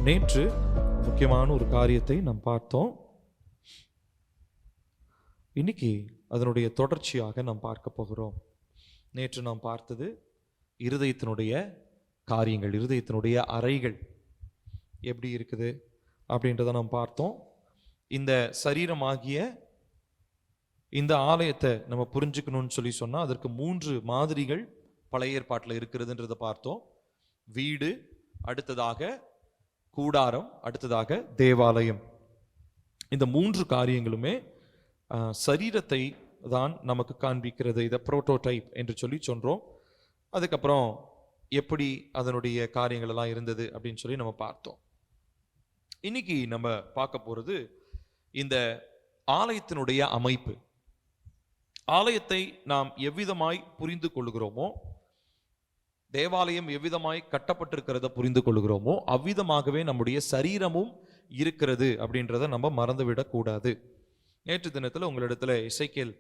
நேற்று முக்கியமான ஒரு காரியத்தை நாம் பார்த்தோம். இன்னைக்கு அதனுடைய தொடர்ச்சியாக நாம் பார்க்க போகிறோம். நேற்று நாம் பார்த்தது இருதயத்தினுடைய காரியங்கள், இருதயத்தினுடைய அறைகள் எப்படி இருக்குது அப்படின்றத நாம் பார்த்தோம். இந்த சரீரமாகிய இந்த ஆலயத்தை நம்ம புரிஞ்சுக்கணும்னு சொல்லி சொன்னால் அதற்கு 3 மாதிரிகள் பழைய ஏற்பாட்டில் இருக்கிறதுன்றதை பார்த்தோம். வீடு, அடுத்ததாக கூடாரம், அடுத்ததாக தேவாலயம். இந்த 3 காரியங்களுமே சரீரத்தை தான் நமக்கு காண்பிக்கிறது. இதை புரோட்டோடைப் என்று சொல்லி சொன்னோம். அதுக்கப்புறம் எப்படி அதனுடைய காரியங்கள் எல்லாம் இருந்தது அப்படின்னு சொல்லி நம்ம பார்த்தோம். இன்னைக்கு நம்ம பார்க்க போறது இந்த ஆலயத்தினுடைய அமைப்பு. ஆலயத்தை நாம் எவ்விதமாய் புரிந்து கொள்கிறோமோ, தேவாலயம் எவ்விதமாய் கட்டப்பட்டிருக்கிறத புரிந்து கொள்கிறோமோ, அவ்விதமாகவே நம்முடைய சரீரமும் இருக்கிறது அப்படின்றத நம்ம மறந்துவிடக் கூடாது. நேற்று தினத்தில் உங்களிடத்துல எசேக்கியேல்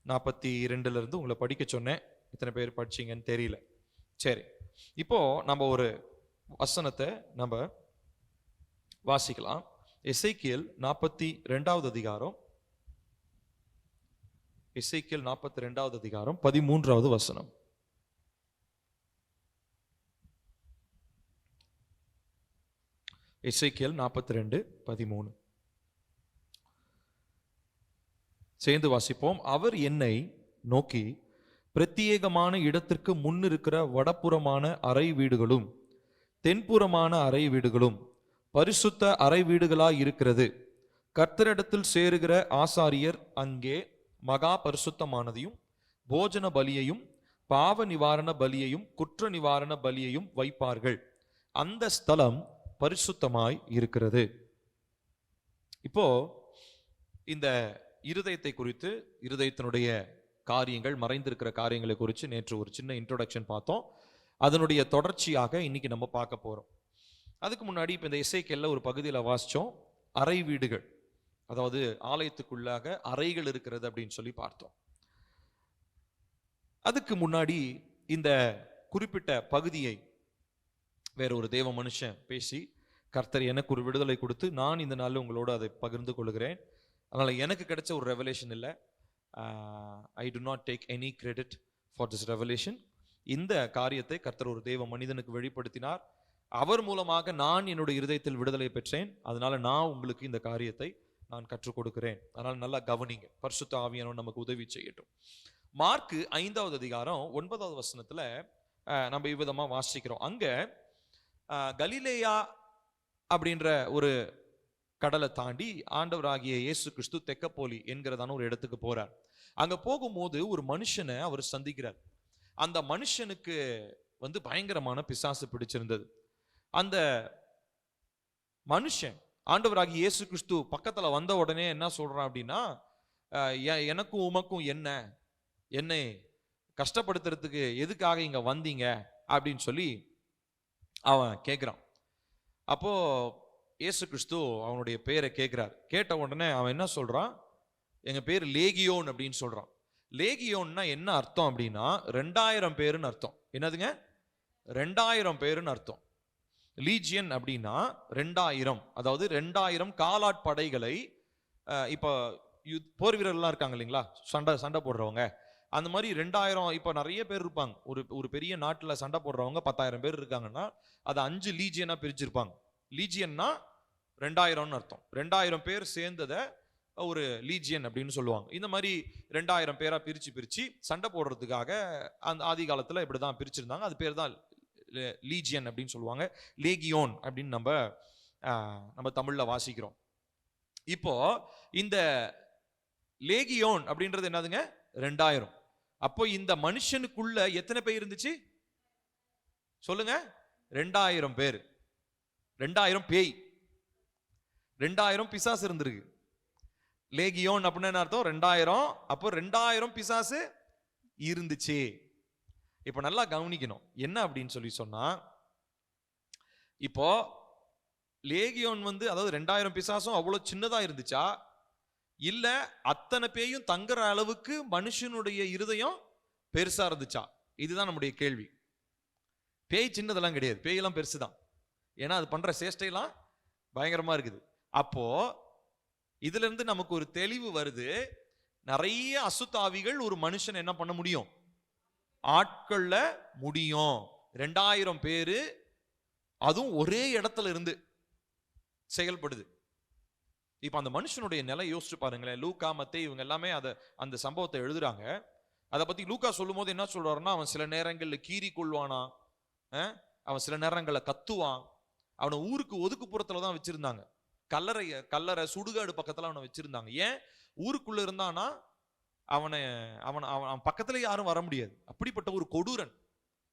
42 இருந்து உங்களை படிக்க சொன்னேன். இத்தனை பேர் படிச்சீங்கன்னு தெரியல. சரி, இப்போ நம்ம ஒரு வசனத்தை நம்ம வாசிக்கலாம். எசேக்கியேல் 42வது அதிகாரம், எசேக்கியேல் 42வது அதிகாரம் 13வது வசனம். எசேக்கியேல் 42:13 சேர்ந்து வாசிப்போம். அவர் என்னை நோக்கி, பிரத்யேகமான இடத்திற்கு முன்னிருக்கிற வடப்புறமான அறை வீடுகளும் தென்புறமான அறை வீடுகளும் பரிசுத்த அறை வீடுகளாய் இருக்கிறது. கர்த்தரிடத்தில் சேருகிற ஆசாரியர் அங்கே மகா பரிசுத்தமானதையும் போஜன பலியையும் பாவ நிவாரண பலியையும் குற்ற நிவாரண பலியையும் வைப்பார்கள். அந்த ஸ்தலம் பரிசுத்தமாய் இருக்கிறது. இப்போ இந்த இருதயத்தை குறித்து, இருதயத்தினுடைய காரியங்கள், மறைந்திருக்கிற காரியங்களை குறித்து நேற்று ஒரு சின்ன இன்ட்ரோடக்ஷன் பார்த்தோம். அதனுடைய தொடர்ச்சியாக இன்னைக்கு நம்ம பார்க்க போறோம். அதுக்கு முன்னாடி இப்போ இந்த எசேக்கியேல்ல ஒரு பகுதியில் வாசிச்சோம், அறை வீடுகள், அதாவது ஆலயத்துக்குள்ளாக அறைகள் இருக்கிறது அப்படின்னு சொல்லி பார்த்தோம். அதுக்கு முன்னாடி இந்த குறிப்பிட்ட பகுதியை வேற ஒரு தேவ மனுஷன் பேசி, கர்த்தர் எனக்கு ஒரு விடுதலை கொடுத்து நான் இந்த நாளில் உங்களோட அதை பகிர்ந்து கொள்கிறேன். அதனால எனக்கு கிடைச்ச ஒரு ரெவலேஷன் இல்லை. I do not take any credit for this revelation. இந்த காரியத்தை கர்த்தர் ஒரு தேவ மனிதனுக்கு வெளிப்படுத்தினார். அவர் மூலமாக நான் என்னுடைய இருதயத்தில் விடுதலை பெற்றேன். அதனால நான் உங்களுக்கு இந்த காரியத்தை நான் கற்றுக் கொடுக்கிறேன். அதனால நல்லா கவனிங்க. பரிசுத்த ஆவியானவர் நமக்கு உதவி செய்யட்டும். மார்க்கு 5வது அதிகாரம் 9வது வசனத்துல நம்ம இவ்விதமா வாசிக்கிறோம். அங்க கலிலேயா அப்படின்ற ஒரு கடலை தாண்டி ஆண்டவராகிய இயேசு கிறிஸ்து தெக்கப்போலி என்கிறதான ஒரு இடத்துக்கு போறார். அங்க போகும்போது ஒரு மனுஷனை அவர் சந்திக்கிறார். அந்த மனுஷனுக்கு பயங்கரமான பிசாசு பிடிச்சிருந்தது. அந்த மனுஷன் ஆண்டவராகிய இயேசு கிறிஸ்து பக்கத்துல வந்த உடனே என்ன சொல்றான் அப்படின்னா, எனக்கும் உமக்கும் என்னை கஷ்டப்படுத்துறதுக்கு எதுக்காக இங்க வந்தீங்க அப்படின்னு சொல்லி அவன் கேட்கிறான். அப்போ இயேசு கிறிஸ்து அவனுடைய பேரை கேட்கிறார். கேட்ட உடனே அவன் என்ன சொல்றான், எங்க பேர் லேகியோன் அப்படின்னு சொல்றான். லேகியோன்னா என்ன அர்த்தம் அப்படின்னா 2000 பேருன்னு அர்த்தம். என்னதுங்க? 2000 பேருன்னு அர்த்தம். லீஜியன் அப்படின்னா 2000, அதாவது 2000 காலாட்படைகளை, இப்போ போர் வீரர்லாம் இருக்காங்க இல்லைங்களா, சண்டை போடுறவங்க, அந்த மாதிரி 2000. இப்போ நிறைய பேர் இருப்பாங்க. ஒரு பெரிய நாட்டில் சண்டை போடுறவங்க 10,000 பேர் இருக்காங்கன்னா அதை 5 லீஜியனா பிரிச்சிருப்பாங்க. லீஜியன்னா 2000ன்னு அர்த்தம். 2000 பேர் சேர்ந்ததை ஒரு லீஜியன் அப்படின்னு சொல்லுவாங்க. இந்த மாதிரி 2000 பேரா பிரிச்சு சண்டை போடுறதுக்காக அந்த ஆதி காலத்துல இப்படிதான் பிரிச்சிருந்தாங்க. அது பேர் தான் லீஜியன் அப்படின்னு சொல்லுவாங்க. லேகியோன் அப்படின்னு நம்ம தமிழ்ல வாசிக்கிறோம். இப்போ இந்த லேகியோன் அப்படின்றது என்னதுங்க? 2000. அப்போ இந்த மனுஷனுக்குள்ள எத்தனை பேர் இருந்துச்சு சொல்லுங்க? 2000 பேர். 2000 பேய், 2000 பிசாசு இருந்திருக்கு. லேகியோன் அப்படின்னு என்ன அர்த்தம்? 2000. அப்போ 2000 பிசாசு இருந்துச்சு. இப்ப நல்லா கவனிக்கணும். என்ன அப்படின்னு சொல்லி சொன்னா, இப்போ லேகியோன் அதாவது 2000 பிசாசும் அவ்வளவு சின்னதா இருந்துச்சா, இல்ல அத்தனை பேயும் தங்குற அளவுக்கு மனுஷனுடைய இருதயம் பெருசா இருந்துச்சா? இதுதான் நம்முடைய கேள்வி. பேய் சின்னதெல்லாம் கிடையாது, பேயெல்லாம் பெருசுதான். ஏன்னா அது பண்ற சேஷ்டையெல்லாம் பயங்கரமா இருக்குது. அப்போ இதுல இருந்து நமக்கு ஒரு தெளிவு வருது, நிறைய அசுத்தாவிகள் ஒரு மனுஷன் என்ன பண்ண முடியும், ஆட்கொள்ள முடியும். 2000 பேரு அதுவும் ஒரே இடத்துல இருந்து செயல்படுது. இப்ப அந்த மனுஷனுடைய நிலை யோசிச்சு பாருங்களேன். லூக்கா, மத்தேயு இவங்க எல்லாமே அந்த சம்பவத்தை எழுதுறாங்க. அதை பத்தி லூக்கா சொல்லும் போது என்ன சொல்றாருன்னா, அவன் சில நேரங்கள்ல கீறி கொள்வானா, அவன் சில நேரங்கள்ல கத்துவான். அவனை ஊருக்கு ஒதுக்குப்புறத்துல தான் வச்சிருந்தாங்க. கல்லறை சுடுகாடு பக்கத்துல அவனை வச்சிருந்தாங்க. ஏன்? ஊருக்குள்ள இருந்தானா அவன் பக்கத்துல யாரும் வர முடியாது. அப்படிப்பட்ட ஒரு கொடூரன்.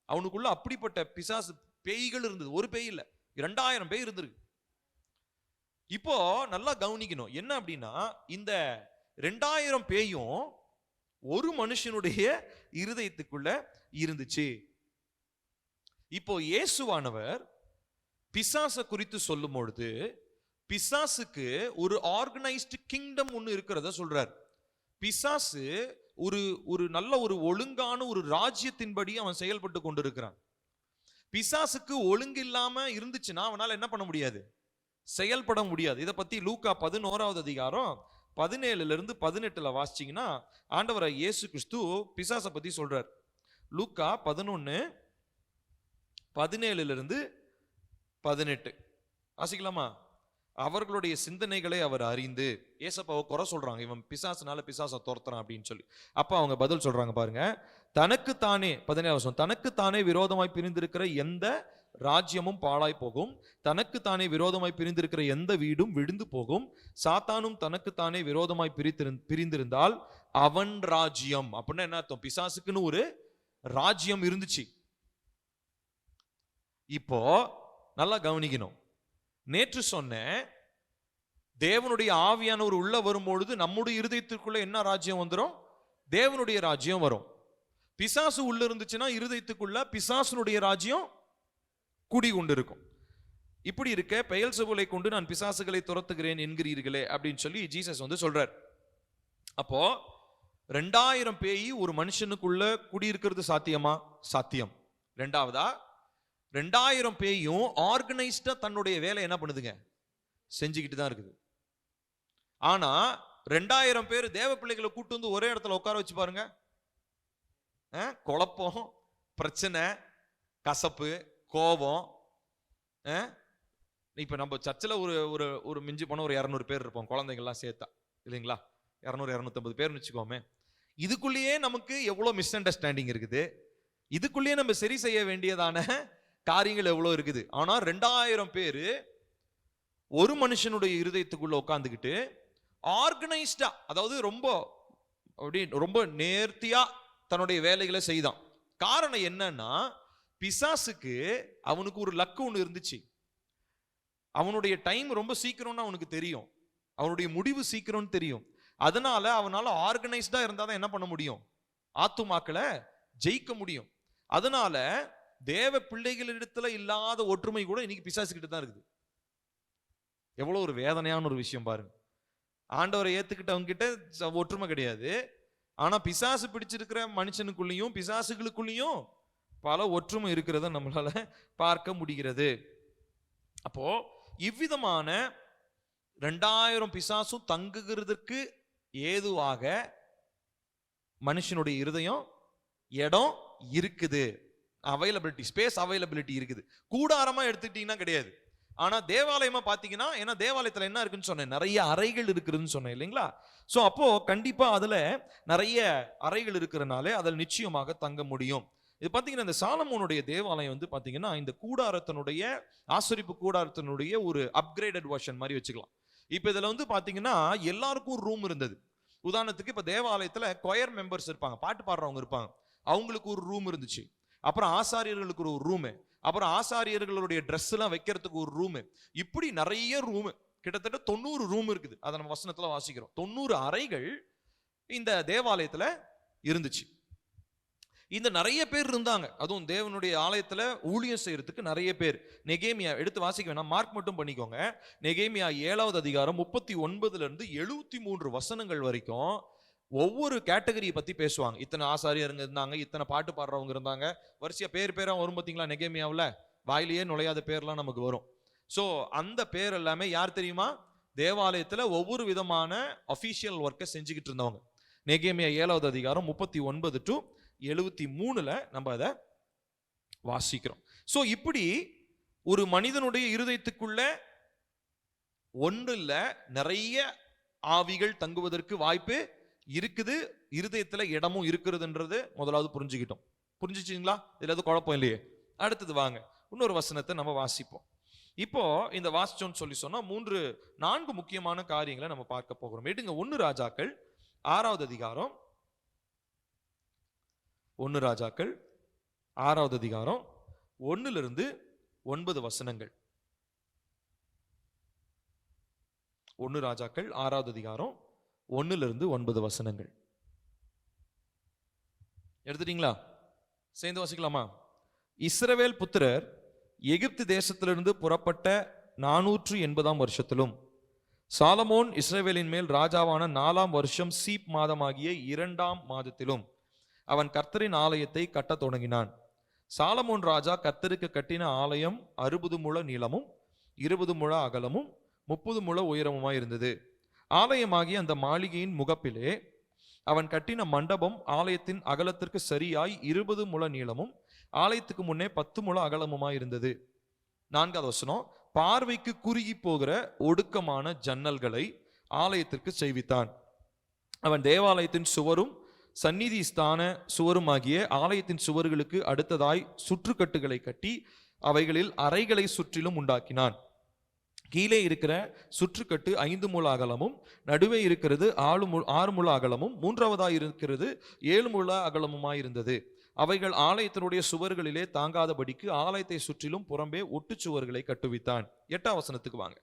அவனுக்குள்ள அப்படிப்பட்ட பிசாசு பேய்கள் இருந்தது. ஒரு பேய் இல்ல, 2000 பேய் இருந்திருக்கு. இப்போ நல்லா கவனிக்கணும். என்ன அப்படின்னா, இந்த 2000 பேயும் ஒரு மனுஷனுடைய இருதயத்துக்குள்ள இருந்துச்சு. இப்போ இயேசுவானவர் பிசாசை குறித்து சொல்லும் பொழுது, பிசாசுக்கு ஒரு ஆர்கனைஸ்டு கிங்டம் ஒன்னு இருக்கிறத சொல்றார். பிசாசு ஒரு நல்ல ஒரு ஒழுங்கான ஒரு ராஜ்யத்தின்படி அவன் செயல்பட்டு கொண்டிருக்கிறான். பிசாசுக்கு ஒழுங்கு இல்லாம இருந்துச்சுன்னா அவனால என்ன பண்ண முடியாது, செயல்பட முடியாது. இதை பத்தி லூக்கா 11வது அதிகாரம் 17 18 வாசிச்சீங்கன்னா ஆண்டவரை இயேசு கிறிஸ்து பிசாசை பத்தி சொல்றார். லூக்கா 11 17 18 வாசிக்கலாமா? அவர்களுடைய சிந்தனைகளை அவர் அறிந்து, ஏசப்பாவை குறை சொல்றாங்க, இவன் பிசாசுனால பிசாசை துரத்துறான் அப்படின்னு சொல்லி. அப்ப அவங்க பதில் சொல்றாங்க பாருங்க. தனக்குத்தானே 17 தனக்குத்தானே விரோதமாய் பிரிந்திருக்கிற எந்த ராஜ்யமும் பாழாய் போகும், தனக்குத்தானே விரோதமாய் பிரிந்திருக்கிற எந்த வீடும் விழுந்து போகும். சாத்தானும் தனக்குத்தானே விரோதமாய் பிரிந்திருந்தால் அவன் ராஜ்யம். அப்படின்னா என்ன அர்த்தம்? பிசாசுக்குன்னு ஒரு ராஜ்யம் இருந்துச்சு. இப்போ நல்லா கவனிக்கணும். நேற்று சொன்ன தேவனுடைய ஆவியானவர் உள்ள வரும்பொழுது நம்முடைய இருதயத்திற்குள்ள என்ன ராஜ்யம் வந்துடும்? தேவனுடைய ராஜ்யம் வரும். பிசாசு உள்ள இருந்துச்சுன்னா இருதயத்துக்குள்ள பிசாசுனுடைய ராஜ்யம் குடி கொண்டு இருக்கும். இப்படி இருக்க பெயல்செபூலை கொண்டு நான் பிசாசுகளை துரத்துகிறேன் என்கிறீர்களே அப்படின்னு சொல்லி ஜீசஸ் சொல்றார். அப்போ 2000 பேய் ஒரு மனுஷனுக்குள்ள குடியிருக்கிறது சாத்தியமா? சாத்தியம். ரெண்டாவதா, 2000 பேயும் ஆர்கனைஸ்டா தன்னுடைய வேலை என்ன பண்ணுதுங்க, செஞ்சுக்கிட்டு தான் இருக்குது. ஆனா 2000 பேர் தேவ பிள்ளைகளை கூட்டு வந்து ஒரே இடத்துல உட்கார வச்சு பாருங்க, குழப்பம், பிரச்சனை, கசப்பு, கோபம். இப்ப நம்ம சர்ச்சில் ஒரு மிஞ்சி போன ஒரு 200 பேர் இருப்போம், குழந்தைங்கள்லாம் சேர்த்தா இல்லைங்களா? 200-250 பேர்னு வச்சுக்கோமே. இதுக்குள்ளேயே நமக்கு எவ்வளவு மிஸ் அண்டர்ஸ்டாண்டிங் இருக்குது, இதுக்குள்ளேயே நம்ம சரி செய்ய வேண்டியதான காரியங்கள் எவ்வளவு இருக்குது. ஆனா 2000 பேரு ஒரு மனுஷனுடைய இருதயத்துக்குள்ள உட்காந்துக்கிட்டு ஆர்கனைஸ்டா, அதாவது ரொம்ப நேர்த்தியா தன்னுடைய வேலைகளை செய்தான். காரணம் என்னன்னா, பிசாசுக்கு அவனுக்கு ஒரு லக்கு ஒன்று இருந்துச்சு. அவனுடைய டைம் ரொம்ப சீக்கிரம்னு அவனுக்கு தெரியும், அவனுடைய முடிவு சீக்கிரம்னு தெரியும். அதனால அவனால ஆர்கனைஸ்டா இருந்தாதான் என்ன பண்ண முடியும், ஆத்துமாக்களை ஜெயிக்க முடியும். அதனால தேவ பிள்ளைகளிடத்துல இல்லாத ஒற்றுமை கூட இன்னைக்கு பிசாசுக்கிட்ட தான் இருக்குது. எவ்வளவு ஒரு வேதனையான ஒரு விஷயம் பாருங்க. ஆண்டவரை ஏத்துக்கிட்டவங்க கிட்ட ஒற்றுமை கிடையாது, ஆனா பிசாசு பிடிச்சிருக்கிற மனுஷனுக்குள்ளேயும் பிசாசுகளுக்குள்ளேயும் பல ஒற்றுமை இருக்கிறத நம்மளால பார்க்க முடிகிறது. அப்போ இவ்விதமான 2000 பிசாசும் தங்குகிறதுக்கு ஏதுவாக மனுஷனுடைய இருதயம் இடம் இருக்குது, அவைலபிலிட்டி, ஸ்பேஸ் அவைலபிலிட்டி இருக்குது. கூடாரமா எடுத்துக்கிட்டீங்கன்னா கிடையாது. ஆனா தேவாலயமா பாத்தீங்கன்னா, ஏன்னா தேவாலயத்துல என்ன இருக்குன்னு சொன்னேன், நிறைய அறைகள் இருக்குதுன்னு சொன்னேன் இல்லைங்களா? சோ அப்போ கண்டிப்பா அதுல நிறைய அறைகள் இருக்கிறனாலே அதில் நிச்சயமாக தங்க முடியும். இது பாத்தீங்கன்னா இந்த சாலமோனுடைய தேவாலயம் பாத்தீங்கன்னா இந்த கூடாரத்தினுடைய ஆசரிப்பு கூடாரத்தினுடைய ஒரு அப்கிரேடட் வெர்ஷன் மாதிரி வச்சுக்கலாம். இப்ப இதுல பாத்தீங்கன்னா எல்லாருக்கும் ஒரு ரூம் இருந்தது. உதாரணத்துக்கு இப்ப தேவாலயத்துல கொயர் மெம்பர்ஸ் இருப்பாங்க, பாட்டு பாடுறவங்க இருப்பாங்க, அவங்களுக்கு ஒரு ரூம் இருந்துச்சு. அப்புறம் ஆசாரியர்களுக்கு ஒரு ரூமு, அப்புறம் ஆசாரியர்களுடைய ட்ரெஸ் எல்லாம் வைக்கிறதுக்கு ஒரு ரூமு. இப்படி நிறைய ரூமு, கிட்டத்தட்ட 90 ரூம் இருக்குது. அதை நம்ம வசனத்துல வாசிக்கிறோம். 90 அறைகள் இந்த தேவாலயத்துல இருந்துச்சு. இந்த நிறைய பேர் இருந்தாங்க, அதுவும் தேவனுடைய ஆலயத்துல ஊழியம் செய்யறதுக்கு நிறைய பேர். நெகேமியா எடுத்து வாசிக்க வேணாம், மார்க் மட்டும் பண்ணிக்கோங்க. நெகேமியா 7வது அதிகாரம் 39 73 வசனங்கள் வரைக்கும் ஒவ்வொரு கேட்டகரியை பத்தி பேசுவாங்க. இத்தனை ஆசாரியருங்க இருந்தாங்க, இத்தனை பாட்டு பாடுறவங்க இருந்தாங்க, வரிசையா பேரா வரும் பாத்தீங்களா? நெகேமியாவில் வாயிலேயே நுழையாத பேர்லாம் நமக்கு வரும். ஸோ அந்த பேர் எல்லாமே யார் தெரியுமா? தேவாலயத்துல ஒவ்வொரு விதமான அபிஷியல் ஒர்க்கை செஞ்சுக்கிட்டு இருந்தவங்க. நெகேமியா 7வது அதிகாரம் 39 to 73 நம்ம அதை வாசிக்கிறோம். ஸோ இப்படி ஒரு மனிதனுடைய இருதயத்துக்குள்ள ஒன்று இல்ல, நிறைய ஆவிகள் தங்குவதற்கு வாய்ப்பு இருக்குது. இருதயத்துல இடமும் இருக்கிறதுன்றது முதலாவது புரிஞ்சுக்கிட்டோம். புரிஞ்சுச்சிங்களா? இதுல எதுவும் குழப்பம் இல்லையே. அடுத்தது வாங்க இன்னொரு வசனத்தை நம்ம வாசிப்போம். இப்போ இந்த வாசிச்சோன்னு சொன்னா 4 முக்கியமான காரியங்களை நம்ம பார்க்க போகிறோம். எடுங்க 1 ராஜாக்கள் 6வது அதிகாரம், 1 ராஜாக்கள் 6வது அதிகாரம் 1 to 9 வசனங்கள். 1 ராஜாக்கள் 6வது அதிகாரம் 1 to 9 வசனங்கள். எடுத்துட்டீங்களா? சேர்ந்து வாசிக்கலாமா? இஸ்ரவேல் புத்திரர் எகிப்து தேசத்திலிருந்து புறப்பட்ட 480 வருஷத்திலும், சாலமோன் இஸ்ரவேலின் மேல் ராஜாவான 4ஆம் வருஷம் சீப் மாதமாகிய 2ஆம் மாதத்திலும் அவன் கர்த்தரின் ஆலயத்தை கட்டத் தொடங்கினான். சாலமோன் ராஜா கர்த்தருக்கு கட்டின ஆலயம் 60 முழ நீளமும் 20 முழ அகலமும் 30 முழ உயரமுமாய் இருந்தது. ஆலயமாகிய அந்த மாளிகையின் முகப்பிலே அவன் கட்டின மண்டபம் ஆலயத்தின் அகலத்திற்கு சரியாய் 20 முழ நீளமும் ஆலயத்துக்கு முன்னே 10 முழ அகலமுமாய் இருந்தது. 4வது வசனம், பார்வைக்கு குறுகி போகிற ஒடுக்கமான ஜன்னல்களை ஆலயத்திற்கு செய்வித்தான். அவன் தேவாலயத்தின் சுவரும் சந்நிதி ஸ்தான சுவருமாகிய ஆலயத்தின் சுவர்களுக்கு அடுத்ததாய் சுற்றுக்கட்டுகளை கட்டி அவைகளில் அறைகளை சுற்றிலும் உண்டாக்கினான். கீழே இருக்கிற சுற்றுக்கட்டு 5 முழ அகலமும், நடுவே இருக்கிறது 6 முழ அகலமும், 3வதாய் இருக்கிறது 7 முழ அகலமுமாய் இருந்தது. அவைகள் ஆலயத்தினுடைய சுவர்களிலே தாங்காதபடிக்கு ஆலயத்தை சுற்றிலும் புறம்பே ஒட்டு சுவர்களை கட்டுவித்தான். 8ஆம் வசனத்துக்கு வாங்க.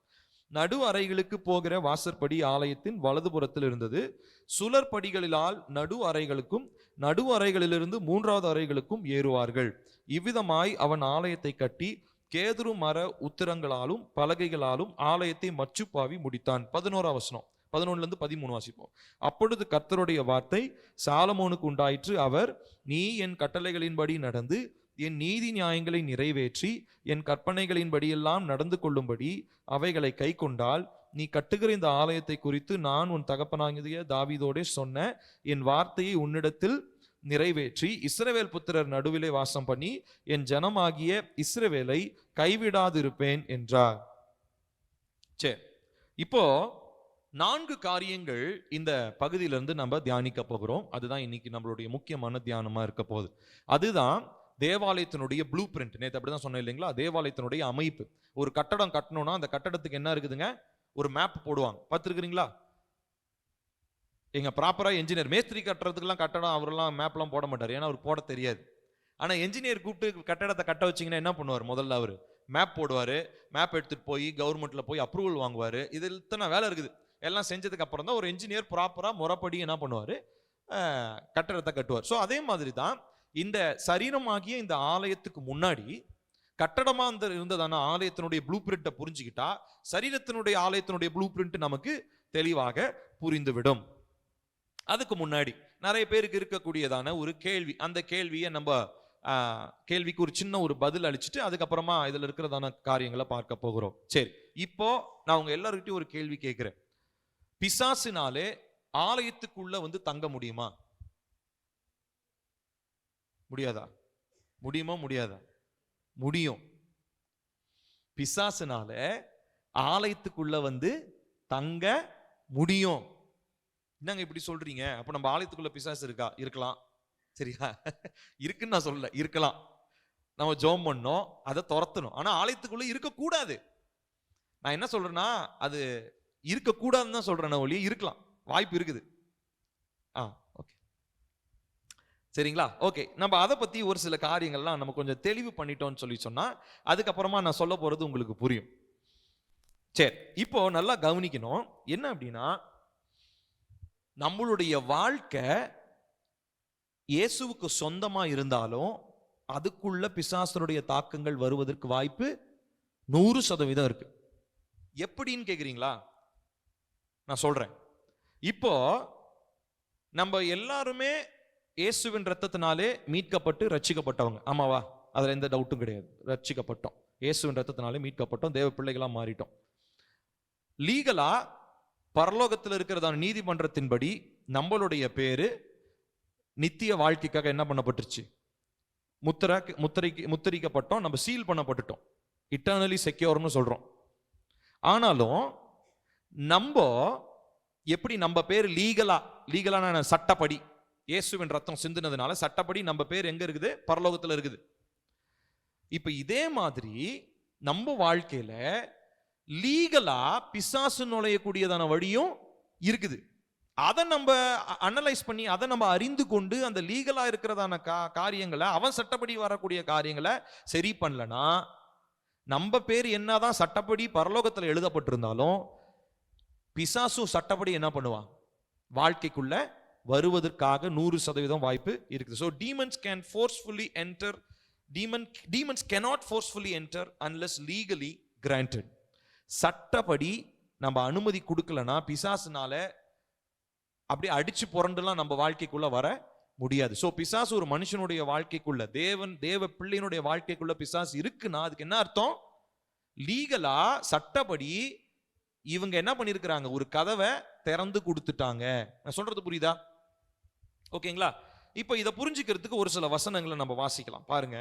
நடு அறைகளுக்கு போகிற வாசற்படி ஆலயத்தின் வலதுபுறத்தில் இருந்தது. சுழற்படிகளிலால் நடு அறைகளுக்கும் நடு அறைகளிலிருந்து 3வது அறைகளுக்கும் ஏறுவார்கள். இவ்விதமாய் அவன் ஆலயத்தை கட்டி கேதுரு மர உத்திரங்களாலும் பலகைகளாலும் ஆலயத்தை மச்சுப்பாவி முடித்தான். 11ஆம் வசனம், 11 to 13 வாசிப்போம். அப்பொழுது கர்த்தருடைய வார்த்தை சாலமோனுக்கு உண்டாயிற்று. அவர், நீ என் கட்டளைகளின்படி நடந்து என் நீதி நியாயங்களை நிறைவேற்றி என் கற்பனைகளின்படியெல்லாம் நடந்து கொள்ளும்படி அவைகளை கை கொண்டால், நீ கட்டுகிற இந்த ஆலயத்தை குறித்து நான் உன் தகப்பனாகிய தாவீதோடே சொன்ன என் வார்த்தையை உன்னிடத்தில் நிறைவேற்றி இஸ்ரவேல் புத்திரர் நடுவிலே வாசம் பண்ணி என் ஜனமாகிய இஸ்ரவேலை கைவிடாதிருப்பேன் என்றார். சரி, இப்போ 4 காரியங்கள் இந்த பகுதியிலிருந்து நம்ம தியானிக்க போகிறோம். அதுதான் இன்னைக்கு நம்மளுடைய முக்கியமான தியானமா இருக்க போகுது. அதுதான் தேவாலயத்தினுடைய ப்ளூ பிரிண்ட். நேற்று அப்படிதான் சொன்னேன் இல்லைங்களா? தேவாலயத்தினுடைய அமைப்பு. ஒரு கட்டடம் கட்டணும்னா அந்த கட்டடத்துக்கு என்ன இருக்குதுங்க? ஒரு மேப் போடுவாங்க. பார்த்துருக்கிறீங்களா? எங்க ப்ராப்பரா என்ஜினியர் மேஸ்திரி கட்டுறதுக்கெல்லாம் கட்டடம் அவரெல்லாம் மேப்லாம் போட மாட்டார். ஏன்னா அவர் போட தெரியாது. ஆனா என்ஜினியர் கூப்பிட்டு கட்டடத்தை கட்ட வச்சிங்கன்னா என்ன பண்ணுவார்? முதல்ல அவர் மேப் போடுவார். மேப் எடுத்துட்டு போய் கவர்மெண்ட்ல போய் அப்ரூவல் வாங்குவார். இதில் இத்தனை வேலை இருக்குது. எல்லாம் செஞ்சதுக்கு அப்புறம் தான் ஒரு என்ஜினியர் ப்ராப்பரா முறைப்படி என்ன பண்ணுவார்? கட்டடத்தை கட்டுவார். ஸோ அதே மாதிரி தான் இந்த சரீரமாகிய இந்த ஆலயத்துக்கு முன்னாடி கட்டடமா இருந்ததான ஆலயத்தினுடைய ப்ளூ பிரிண்ட்டை புரிஞ்சுக்கிட்டா சரீரத்தினுடைய ஆலயத்தினுடைய ப்ளூ பிரிண்ட் நமக்கு தெளிவாக புரிந்துவிடும். அதுக்கு முன்னாடி நிறைய பேருக்கு இருக்கக்கூடியதான ஒரு கேள்வி. அந்த கேள்வியை நம்ம கேள்விக்கு ஒரு சின்ன ஒரு பதில் அளிச்சுட்டு அதுக்கப்புறமா இதுல இருக்கிறதான காரியங்களை பார்க்க போகிறோம். சரி, இப்போ நான் உங்க எல்லார்கிட்டையும் ஒரு கேள்வி கேட்கிறேன். பிசாசினாலே ஆலயத்துக்குள்ள தங்க முடியுமா? முடியாதா? முடியுமா? முடியாதா? முடியும். பிசாசினால ஆலயத்துக்குள்ள தங்க முடியும். என்னங்க இப்படி சொல்றீங்க? அப்ப நம்ம ஆலயத்துக்குள்ள பிசாசு இருக்கலாம். சரியா? இருக்குன்னு நான் சொல்லல, இருக்கலாம். நம்ம ஜெபம் பண்ணோம், அதை துரத்தணும். ஆனா ஆலயத்துக்குள்ள இருக்கக்கூடாது. நான் என்ன சொல்றேன்னா, அது இருக்கக்கூடாதுன்னு தான் சொல்றேன் ஒழிய இருக்கலாம், வாய்ப்பு இருக்குது. ஓகே, சரிங்களா? ஓகே, நம்ம அதை பத்தி ஒரு சில காரியங்கள்லாம் நம்ம கொஞ்சம் தெளிவு பண்ணிட்டோம்னு சொன்னா அதுக்கப்புறமா நான் சொல்ல போறது உங்களுக்கு புரியும். சரி, இப்போ நல்லா கவனிக்கணும். என்ன அப்படின்னா, நம்மளுடைய வாழ்க்கை இயேசுவுக்கு சொந்தமா இருந்தாலும் அதுக்குள்ள பிசாசனுடைய தாக்கங்கள் வருவதற்கு வாய்ப்பு 100% இருக்கு. எப்படின்னு கேக்குறீங்களா? நான் சொல்றேன். இப்போ நம்ம எல்லாருமே இயேசுவின் ரத்தத்தினாலே மீட்கப்பட்டு ரட்சிக்கப்பட்டவங்க, ஆமாவா? அதுல எந்த டவுட்டும் கிடையாது. ரட்சிக்கப்பட்டோம். இயேசுவின் ரத்தத்தினாலே மீட்கப்பட்டோம், தேவ பிள்ளைகளா மாறிட்டோம். லீகலா பரலோகத்தில் இருக்கிறதான நீதிமன்றத்தின்படி நம்மளுடைய பேரு நித்திய வாழ்க்கைக்காக என்ன பண்ணப்பட்டுருச்சு? முத்திரிக்கப்பட்டோம், நம்ம சீல் பண்ணப்பட்டுட்டோம், இட்டர்னலி செக்யூர்னு சொல்றோம். ஆனாலும் நம்ம எப்படி நம்ம பேர் லீகலான சட்டப்படி இயேசுவின் ரத்தம் சிந்தினதுனால சட்டப்படி நம்ம பேர் எங்க இருக்குது? பரலோகத்தில் இருக்குது. இப்ப இதே மாதிரி நம்ம வாழ்க்கையில லீகலா பிசாசு நுழையக்கூடியதான வழியும் இருக்குது. அதை நம்ம அனலைஸ் பண்ணி அதை நம்ம அறிந்து கொண்டு அந்த லீகலா இருக்கிறதான காரியங்களை, அவன் சட்டப்படி வரக்கூடிய காரியங்களை சரி பண்ணலனா, நம்ம பேர் என்னதான் சட்டப்படி பரலோகத்தில் எழுதப்பட்டிருந்தாலும் பிசாசும் சட்டப்படி என்ன பண்ணுவான்? வாழ்க்கைக்குள்ள வருவதற்காக 100% வாய்ப்பு இருக்குது. So demons can forcefully enter. Demons cannot forcefully enter unless legally granted. சட்டப்படி நம்ம அனுமதி கொடுக்கலனா பிசாசுனால அப்படியே அடிச்சு புரண்டுலாம் நம்ம வாழ்க்கைக்குள்ள வர முடியாது. சோ பிசாசு ஒரு மனுஷனுடைய வாழ்க்கைக்குள்ள, தேவ பிள்ளையினுடைய வாழ்க்கைக்குள்ள பிசாசு இருக்குன்னா அதுக்கு என்ன அர்த்தம்? லீகலா சட்டப்படி இவங்க என்ன பண்ணிருக்கிறாங்க? ஒரு கதவை திறந்து கொடுத்துட்டாங்க. நான் சொல்றது புரியுதா? ஓகேங்களா? இப்ப இதை புரிஞ்சுக்கிறதுக்கு ஒரு சில வசனங்களை நம்ம வாசிக்கலாம். பாருங்க,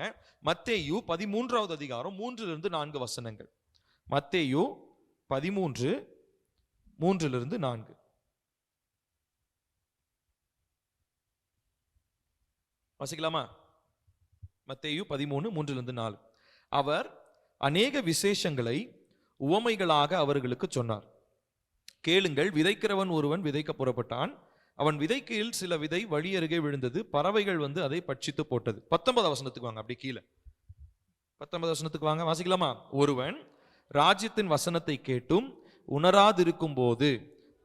மத்தேயு 13வது அதிகாரம் 3-4 வசனங்கள். மத்தேயு 13:3-4. வாசிக்கலாமா? மத்தேயு 13:3-4. அவர் அநேக விசேஷங்களை உவமைகளாக அவர்களுக்கு சொன்னார். கேளுங்கள், விதைக்கிறவன் ஒருவன் விதைக்க புறப்பட்டான். அவன் விதைக்கையில் சில விதை வழி அருகே விழுந்தது, பறவைகள் வந்து அதை பட்சித்து போட்டது. 19 வசனத்துக்கு வாங்க, அப்படி கீழே 19 வசனத்துக்கு வாங்க, வாசிக்கலாமா? ஒருவன் ராஜ்யத்தின் வசனத்தை கேட்டும் உணராதிருக்கும் போது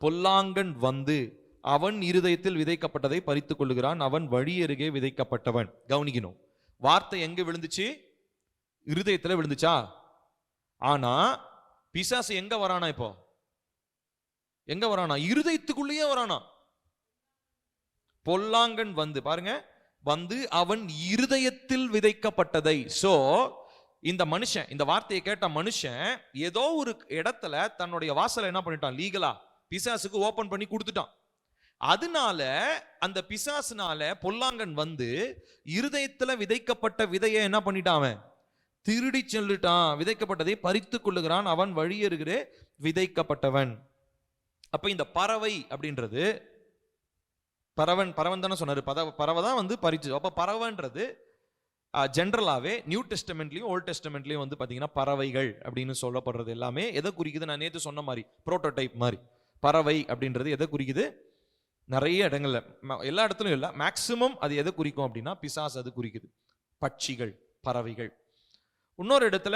பொல்லாங்கன் வந்து அவன் இருதயத்தில் விதைக்கப்பட்டதை பறித்துக் கொள்ளுகிறான். அவன் வழி அருகே விதைக்கப்பட்டவன். கவனிக்கணும், வார்த்தை எங்க விழுந்துச்சு? இருதயத்துல விழுந்துச்சா? ஆனா பிசாசு எங்க வரானா? இப்போ எங்க வரானா? இருதயத்துக்குள்ளேயே வரானா. பொல்லாங்கன் வந்து, பாருங்க, வந்து அவன் இருதயத்தில் விதைக்கப்பட்டதை. சோ இந்த மனுஷன், இந்த வார்த்தையை கேட்ட மனுஷன் ஏதோ ஒரு இடத்துல தன்னுடைய வாசலை என்ன பண்ணிட்டான்? லீகலா பிசாசுக்கு ஓபன் பண்ணி கொடுத்துட்டான். அதனால அந்த பிசாசுனால பொல்லாங்கன் வந்து இருதயத்துல விதைக்கப்பட்ட விதையை என்ன பண்ணிட்டான்? திருடி செல்லுட்டான். விதைக்கப்பட்டதை பறித்துக் கொள்ளுகிறான். அவன் வழியருகிறே விதைக்கப்பட்டவன். அப்ப இந்த பறவை அப்படின்றது, பறவன் தானே சொன்னாரு, பறவை தான் வந்து பறிச்சு. அப்ப பறவைன்றது ஜென்ரலாவே நியூ டெஸ்டமெண்ட்லயும் ஓல்ட் டெஸ்டமெண்ட்லயும் வந்து பாத்தீங்கன்னா பறவைகள் அப்படின்னு சொல்லப்படுறது எல்லாமே எதை குறிக்குது? நான் நேற்று சொன்ன மாதிரி புரோட்டோடைப் மாதிரி பறவை அப்படின்றது எதை குறிக்குது? நிறைய இடங்கள்ல, எல்லா இடத்துலயும் இல்ல, மேக்சிமம் அது எதை குறிக்கும் அப்படின்னா பிசாசு அது குறிக்குது. பட்சிகள், பறவைகள். இன்னொரு இடத்துல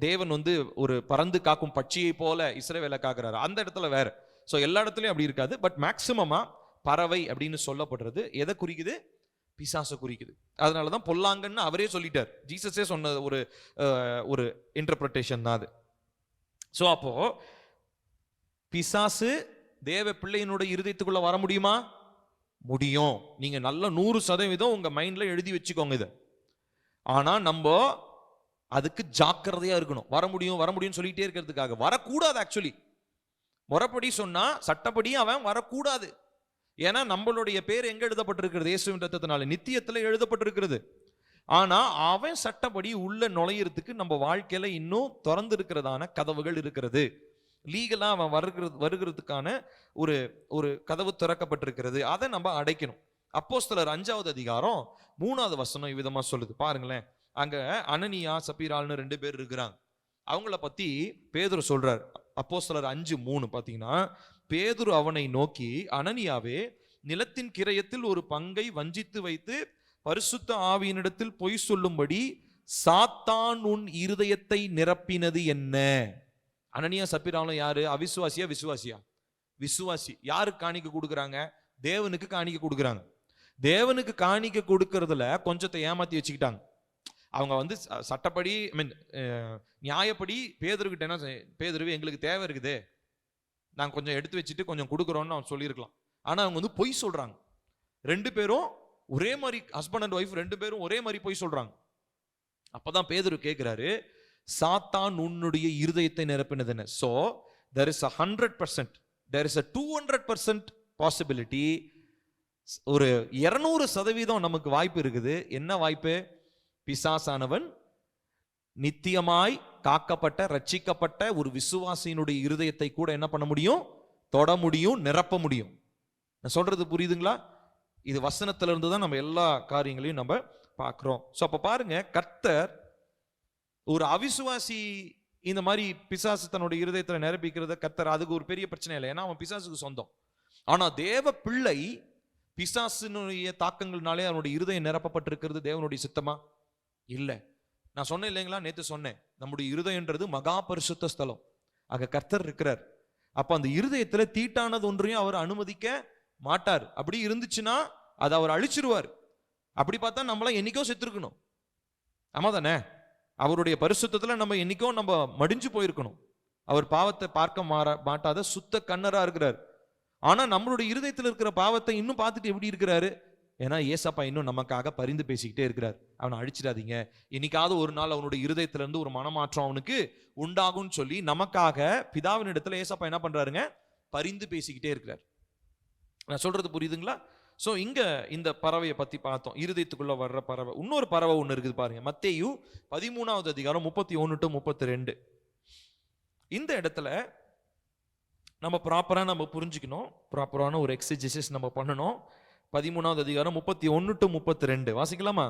தேவன் வந்து ஒரு பறந்து காக்கும் பட்சியை போல இஸ்ரவேலை காக்குறாரு, அந்த இடத்துல வேற. சோ எல்லா இடத்துலயும் அப்படி இருக்காது. பட் மேக்சிமமா பறவை அப்படின்னு சொல்லப்படுறது எதை குறிக்குது? பிசாசை குறிக்குது. அதனாலதான் பொல்லாங்கன்னு அவரே சொல்லிட்டார். ஜீசஸே சொன்ன ஒரு இன்டர்பிரேஷன் தான் அது. சோ அப்போ பிசாசு தேவ பிள்ளையினுடைய இருதயத்துக்குள்ள வர முடியுமா? முடியும். நீங்க நல்ல 100% உங்க மைண்ட்ல எழுதி வச்சுக்கோங்க இதை. ஆனா நம்ம அதுக்கு ஜாக்கிரதையா இருக்கணும். வர முடியும் சொல்லிட்டே இருக்கிறதுக்காக வரக்கூடாது. ஆக்சுவலி முறைப்படி சொன்னா சட்டப்படி அவன் வரக்கூடாது. ஏன்னா நம்மளுடைய பேர் எங்க எழுதப்பட்டிருக்கிறது? இயேசுவின் ரத்தத்தினால நித்தியத்துல எழுதப்பட்டிருக்கிறது. ஆனா அவன் சட்டப்படி உள்ள நுழையிறதுக்கு நம்ம வாழ்க்கையில இன்னும் திறந்து இருக்கிறதான கதவுகள் இருக்கிறது. லீகலா அவன் வருகிறதுக்கான ஒரு கதவு திறக்கப்பட்டிருக்கிறது. அதை நம்ம அடைக்கணும். அப்போஸ்தலர் 5வது அதிகாரம் 3வது வசனம் இவ்விதமா சொல்லுது. பாருங்களேன், அங்க அனனியா சப்பீரால்னு 2 பேர் இருக்கிறாங்க. அவங்கள பத்தி பேதுரு சொல்றார். அப்போஸ்தலர் 5:3 பாத்தீங்கன்னா, பேதுரு அவனை நோக்கி, அனனியாவே, நிலத்தின் கிரயத்தில் ஒரு பங்கை வஞ்சித்து வைத்து பரிசுத்த ஆவியினிடத்தில் பொய் சொல்லும்படி சாத்தான் உன் இருதயத்தை நிரப்பினது என்ன? அனனியா சப்பீராலும் யாரு? அவிசுவாசியா விசுவாசியா? விசுவாசி. யாருக்கு காணிக்க கொடுக்குறாங்க? தேவனுக்கு காணிக்க கொடுக்குறாங்க. தேவனுக்கு காணிக்க கொடுக்கறதுல கொஞ்சத்தை ஏமாத்தி வச்சுக்கிட்டாங்க. அவங்க வந்து சட்டப்படி நியாயப்படி பேதுருக்கிட்ட என்ன, பேதுருவே எங்களுக்கு தேவை இருக்குது, நாங்கள் கொஞ்சம் எடுத்து வச்சுட்டு கொஞ்சம் கொடுக்குறோன்னு அவன் சொல்லியிருக்கலாம். ஆனா அவங்க வந்து பொய் சொல்றாங்க. 2 பேரும் ஒரே மாதிரி, ஹஸ்பண்ட் அண்ட் ஒய்ஃப் 2 பேரும் ஒரே மாதிரி பொய் சொல்றாங்க. அப்பதான் பேதுரு கேட்கிறாரு, சாத்தான் உன்னுடைய இருதயத்தை நிரப்பினது என்ன? So there is a 100%, there is a 200% possibility, ஒரு 200% நமக்கு வாய்ப்பு இருக்குது. என்ன வாய்ப்பு? பிசாசானவன் நித்தியமாய் காக்கப்பட்ட ரட்சிக்கப்பட்ட ஒரு விசுவாசியினுடைய இருதயத்தை கூட என்ன பண்ண முடியும்? தொட முடியும், நிரப்ப முடியும். நான் சொல்றது புரியுதுங்களா? இது வசனத்துல இருந்து தான் நம்ம எல்லா காரியங்களையும் நம்ம பார்க்கிறோம். சோ அப்ப பாருங்க, கர்த்தர் ஒரு அவிசுவாசி இந்த மாதிரி பிசாசு தன்னுடைய இருதயத்துல நிரப்பிக்கிறத கர்த்தர் அதுக்கு ஒரு பெரிய பிரச்சனை இல்லை, ஏன்னா அவன் பிசாசுக்கு சொந்தம். ஆனா தேவ பிள்ளை பிசாசினுடைய தாக்கங்கள்னாலே அவனுடைய இருதயம் நிரப்பப்பட்டிருக்கிறது தேவனுடைய சித்தமா இல்லை. நான் சொன்னேன் இல்லைங்களா, நேத்து சொன்னேன், நம்முடைய இருதயன்றது மகா பரிசுத்த ஸ்தலம். ஆக கர்த்தர் இருக்கிறார். அப்ப அந்த இருதயத்துல தீட்டானது ஒன்றையும் அவர் அனுமதிக்க மாட்டார். அப்படி இருந்துச்சுன்னா அதை அவர் அழிச்சிருவார். அப்படி பார்த்தா நம்மளாம் என்னைக்கோ செத்துருக்கணும். ஆமா தானே? அவருடைய பரிசுத்தத்துல நம்ம என்னைக்கோ நம்ம மடிஞ்சு போயிருக்கணும். அவர் பாவத்தை பார்க்க மாட்டாத சுத்த கண்ணரா இருக்கிறார். ஆனா நம்மளுடைய இருதயத்தில் இருக்கிற பாவத்தை இன்னும் பார்த்துட்டு எப்படி இருக்கிறாரு? ஏன்னா ஏசப்பா இன்னும் நமக்காக பரிந்து பேசிக்கிட்டே இருக்கிறார். அவனை அழிச்சிடாதீங்க, என்னைக்காவது ஒரு நாள் அவனுடைய இருதயத்திலிருந்து ஒரு மனமாற்றம் அவனுக்கு உண்டாகும் சொல்லி நமக்காக பிதாவின் இடத்துல ஏசப்பா என்ன பண்றாருங்க? பரிந்து பேசிக்கிட்டே இருக்கிறார். நான் சொல்றது புரியுதுங்களா? சோ இங்க இந்த பறவையை பத்தி பார்த்தோம், இருதயத்துக்குள்ள வர்ற பறவை. இன்னொரு பறவை ஒண்ணு இருக்குது பாருங்க, மத்தேயு 13வது அதிகாரம் 31 to 32. இந்த இடத்துல நம்ம ப்ராப்பரா நம்ம புரிஞ்சுக்கணும், ப்ராப்பரான ஒரு எக்ஸிஜிசிஸ் நம்ம பண்ணணும். 13வது அதிகாரம் 31 to 32 வாசிக்கலாமா?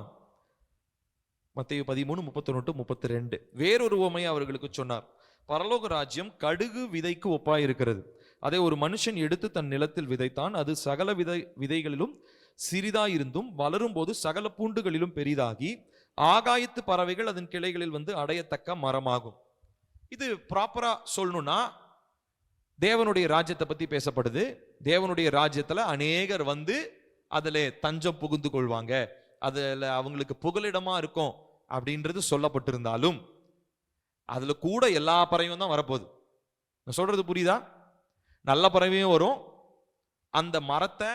மத்தேயு 13, 31 to 32. வேறொரு உவமையை அவர்களுக்கு சொன்னார். பரலோக ராஜ்யம் கடுகு விதைக்கு ஒப்பாயிருக்கிறது. அதை ஒரு மனுஷன் எடுத்து தன் நிலத்தில் விதைத்தான். அது சகல விதைகளிலும் சிறிதாயிருந்தும் வளரும் போது சகல பூண்டுகளிலும் பெரிதாகி ஆகாயத்து பறவைகள் அதன் கிளைகளில் வந்து அடையத்தக்க மரமாகும். இது ப்ராப்பரா சொல்லணும்னா தேவனுடைய ராஜ்யத்தை பத்தி பேசப்படுது. தேவனுடைய ராஜ்யத்துல அநேகர் வந்து அதுல தஞ்சம் புகுந்து கொள்வாங்க, அதுல அவங்களுக்கு புகலிடமா இருக்கும் அப்படின்றது சொல்லப்பட்டிருந்தாலும் அதுல கூட எல்லா பறவையும் தான் வரப்போகுது. நான் சொல்றது புரியுதா? நல்ல பறவையும் வரும், அந்த மரத்தை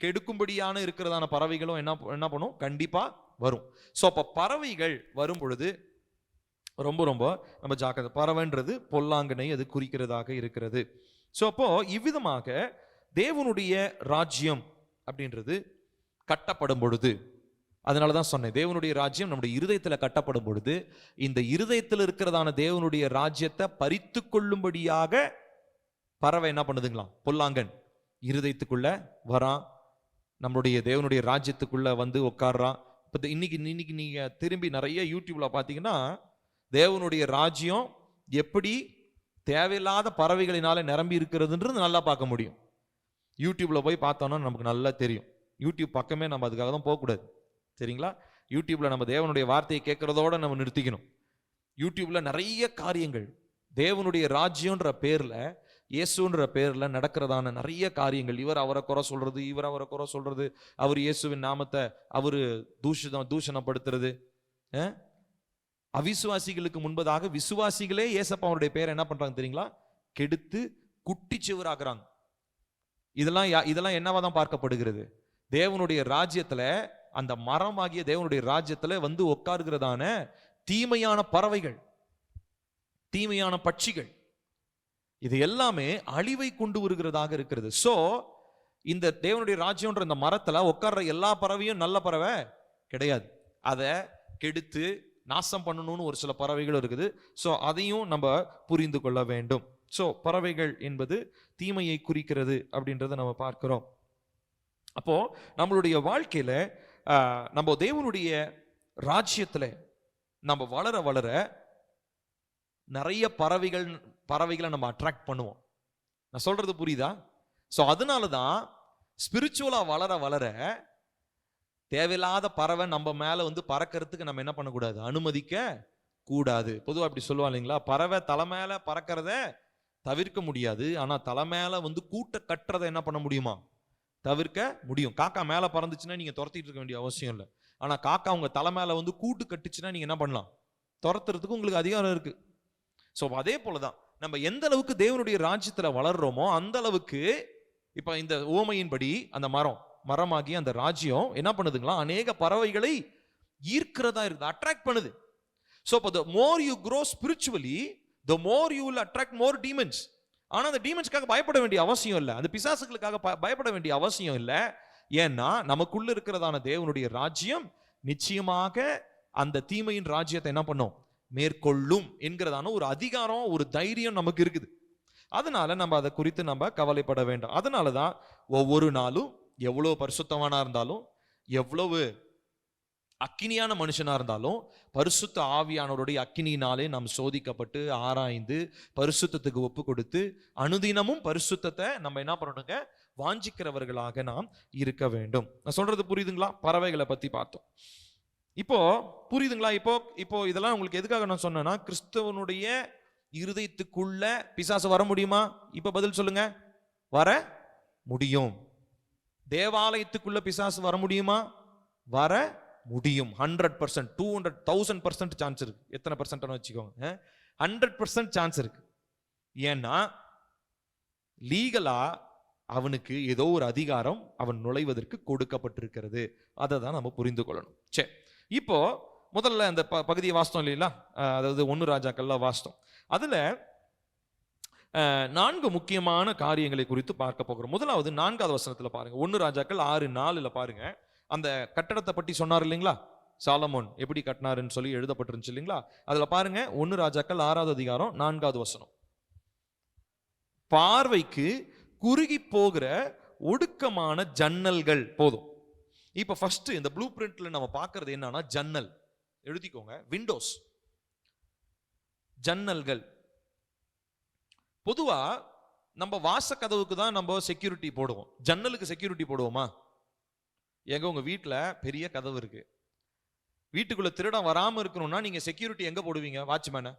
கெடுக்கும்படியான இருக்கிறதான பறவைகளும் என்ன பண்ணும்? கண்டிப்பா வரும். சோ அப்ப பறவைகள் வரும் பொழுது ரொம்ப ரொம்ப நம்ம ஜாக்கிரதை. பறவைன்றது பொல்லாங்கனை அது குறிக்கிறதாக இருக்கிறது. சோ அப்போ இவ்விதமாக தேவனுடைய ராஜ்யம் அப்படின்றது கட்டப்படும் பொழுது, அதனாலதான் சொன்னேன், தேவனுடைய ராஜ்யம் நம்முடைய இருதயத்துல கட்டப்படும் பொழுது இந்த இருதயத்தில் இருக்கிறதான தேவனுடைய ராஜ்யத்தை பறித்து கொள்ளும்படியாக பறவை என்ன பண்ணுதுங்களாம்? பொல்லாங்கன் இருதயத்துக்குள்ள வரான், நம்மளுடைய தேவனுடைய ராஜ்யத்துக்குள்ள வந்து உட்கார்றான். இப்போ இன்னைக்கு நீங்க திரும்பி நிறைய யூடியூப்ல பாத்தீங்கன்னா தேவனுடைய ராஜ்யம் எப்படி தேவையில்லாத பறவைகளினால நிரம்பி இருக்கிறதுன்றது நல்லா பார்க்க முடியும். யூடியூப்ல போய் பார்த்தோம்னா நமக்கு நல்லா தெரியும். யூடியூப் பக்கமே நம்ம அதுக்காக தான் போகக்கூடாது, சரிங்களா? யூடியூப்ல நம்ம தேவனுடைய வார்த்தையை கேட்கறதோட நம்ம நிறுத்திக்கணும். யூடியூப்ல நிறைய காரியங்கள் தேவனுடைய ராஜ்யம்ன்ற பேர்ல, இயேசுன்ற பேர்ல நடக்கிறதான நிறைய காரியங்கள், இவர் அவரை குறை சொல்றது, இவர் அவரை குறை சொல்றது, அவர் இயேசுவின் நாமத்தை அவரு தூஷணப்படுத்துறது, அவிசுவாசிகளுக்கு முன்பதாக விசுவாசிகளே ஏசப்பா அவருடைய பேரை என்ன பண்றாங்க தெரியுங்களா? கெடுத்து குட்டி செவராக்குறாங்க. இதெல்லாம் என்னவாதான் பார்க்கப்படுகிறது? தேவனுடைய ராஜ்யத்துல, அந்த மரமாகிய தேவனுடைய ராஜ்யத்துல வந்து உட்காருகிறதான தீமையான பறவைகள், தீமையான பட்சிகள், இது எல்லாமே அழிவை கொண்டு வருகிறதாக இருக்கிறது. சோ இந்த தேவனுடைய ராஜ்யம்ன்ற இந்த மரத்துல உட்கார்ற எல்லா பறவையும் நல்ல பறவை கிடையாது. அதை கெடுத்து நாசம் பண்ணணும்னு ஒரு சில பறவைகள் இருக்குது. சோ அதையும் நம்ம புரிந்து கொள்ள வேண்டும். சோ பறவைகள் என்பது தீமையை குறிக்கிறது அப்படின்றத நம்ம பார்க்கிறோம். அப்போ நம்மளுடைய வாழ்க்கையில நம்ம தேவனுடைய ராஜ்யத்துல நம்ம வளர வளர நிறைய பறவைகளை நம்ம அட்ராக்ட் பண்ணுவோம். நான் சொல்றது புரியுதா? சோ அதனாலதான் ஸ்பிரிச்சுவலா வளர வளர தேவையில்லாத பறவை நம்ம மேல வந்து பறக்கிறதுக்கு நம்ம என்ன பண்ணக்கூடாது? அனுமதிக்க கூடாது. பொதுவாக அப்படி சொல்லுவா இல்லைங்களா? பறவை தலை மேல பறக்கிறத தவிர்க்க முடியாது, ஆனா தலை மேல வந்து கூட்ட கட்டுறதை என்ன பண்ண முடியுமா? தவிர்க்க முடியும். காக்கா மேல பறந்துச்சுன்னா நீங்க துரத்திட்டு இருக்க வேண்டிய அவசியம் இல்லை. ஆனா காக்கா உங்க தலை மேல வந்து கூட்டு கட்டுச்சுன்னா நீங்க என்ன பண்ணலாம்? துரத்துறதுக்கு உங்களுக்கு அதிகாரம் இருக்கு. ஸோ அதே போலதான் நம்ம எந்த அளவுக்கு தேவனுடைய ராஜ்யத்துல வளர்றோமோ அந்த அளவுக்கு, இப்ப இந்த உவமையின்படி அந்த மரமாகி அந்த ராஜ்யம் என்ன பண்ணுதுங்களா? அநேக பறவைகளை ஈர்க்கிறதா இருக்குது, அட்ராக்ட் பண்ணுது. So the more you grow spiritually, the more you will attract more demons. ஆனா அந்த டீமன்ஸ்க்காக பயப்பட வேண்டிய அவசியம் இல்லை, அந்த பிசாசுகளுக்காக பயப்பட வேண்டிய அவசியம் இல்லை. ஏன்னா நமக்குள்ள இருக்கிறதான தேவனுடைய ராஜ்யம் நிச்சயமாக அந்த தீமையின் ராஜ்யத்தை என்ன பண்ணும், மேற்கொள்ளும் என்கிறதான ஒரு அதிகாரம், ஒரு தைரியம் நமக்கு இருக்குது. அதனால நம்ம அதை குறித்து நம்ம கவலைப்பட வேண்டாம். அதனாலதான் ஒவ்வொரு நாளும் எவ்வளவு பரிசுத்தவானா இருந்தாலும், எவ்வளவு அக்கினியான மனுஷனா இருந்தாலும், பரிசுத்த ஆவியானவருடைய அக்கினியினாலே நாம் சோதிக்கப்பட்டு ஆராய்ந்து பரிசுத்தத்துக்கு ஒப்பு கொடுத்து அனுதினமும் பரிசுத்தத்தை நம்ம என்ன பண்ணணுங்க, வாஞ்சிக்கிறவர்களாக நாம் இருக்க வேண்டும். நான் சொல்றது புரியுதுங்களா? பறவைகளை பத்தி பார்த்தோம். இப்போ புரியுதுங்களா? இப்போ இதெல்லாம் உங்களுக்கு எதுக்காக நான் சொன்னேன்னா, கிறிஸ்தவனுடைய இருதயத்துக்குள்ள பிசாசு வர முடியுமா? இப்ப பதில் சொல்லுங்க. வர முடியும். தேவாலயத்துக்குள்ள பிசாசு வர முடியுமா? வர முடியும். 100%, 200,000% சான்ஸ் இருக்கு. எத்தனை பர்சன்ட் வச்சுக்கோங்க, 100% சான்ஸ் இருக்கு. ஏன்னா லீகலா அவனுக்கு ஏதோ ஒரு அதிகாரம் அவன் நுழைவதற்கு கொடுக்கப்பட்டிருக்கிறது. அதை தான் நம்ம புரிந்து கொள்ளணும். சரி, இப்போ முதல்ல அந்த பகுதியை வாசித்தோம் இல்லைங்களா? அதாவது 1 ராஜாக்கள்ல வாசித்தோம். அதுல 4 முக்கியமான காரியங்களை குறித்து பார்க்க போகிறோம். முதலாவது 4வது வசனத்துல பாருங்க. 1 ராஜாக்கள் 6:4 பாருங்க. அந்த கட்டடத்தை பற்றி சொன்னார் இல்லைங்களா? சாலமோன் எப்படி கட்டினாருன்னு சொல்லி எழுதப்பட்டிருந்துச்சு இல்லைங்களா? அதுல பாருங்க, 1 ராஜாக்கள் 6வது அதிகாரம் 4வது வசனம். பார்வைக்கு குறுகி போகிற ஒடுக்கமான ஜன்னல்கள் போதும். இப்ப ஃபர்ஸ்ட் இந்த ப்ளூ பிரிண்ட்ல நம்ம பார்க்கிறது என்னன்னா, ஜன்னல் எழுதிக்கோங்க, விண்டோஸ், ஜன்னல்கள். பொதுவா நம்ம வாச கதவுக்கு தான் நம்ம செக்யூரிட்டி போடுவோம், ஜன்னலுக்கு செக்யூரிட்டி போடுவோமா? எங்க உங்க வீட்டுல பெரிய கதவு இருக்கு, வீட்டுக்குள்ள திருடம் வராம இருக்கணும்னா நீங்க செக்யூரிட்டி எங்க போடுவீங்க? வாட்ச்மேன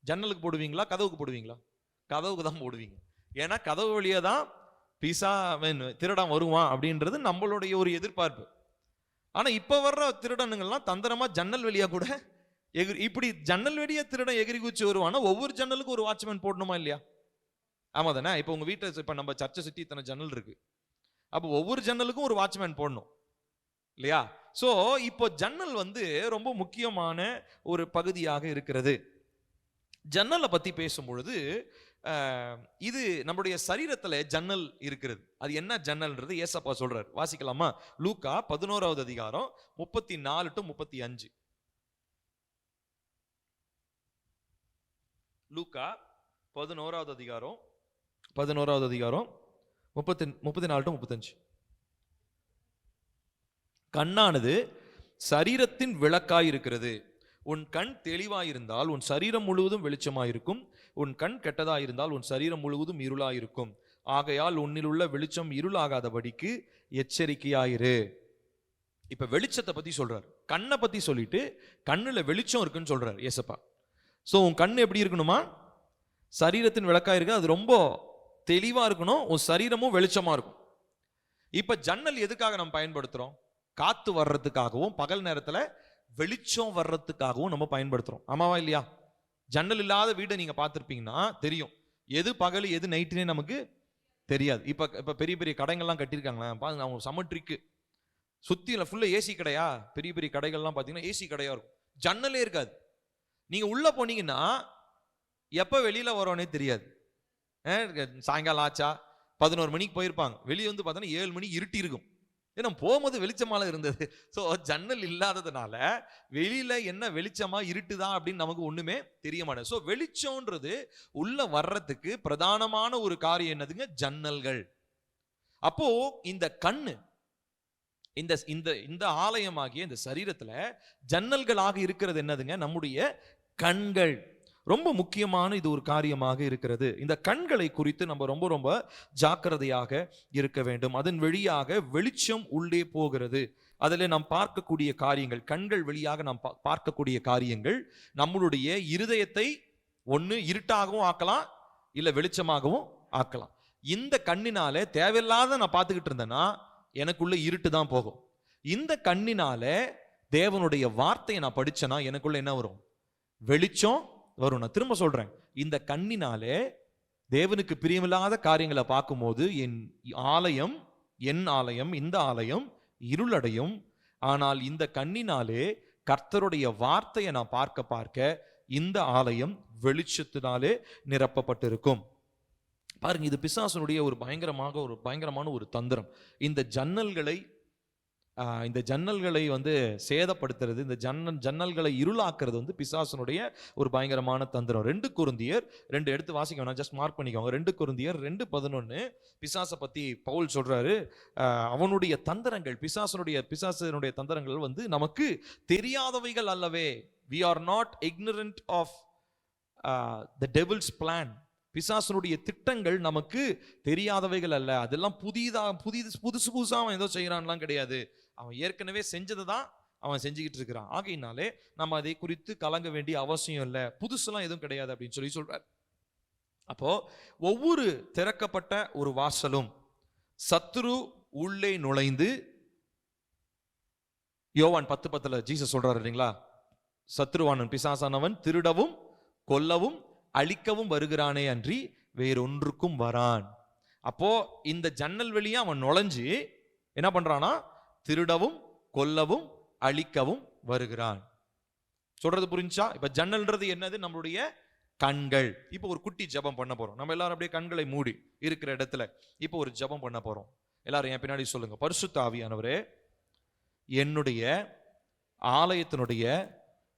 ஜன்னலுக்கு போடுவீங்களா, கதவுக்கு போடுவீங்களா? கதவுக்கு தான் போடுவீங்க. ஏன்னா கதவு வழியே தான் திருடன் வருவான் அப்படின்றது நம்மளுடைய ஒரு எதிர்பார்ப்பு. ஆனா இப்ப வர்ற திருடனுங்கள்லாம் தந்திரமா ஜன்னல் வழியா கூட இப்படி ஜன்னல் வழியா திருடன் எகிரி குச்சி வருவானா, ஒவ்வொரு ஜன்னலுக்கும் ஒரு வாட்ச்மேன் போடணுமா இல்லையா? ஆமா தானே? இப்ப உங்க வீட்டை, இப்ப நம்ம சர்ச்சை சுற்றி இத்தனை ஜன்னல் இருக்கு, அப்போ ஒவ்வொரு ஜன்னலுக்கும் ஒரு வாட்ச்மேன் போடணும் இல்லையா? சோ இப்போ ஜன்னல் ரொம்ப முக்கியமான ஒரு பகுதியாக இருக்கிறது. ஜன்னலை பத்தி பேசும்பொழுது இது நம்முடைய சரீரத்துல ஜன்னல் இருக்கிறது. அது என்ன ஜன்னல்ன்றது ஏசப்பா சொல்றார். வாசிக்கலாமா? லூக்கா 11வது அதிகாரம் 34 to 35. லூக்கா 11வது அதிகாரம் 34 to 35. கண்ணானது சரீரத்தின் விளக்காய் இருக்கிறது. உன் கண் தெளிவாயிருந்தால் உன் சரீரம் முழுவதும் வெளிச்சமாயிருக்கும், உன் கண் கெட்டதாயிருந்தால் உன் சரீரம் முழுவதும் இருளாயிருக்கும். ஆகையால் உன்னில் உள்ள வெளிச்சம் இருளாகாதபடிக்கு எச்சரிக்கையாயிரு. இப்ப வெளிச்சத்தை பத்தி சொல்றாரு, கண்ணை பத்தி சொல்லிட்டு கண்ணுல வெளிச்சம் இருக்குன்னு சொல்றாரு ஏசப்பா. சோ உன் கண் எப்படி இருக்கணுமா? சரீரத்தின் விளக்காயிருக்கு, அது ரொம்ப தெளிவா இருக்கணும், உன் சரீரமும் வெளிச்சமா இருக்கும். இப்ப ஜன்னல் எதுக்காக நம்ம பயன்படுத்துறோம்? காத்து வர்றதுக்காகவும் பகல் நேரத்துல வெளிச்சம் வர்றதுக்காகவும் நம்ம பயன்படுத்துறோம். ஆமாவா இல்லையா? ஜன்னல் இல்லாத வீடை நீங்க பார்த்திருப்பீங்கன்னா தெரியும், எது பகல் எது நைட்டுனே நமக்கு தெரியாது. இப்ப பெரிய பெரிய கடைகள்லாம் கட்டியிருக்காங்களா பாருங்க, அவங்க சமட்ரிக்கு சுத்தில ஃபுல்லா ஏசி கடையா, பெரிய பெரிய கடைகள்லாம் பாத்தீங்கன்னா ஏசி கடையா இருக்கும், ஜன்னலே இருக்காது. நீங்க உள்ள போனீங்கன்னா எப்ப வெளியில வரோன்னே தெரியாது. சாயங்காலம் ஆச்சா 11 மணிக்கு போயிருப்பாங்க, வெளியே பார்த்தோன்னா 7 மணி இருட்டி இருக்கும். ஏன்னா போகும்போது வெளிச்சமால இருந்தது. ஸோ ஜன்னல் இல்லாததுனால வெளியில என்ன வெளிச்சமா இருட்டுதா அப்படின்னு நமக்கு ஒண்ணுமே தெரிய மாட்டேன். ஸோ வெளிச்சம்ன்றது உள்ள வர்றதுக்கு பிரதானமான ஒரு காரியம் என்னதுங்க? ஜன்னல்கள். அப்போ இந்த கண்ணு, இந்த இந்த இந்த ஆலயமாகிய இந்த சரீரத்துல ஜன்னல்களாக இருக்கிறது என்னதுங்க? நம்முடைய கண்கள். ரொம்ப முக்கியமான இது ஒரு காரியமாக இருக்கிறது. இந்த கண்களை குறித்து நம்ம ரொம்ப ரொம்ப ஜாக்கிரதையாக இருக்க வேண்டும். அதன் வழியாக வெளிச்சம் உள்ளே போகிறது. அதில் நாம் பார்க்கக்கூடிய காரியங்கள், கண்கள் வழியாக நாம் பார்க்கக்கூடிய காரியங்கள் நம்மளுடைய இருதயத்தை ஒன்று இருட்டாகவும் ஆக்கலாம், இல்லை வெளிச்சமாகவும் ஆக்கலாம். இந்த கண்ணினால தேவையில்லாத நான் பார்த்துக்கிட்டு இருந்தேன்னா எனக்குள்ள இருட்டு தான் போகும். இந்த கண்ணினால தேவனுடைய வார்த்தையை நான் படிச்சேன்னா எனக்குள்ள என்ன வரும்? வெளிச்சம் வரும். நான் திரும்ப சொல்றேன், இந்த கண்ணினாலே தேவனுக்கு பிரியமில்லாத காரியங்களை பார்க்கும்போது என் ஆலயம் இந்த ஆலயம் இருளடையும். ஆனால் இந்த கண்ணினாலே கர்த்தருடைய வார்த்தையை நான் பார்க்க இந்த ஆலயம் வெளிச்சத்தினாலே நிரப்பப்பட்டிருக்கும். பாருங்க, இது பிசாசனுடைய ஒரு பயங்கரமான ஒரு தந்திரம். இந்த ஜன்னல்களை வந்து சேதப்படுத்துறது, இந்த ஜன்னல்களை இருளாக்குறது வந்து பிசாசனுடைய ஒரு பயங்கரமான தந்திரம். 2 கொரிந்தியர் 2 எடுத்து வாசிக்க வேணாம், ஜஸ்ட் மார்க் பண்ணிக்கோங்க. 2 கொரிந்தியர் 2:11 பிசாசை பத்தி பவுல் சொல்றாரு. அவனுடைய தந்திரங்கள், பிசாசனுடைய தந்திரங்கள் வந்து நமக்கு தெரியாதவைகள் அல்லவே. we are not ignorant of the devil's plan. பிசாசனுடைய திட்டங்கள் நமக்கு தெரியாதவைகள் அல்ல. அதெல்லாம் புதுசா அவன் ஏதோ செய்யறான்லாம் கிடையாது. அவன் ஏற்கனவே செஞ்சதை தான் அவன் செஞ்சுக்கிட்டு இருக்கிறான். ஆகையினாலே நம்ம அதை குறித்து கலங்க வேண்டிய அவசியம் இல்லை, புதுசுலாம் எதுவும் கிடையாது அப்படின்னு சொல்றார். அப்போ ஒவ்வொரு திறக்கப்பட்ட ஒரு வாசலும் சத்துரு உள்ளே நுழைந்து, யோவான் 10:10 ஜீசஸ் சொல்றாரு இல்லைங்களா, சத்ருவானன் பிசாசானவன் திருடவும் கொல்லவும் அழிக்கவும் வருகிறானே அன்றி வேறொன்றுக்கும் வரான். அப்போ இந்த ஜன்னல் வழியா அவன் நுழைஞ்சு என்ன பண்றானா, திருடவும் கொல்லவும் அழிக்கவும் வருகிறான். சொல்றது புரிஞ்சா? இப்ப ஜன்னல்ன்றது என்னது? நம்மளுடைய கண்கள். இப்போ ஒரு குட்டி ஜெபம் பண்ண போறோம். நம்ம எல்லாரும் அப்படியே கண்களை மூடி இருக்கிற இடத்துல இப்போ ஒரு ஜெபம் பண்ண போறோம். எல்லாரும் என் பின்னாடி சொல்லுங்க. பரிசுத்த ஆவியானவரே, என்னுடைய ஆலயத்தினுடைய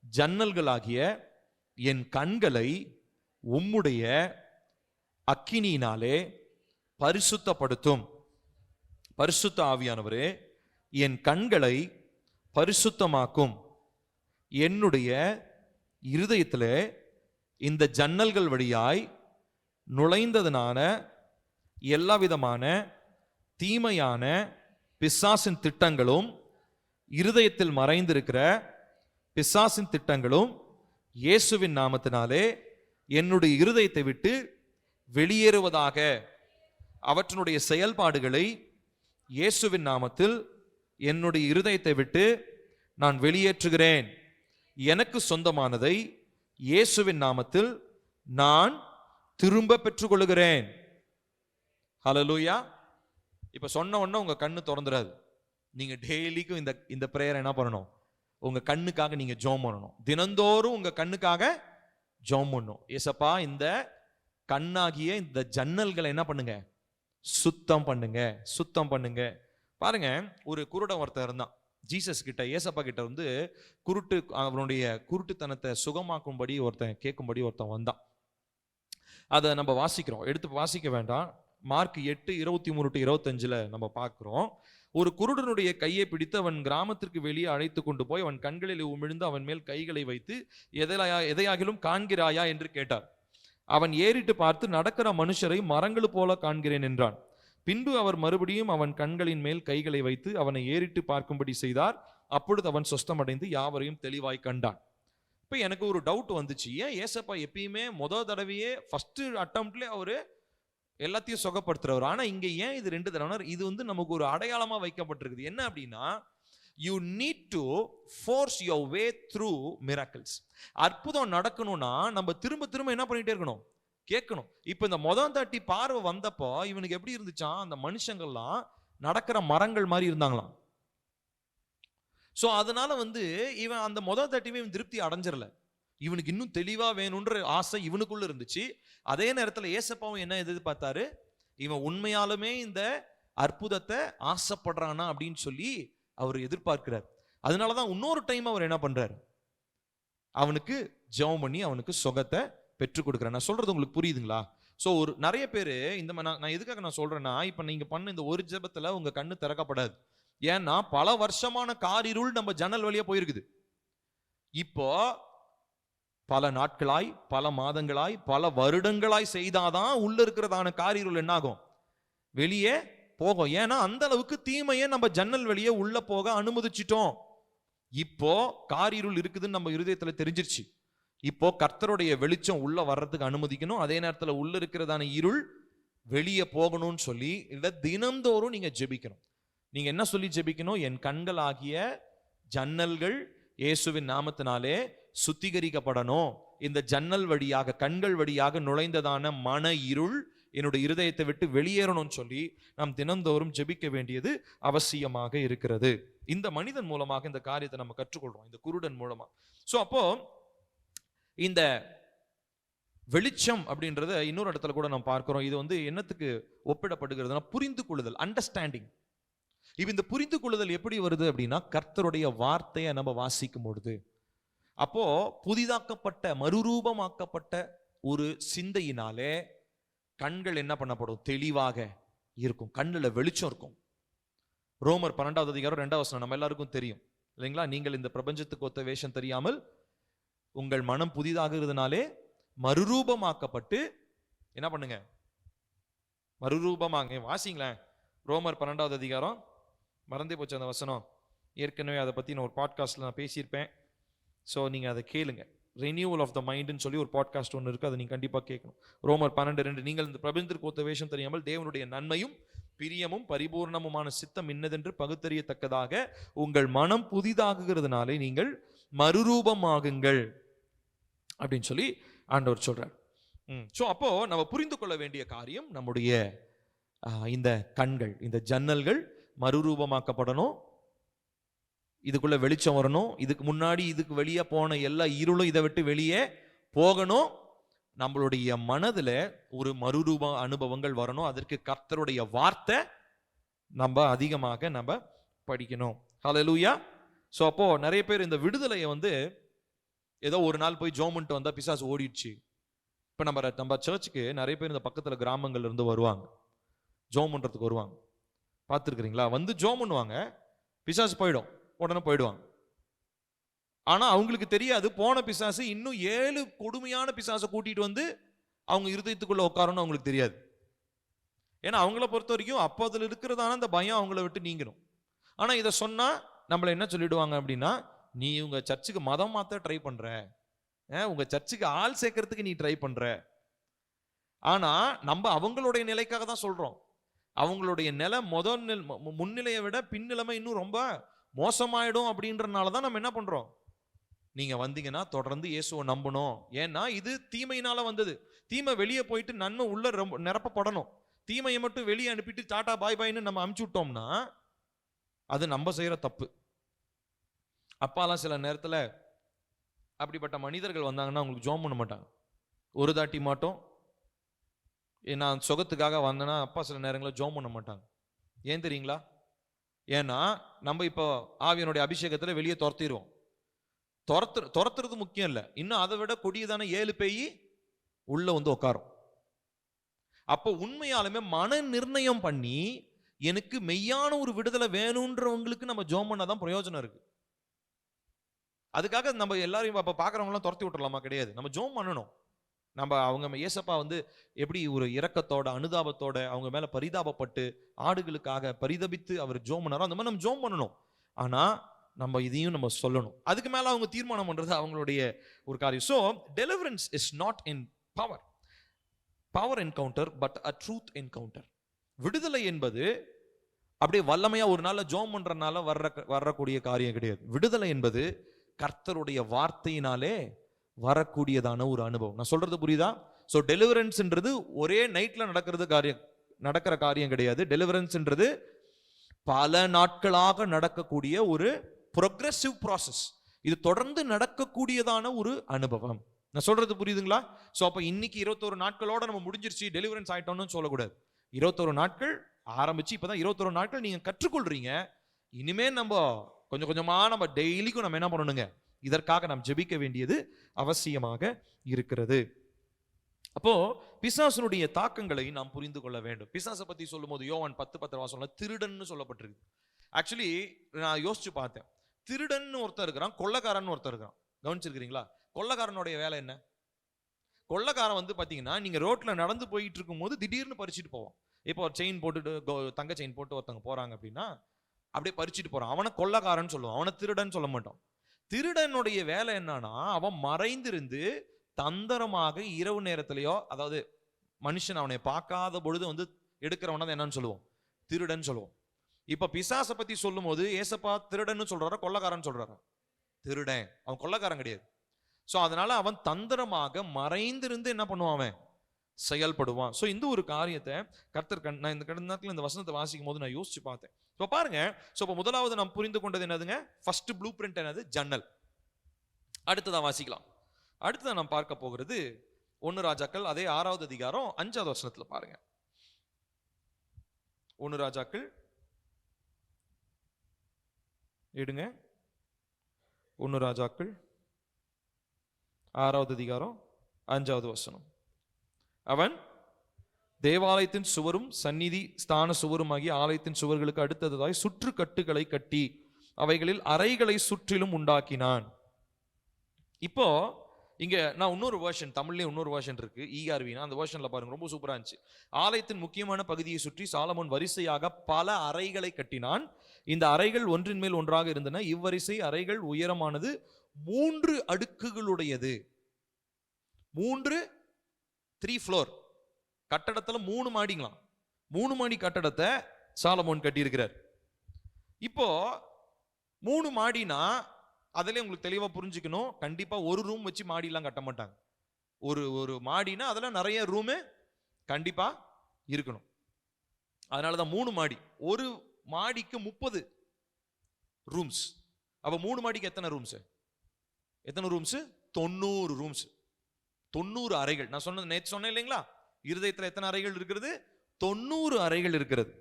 ஜன்னல்களாகிய என் கண்களை உம்முடைய அக்கினியினாலே பரிசுத்தப்படுத்தும். பரிசுத்த ஆவியானவரே, என் கண்களை பரிசுத்தமாக்கும். என்னுடைய இருதயத்திலே இந்த ஜன்னல்கள் வழியாய் நுழைந்ததனான எல்லா விதமான தீமையான பிசாசின் திட்டங்களும், இருதயத்தில் மறைந்திருக்கிற பிசாசின் திட்டங்களும் இயேசுவின் நாமத்தினாலே என்னுடைய இருதயத்தை விட்டு வெளியேறுவதாக. அவற்றினுடைய செயல்பாடுகளை இயேசுவின் நாமத்தில் என்னுடைய இருதயத்தை விட்டு நான் வெளியேற்றுகிறேன். எனக்கு சொந்தமானதை இயேசுவின் நாமத்தில் நான் திரும்ப பெற்றுக்கொள்கிறேன். ஹல்லேலூயா. இப்ப சொன்ன உடனே உங்க கண்ணு திறந்துடாது. நீங்க டெய்லிக்கும் இந்த பிரேயர் என்ன பண்ணணும்? உங்க கண்ணுக்காக நீங்க ஜெபம் பண்ணணும். தினந்தோறும் உங்க கண்ணுக்காக ஜெபம் பண்ணணும். ஏசப்பா, இந்த கண்ணாகிய இந்த ஜன்னல்களை என்ன பண்ணுங்க? சுத்தம் பண்ணுங்க. பாருங்க, ஒரு குருடன் ஒருத்தர் இருந்தான். ஜீசஸ் கிட்ட, ஏசப்பா கிட்ட வந்து அவனுடைய குருட்டுத்தனத்தை சுகமாக்கும்படி கேட்கும்படி ஒருத்தன் வந்தான். அதை நம்ம வாசிக்கிறோம், எடுத்து வாசிக்க வேண்டாம். மார்க் 8:23-25 நம்ம பார்க்கிறோம். ஒரு குருடனுடைய கையை பிடித்து அவன் கிராமத்திற்கு வெளியே அழைத்து கொண்டு போய் அவன் கண்களில் உமிழ்ந்து அவன் மேல் கைகளை வைத்து, எதையாகிலும் காண்கிறாயா என்று கேட்டார். அவன் ஏறிட்டு பார்த்து, நடக்கிற மனுஷரை மரங்கள் போல காண்கிறேன் என்றான். பின்பு அவர் மறுபடியும் அவன் கண்களின் மேல் கைகளை வைத்து அவனை ஏறிட்டு பார்க்கும்படி செய்தார். அப்பொழுது அவன் சொஸ்தமடைந்து யாவரையும் தெளிவாய் கண்டான். இப்ப எனக்கு ஒரு டவுட் வந்துச்சு. ஏன் ஏசப்பா எப்பயுமே தடவையே ஃபர்ஸ்ட் அட்டம்ப்ட்ல அவரு எல்லாத்தையும் சுகப்படுத்துறவர், ஆனா இங்க ஏன் இது 2 தடவை? இது வந்து நமக்கு ஒரு அடையாளமா வைக்கப்பட்டிருக்குது. என்ன அப்படின்னா, you need to force your way through miracles. அற்புதம் நடக்கணும்னா நம்ம திரும்ப என்ன பண்ணிட்டே இருக்கணும்? கேட்கணும். இப்ப இந்த தாட்டி பார்வை வந்தப்போ இவனுக்கு எப்படி இருந்துச்சான்? அந்த மனுஷங்கள்லாம் நடக்கிற மரங்கள் மாதிரி இருந்தாங்களாம். சோ அதனால வந்து இவன் அந்த தாட்டியுமே இவன் திருப்தி அடைஞ்சிடல. இவனுக்கு இன்னும் தெளிவா வேணும்ன்ற ஆசை இவனுக்குள்ள இருந்துச்சு. அதே நேரத்துல ஏசப்பாவும் என்ன எதிர்பார்த்தாரு? இவன் உண்மையாலுமே இந்த அற்புதத்தை ஆசைப்படுறானா அப்படின்னு சொல்லி அவர் எதிர்பார்க்கிறார். அதனாலதான் இன்னொரு டைம் அவர் என்ன பண்றாரு? அவனுக்கு ஜெபம் பண்ணி அவனுக்கு சுகத்தை பெற்றுக் கொடுக்குறேன். நான் சொல்றது உங்களுக்கு புரியுதுங்களா? சோ நிறைய பேரு நான் எதுக்காக நான் சொல்றேன்னா, இப்ப நீங்க பண்ண இந்த ஒரு ஜெபத்துல உங்க கண்ணு திறக்கப்படாது. ஏன்னா பல வருஷமான காரிருள் நம்ம ஜன்னல் வழியா போயிருக்குது. இப்போ பல நாட்களாய், பல மாதங்களாய், பல வருடங்களாய் செய்தாதான் உள்ள இருக்கிறதான காரிருள் என்ன ஆகும்? வெளியே போகும். ஏன்னா அந்த அளவுக்கு தீமையை நம்ம ஜன்னல் வெளியே உள்ள போக அனுமதிச்சிட்டோம். இப்போ காரிருள் இருக்குதுன்னு நம்ம இருதயத்துல தெரிஞ்சிருச்சு. இப்போ கர்த்தருடைய வெளிச்சம் உள்ள வர்றதுக்கு அனுமதிக்கணும். அதே நேரத்துல உள்ள இருக்கிறதான இருள் வெளியே போகணும்னு சொல்லி இல்ல தினந்தோறும் நீங்க ஜெபிக்கணும். நீங்க என்ன சொல்லி ஜெபிக்கணும்? என் கண்கள் ஆகிய ஜன்னல்கள் இயேசுவின் நாமத்தினாலே சுத்திகரிக்கப்படணும். இந்த ஜன்னல் வழியாக, கண்கள் வழியாக நுழைந்ததான மன இருள் என்னுடைய இருதயத்தை விட்டு வெளியேறணும்னு சொல்லி நாம் தினந்தோறும் ஜெபிக்க வேண்டியது அவசியமாக இருக்கிறது. இந்த மனிதன் மூலமாக இந்த காரியத்தை நம்ம கற்றுக்கொள்றோம், இந்த குருடன் மூலமா. சோ அப்போ இந்த வெளிச்சம் அப்படின்றத இன்னொரு இடத்துல கூட நம்ம பார்க்கிறோம். இது வந்து என்னத்துக்கு ஒப்பிடப்படுகிறதுனா புரிந்து கொள்ளுதல், அண்டர்ஸ்டாண்டிங். இப்ப இந்த புரிந்து கொள்ளுதல் எப்படி வருது அப்படின்னா, கர்த்தருடைய வார்த்தையை நம்ம வாசிக்கும் பொழுது, அப்போ புதிதாக்கப்பட்ட மறுரூபமாக்கப்பட்ட ஒரு சிந்தையினாலே கண்கள் என்ன பண்ணப்படும், தெளிவாக இருக்கும், கண்ணுல வெளிச்சம் இருக்கும். ரோமர் 12வது அதிகாரம் 2வது வசனம் நம்ம எல்லாருக்கும் தெரியும் இல்லைங்களா? நீங்கள் இந்த பிரபஞ்சத்துக்கு ஒத்த வேஷம் தெரியாமல் உங்கள் மனம் புதிதாகிறதுனாலே மறுரூபமாக்கப்பட்டு என்ன பண்ணுங்க, மறுரூபமாக. வாசிங்களேன் ரோமர் 12வது அதிகாரம். மறந்தே போச்சு அந்த வசனம், ஏற்கனவே அதை பத்தி நான் ஒரு பாட்காஸ்ட்ல நான் பேசியிருப்பேன். ஸோ நீங்க அதை கேளுங்க. ரினியூவல் ஆஃப் த மைண்ட்னு சொல்லி ஒரு பாட்காஸ்ட் ஒன்று இருக்கு, அதை நீங்க கண்டிப்பா கேட்கணும். ரோமர் 12:2, நீங்கள் இந்த பிரபஞ்சத்திற்கு ஒத்த வேஷம் தெரியாமல் தேவனுடைய நன்மையும் பிரியமும் பரிபூர்ணமுமான சித்தம் இன்னதென்று பகுத்தறியத்தக்கதாக உங்கள் மனம் புதிதாகுகிறதுனாலே நீங்கள் மறுரூபமாகுங்கள் அப்படின்னு சொல்லி ஆண்டவர் சொல்றார். ஸோ அப்போ நம்ம புரிந்து கொள்ள வேண்டிய காரியம், நம்முடைய இந்த கண்கள், இந்த ஜன்னல்கள் மறுரூபமாக்கப்படணும், இதுக்குள்ள வெளிச்சம் வரணும். இதுக்கு முன்னாடி இதுக்கு வெளியே போன எல்லா இருளும் இதை விட்டு வெளியே போகணும். நம்மளுடைய மனதுல ஒரு மறுரூப அனுபவங்கள் வரணும். அதற்கு கர்த்தருடைய வார்த்தை நம்ம அதிகமாக நம்ம படிக்கணும். ஹல்லேலூயா. ஸோ அப்போ நிறைய பேர் இந்த விடுதலையை வந்து ஏதோ ஒரு நாள் போய் ஜோமன்ட்டு வந்தா பிசாசு ஓடிடுச்சு. இப்போ நம்ம சர்ச்சுக்கு நிறைய பேர் இந்த பக்கத்துல கிராமங்கள்ல இருந்து வருவாங்க, ஜோம் பண்றதுக்கு வருவாங்க. பார்த்துருக்கிறீங்களா? வந்து ஜோம் பண்ணுவாங்க, பிசாசு போயிடும், உடனே போயிடுவாங்க. ஆனா அவங்களுக்கு தெரியாது, போன பிசாசு இன்னும் 7 கொடுமையான பிசாசை கூட்டிட்டு வந்து அவங்க இருதயத்துக்குள்ள உட்காரணும் அவங்களுக்கு தெரியாது. ஏன்னா அவங்கள பொறுத்த வரைக்கும் அப்போ அதில் இருக்கிறதான அந்த பயம் அவங்கள விட்டு நீங்கணும். ஆனா இதை சொன்னா நம்மளை என்ன சொல்லிடுவாங்க அப்படின்னா, நீ உங்க சர்ச்சுக்கு மதம் மாத்த ட்ரை பண்ற, உங்க சர்ச்சுக்கு ஆள் சேர்க்கறதுக்கு நீ ட்ரை பண்ற. ஆனா நம்ம அவங்களுடைய நிலைக்காக தான் சொல்றோம். அவங்களுடைய நிலை முன்னிலையை விட பின்னிலைமை இன்னும் ரொம்ப மோசமாயிடும் அப்படின்றனால தான் நம்ம என்ன பண்றோம், நீங்க வந்தீங்கன்னா தொடர்ந்து இயேசுவை நம்பணும். ஏன்னா இது தீமையினால வந்தது. தீமை வெளியே போயிட்டு நன்மை உள்ள ரொம்ப நிரப்பப்படணும். தீமையை மட்டும் வெளியே அனுப்பிட்டு டாடா பாய் பாய்னு நம்ம அனுப்பிச்சு விட்டோம்னா அது நம்ம செய்யற தப்பு. அப்பாலாம் சில நேரத்துல அப்படிப்பட்ட மனிதர்கள் வந்தாங்கன்னா அவங்களுக்கு ஜோம் பண்ண மாட்டாங்க, ஒரு தாட்டி மாட்டோம். நான் சுகத்துக்காக வந்தேன்னா அப்பா சில நேரங்களில் ஜோம் பண்ண மாட்டாங்க. ஏன் தெரியுங்களா? ஏன்னா நம்ம இப்போ ஆவியனுடைய அபிஷேகத்துல வெளியே துரத்திடுவோம். துரத்துறது முக்கியம் இல்லை, இன்னும் அதை விட கொடியதான 7 பேய் உள்ள வந்து உட்காரும். அப்போ உண்மையாலுமே மன நிர்ணயம் பண்ணி எனக்கு மெய்யான ஒரு விடுதலை வேணும்ன்றவங்களுக்கு நம்ம ஜோம் பண்ணாதான் பிரயோஜனம் இருக்கு. அதுக்காக நம்ம எல்லாரையும் அப்ப பாக்குறவங்களாம் துரத்தி விட்டுறலாமா? கிடையாது. நம்ம ஜோம் பண்ணணும். நம்ம அவங்க ஏசப்பா வந்து எப்படி ஒரு இரக்கத்தோட அனுதாபத்தோட அவங்க மேல பரிதாபப்பட்டு ஆடுகளுக்காக பரிதபித்து அவர் ஜோம் பண்ணாரோ அந்த மாதிரி நம்ம ஜோம் பண்ணணும். ஆனா நம்ம இதையும் நம்ம சொல்லணும். அதுக்கு மேல அவங்க தீர்மானம் பண்றது அவங்களுடைய ஒரு காரியம். So deliverance is not in power encounter but a truth encounter. விடுதலை என்பது அப்படியே வல்லமையா ஒரு நாள் ஜோம் பண்றதுனால வரக்கூடிய காரியம் கிடையாது. விடுதலை என்பது கர்த்தருடைய வார்த்தையினாலே வரக்கூடியதான ஒரு அனுபவம். நான் சொல்றது புரியுதா? சோ டெலிவரன்ஸ்ன்றது ஒரே நைட்ல நடக்கிற காரியம் கிடையாது. டெலிவரன்ஸ்ன்றது பல நாட்களாக நடக்கக்கூடிய ஒரு ப்ரோக்ரெசிவ் ப்ராசஸ். இது தொடர்ந்து நடக்கக்கூடியதான ஒரு அனுபவம். நான் சொல்றது புரியுதுங்களா? சோ அப்ப இன்னைக்கு 21 நாட்களோட நம்ம முடிஞ்சிருச்சு டெலிவரன்ஸ் ஆயிட்டோம்னு சொல்லக்கூடாது. 21 நாட்கள் ஆரம்பிச்சு இப்பதான் 21 நாட்கள் நீங்க கற்றுக்கொள்றீங்க. இனிமே நம்ம கொஞ்சம் கொஞ்சமா நம்ம டெய்லிக்கும் நம்ம என்ன பண்ணணுங்க, இதற்காக நாம் ஜெபிக்க வேண்டியது அவசியமாக இருக்கிறது. அப்போ பிசாசனுடைய தாக்கங்களை நாம் புரிந்து கொள்ள வேண்டும். பிசாசை பத்தி சொல்லும் போது யோவான் 10:10 திருடன்னு சொல்லப்பட்டிருக்கு. ஆக்சுவலி நான் யோசிச்சு பார்த்தேன், திருடன் ஒருத்தர் இருக்கிறான், கொள்ளைக்காரன் ஒருத்தர் இருக்கிறான். கவனிச்சிருக்கிறீங்களா? கொள்ளைக்காரனுடைய வேலை என்ன? கொள்ளைக்காரன் வந்து பாத்தீங்கன்னா நீங்க ரோட்ல நடந்து போயிட்டு இருக்கும் போது திடீர்னு பறிச்சுட்டு போவான். இப்போ ஒரு செயின் போட்டுட்டு தங்க செயின் போட்டு ஒருத்தவங்க போறாங்க அப்படின்னா அப்படியே பறிச்சுட்டு போறான், அவனை கொள்ளைக்காரன் சொல்லுவான், அவனை திருடன் சொல்ல மாட்டோம். திருடனுடைய வேலை என்னன்னா அவன் மறைந்திருந்து தந்திரமாக இரவு நேரத்திலேயோ, அதாவது மனுஷன் அவனை பார்க்காத பொழுது வந்து எடுக்கிறவன தான் என்னன்னு சொல்லுவோம், திருடன் சொல்லுவோம். இப்ப பிசாசை பத்தி சொல்லும் போது ஏசப்பா திருடன்னு சொல்றாரா கொள்ளைக்காரன் சொல்றாரா? திருடன். அவன் கொள்ளைக்காரன் கிடையாது. சோ அதனால அவன் தந்திரமாக மறைந்திருந்து என்ன பண்ணுவான், அவன் செயல்படுவான். ஸோ இந்த ஒரு காரியத்தை கர்த்தர் நான் இந்த கடந்த நேரத்தில் இந்த வசனத்தை வாசிக்கும் போது நான் யோசிச்சு பார்த்தேன். இப்போ பாருங்க, ஸோ இப்போ முதலாவது நாம் புரிந்து கொண்டது என்னதுங்க? ஃபர்ஸ்ட் ப்ளூ பிரிண்ட் என்னது? ஜன்னல். அடுத்ததான் வாசிக்கலாம். அடுத்ததான் நாம் பார்க்க போகிறது 1 ராஜாக்கள் அதே 6வது அதிகாரம் 5வது வசனத்துல பாருங்க. 1 ராஜாக்கள் எடுங்க, 1 ராஜாக்கள் 6வது அதிகாரம் 5வது வசனம். அவன் தேவாலயத்தின் சுவரும் சந்நிதி ஸ்தான சுவரும் ஆகிய ஆலயத்தின் சுவர்களுக்கு அடுத்ததாய் சுற்று கட்டுகளை கட்டி அவைகளில் அறைகளை சுற்றிலும் உண்டாக்கினான். இப்போ இங்க நான் இன்னொரு வெர்ஷன், தமிழ்லயே இன்னொரு வெர்ஷன் இருக்கு, ERV. அந்த வெர்ஷன்ல பாருங்க, ரொம்ப சூப்பரா இருந்துச்சு. ஆலயத்தின் முக்கியமான பகுதியை சுற்றி சாலமோன் வரிசையாக பல அறைகளை கட்டினான். இந்த அறைகள் ஒன்றின் மேல் ஒன்றாக இருந்தன. இவ்வரிசை அறைகள் உயரமானது 3 அடுக்குகளுடையது. 3 ஃப்ளோர் கட்டடத்துல 3 மாடிங்களாம். 3 மாடி கட்டடத்தை சாலமோன் கட்டி இருக்கிறார். இப்போ 3 மாடினா அதிலே உங்களுக்கு தெளிவா புரிஞ்சுக்கணும். கண்டிப்பா ஒரு ரூம் வச்சு மாடி எல்லாம் கட்ட மாட்டாங்க. ஒரு மாடினா அதெல்லாம் நிறைய ரூமு கண்டிப்பா இருக்கணும். அதனாலதான் 3 மாடி. ஒரு மாடிக்கு 30 ரூம்ஸ். அப்ப 3 மாடிக்கு எத்தனை ரூம்ஸ்? 90 ரூம்ஸ். 90 அறைகள். நான் சொன்னது நேற்று சொன்னேன் இல்லைங்களா? இருதயத்தில் எத்தனை அறைகள் இருக்கிறது? 90 அறைகள் இருக்கிறது.